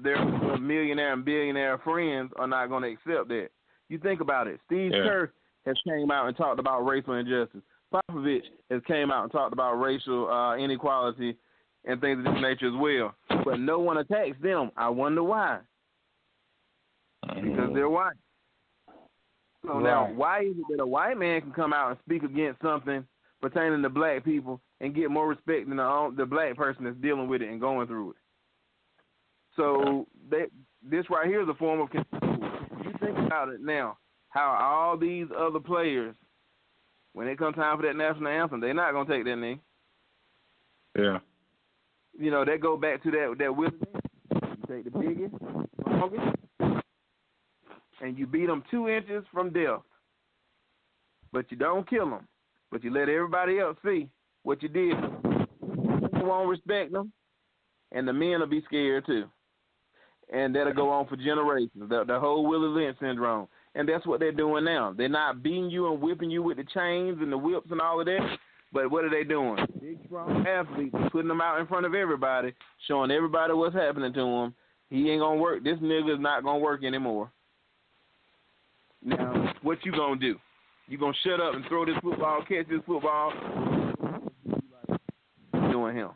millionaire and billionaire friends are not going to accept that. You think about it. Steve Kerr has came out and talked about racial injustice. Popovich has came out and talked about racial inequality and things of this nature as well. But no one attacks them. I wonder why. Because they're white. So now, why is it that a white man can come out and speak against something pertaining to black people and get more respect than the black person that's dealing with it and going through it? So this right here is a form of control. You think about it now, how all these other players, when it comes time for that national anthem, they're not going to take that knee. Yeah. That go back to that Willie Lynch. You take the biggest, strongest, and you beat them 2 inches from death. But you don't kill them. But you let everybody else see what you did. You won't respect them, and the men will be scared too. And that'll go on for generations, the whole Willie Lynch syndrome. And that's what they're doing now. They're not beating you and whipping you with the chains and the whips and all of that. But what are they doing? Big, strong athletes, putting them out in front of everybody, showing everybody what's happening to them. He ain't going to work. This nigga is not going to work anymore. Now, what you going to do? You going to shut up and throw this football, catch this football? Doing him.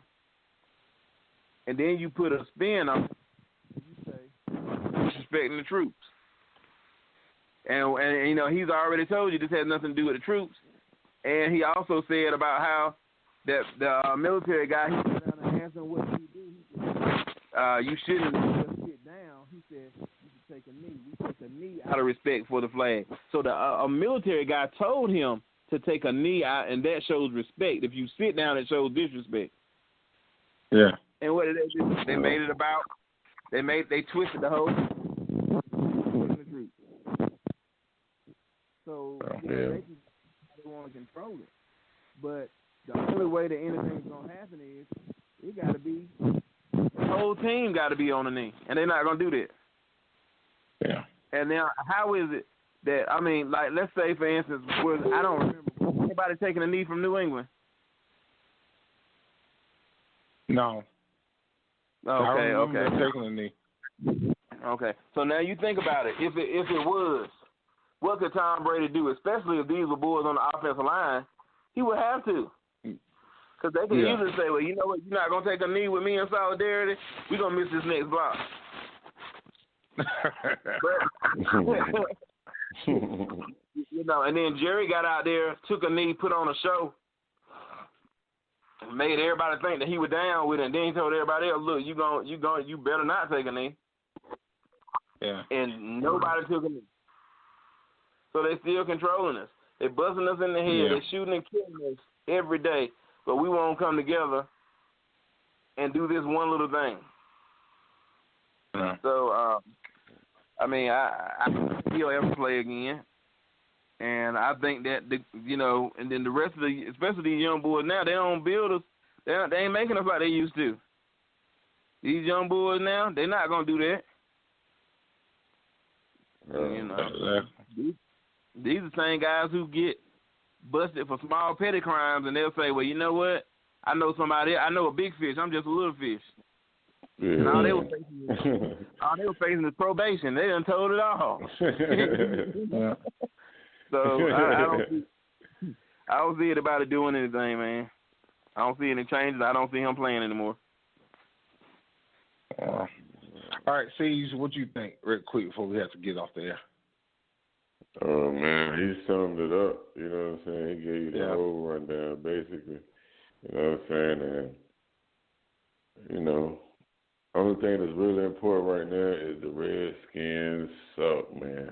And then you put a spin on it. You say, disrespecting the troops. And he's already told you this has nothing to do with the troops. And he also said about how that the military guy, he sat down and asked him what he do. He said, you shouldn't just sit down. He said, you should take a knee. We take a knee out of respect for the flag. So a military guy told him to take a knee out, and that shows respect. If you sit down, it shows disrespect. Yeah. And what did they do? They made it about, they twisted the whole So they want to control it. But the only way that anything's going to happen is it got to be, the whole team got to be on the knee. And they're not going to do that. Yeah. And now, how is it that, let's say, for instance, I don't remember anybody taking a knee from New England? No. Okay. Taking a knee. Okay. So now you think about it. If it was, what could Tom Brady do, especially if these were boys on the offensive line? He would have to. Because they could easily say, well, you know what, you're not going to take a knee with me in solidarity? We're going to miss this next block. And then Jerry got out there, took a knee, put on a show, made everybody think that he was down with it, and then he told everybody else, look, you better not take a knee. Yeah. And nobody took a knee. So they still controlling us. They busting us in the head. Yeah. They shooting and killing us every day. But we won't come together and do this one little thing. Yeah. So, I he'll ever play again. And I think that and then the rest of especially these young boys now, they don't build us. They ain't making us like they used to. These young boys now, they're not gonna do that. These are the same guys who get busted for small petty crimes, and they'll say, "Well, you know what? I know somebody. I know a big fish. I'm just a little fish." Yeah. And all they were facing is probation. They done told it all. So I don't see it about it doing anything, man. I don't see any changes. I don't see him playing anymore. All right, Cees, what do you think, real quick, before we have to get off the air? Oh, man, he summed it up. You know what I'm saying? He gave you the whole rundown, basically. You know what I'm saying? And, only thing that's really important right now is the Redskins suck, man.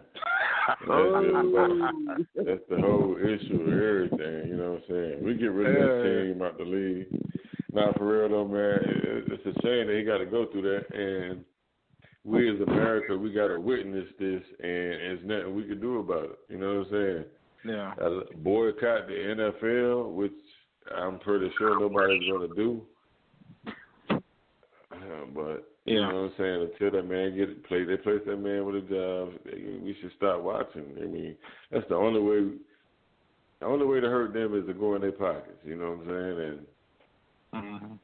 That's the whole issue of everything, you know what I'm saying? We get rid of that team out the league. Nah, for real though, man, it's a shame that he got to go through that, and we as America, we got to witness this, and there's nothing we can do about it, you know what I'm saying? Yeah. Boycott the NFL, which I'm pretty sure nobody's going to do. But you know what I'm saying, until that man they place that man with a job, we should stop watching. I mean, that's the only way. The only way to hurt them is to go in their pockets. You know what I'm saying?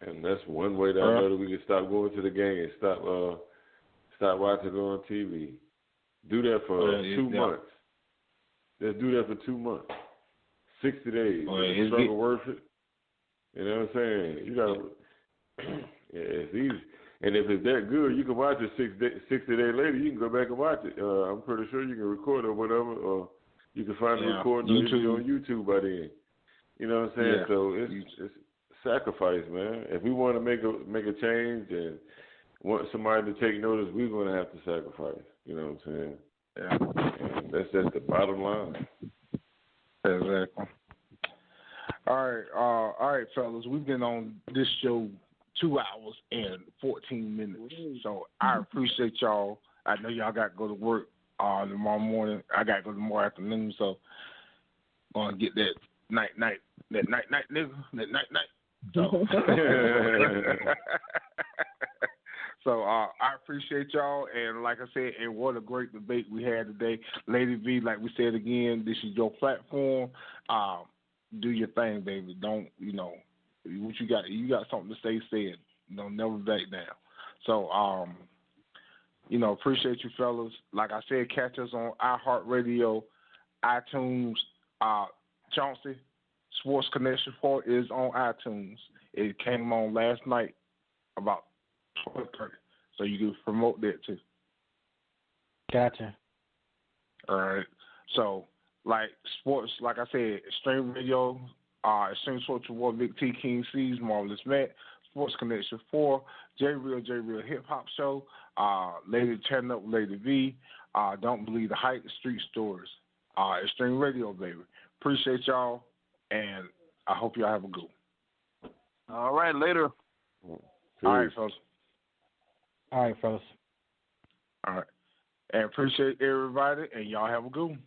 And that's one way that I know that we can stop going to the game and stop watching it on TV. Do that for 2 months. Just do that for 2 months. 60 days. Is the struggle worth it? You know what I'm saying? You got to. It's easy. And if it's that good, you can watch it 60 days later. You can go back and watch it. I'm pretty sure you can record it or whatever, or you can find the recording on YouTube by then. You know what I'm saying? Yeah. So it's sacrifice, man. If we want to make a change and want somebody to take notice, we're going to have to sacrifice. You know what I'm saying? Yeah. And that's just the bottom line. Exactly. All right, fellas. We've been on this show 2 hours and 14 minutes. So I appreciate y'all. I know y'all got to go to work tomorrow morning. I got to go tomorrow afternoon. So I'm going to get that night, nigga. That night. So I appreciate y'all, and like I said, and what a great debate we had today. Lady V, like we said again, this is your platform. Do your thing, baby. Don't, what you got something to say, say it. Never back down. So, appreciate you fellas. Like I said, catch us on iHeartRadio, iTunes. Chauncey, Sports Connection 4 is on iTunes. It came on last night about 12:30. So you can promote that too. Gotcha. All right. So, like sports, like I said, Extreme Radio, Extremesportsw, Big T, King Cees, Marvelous Matt, Sports Connection 4, J Real Hip Hop Show, Lady Turn Up, Lady V, Don't Believe the Hype, Street Stories, Extreme Radio, baby. Appreciate y'all, and I hope y'all have a good one. All right, later. All right, fellas. All right, fellas. All right. And appreciate everybody, and y'all have a good one.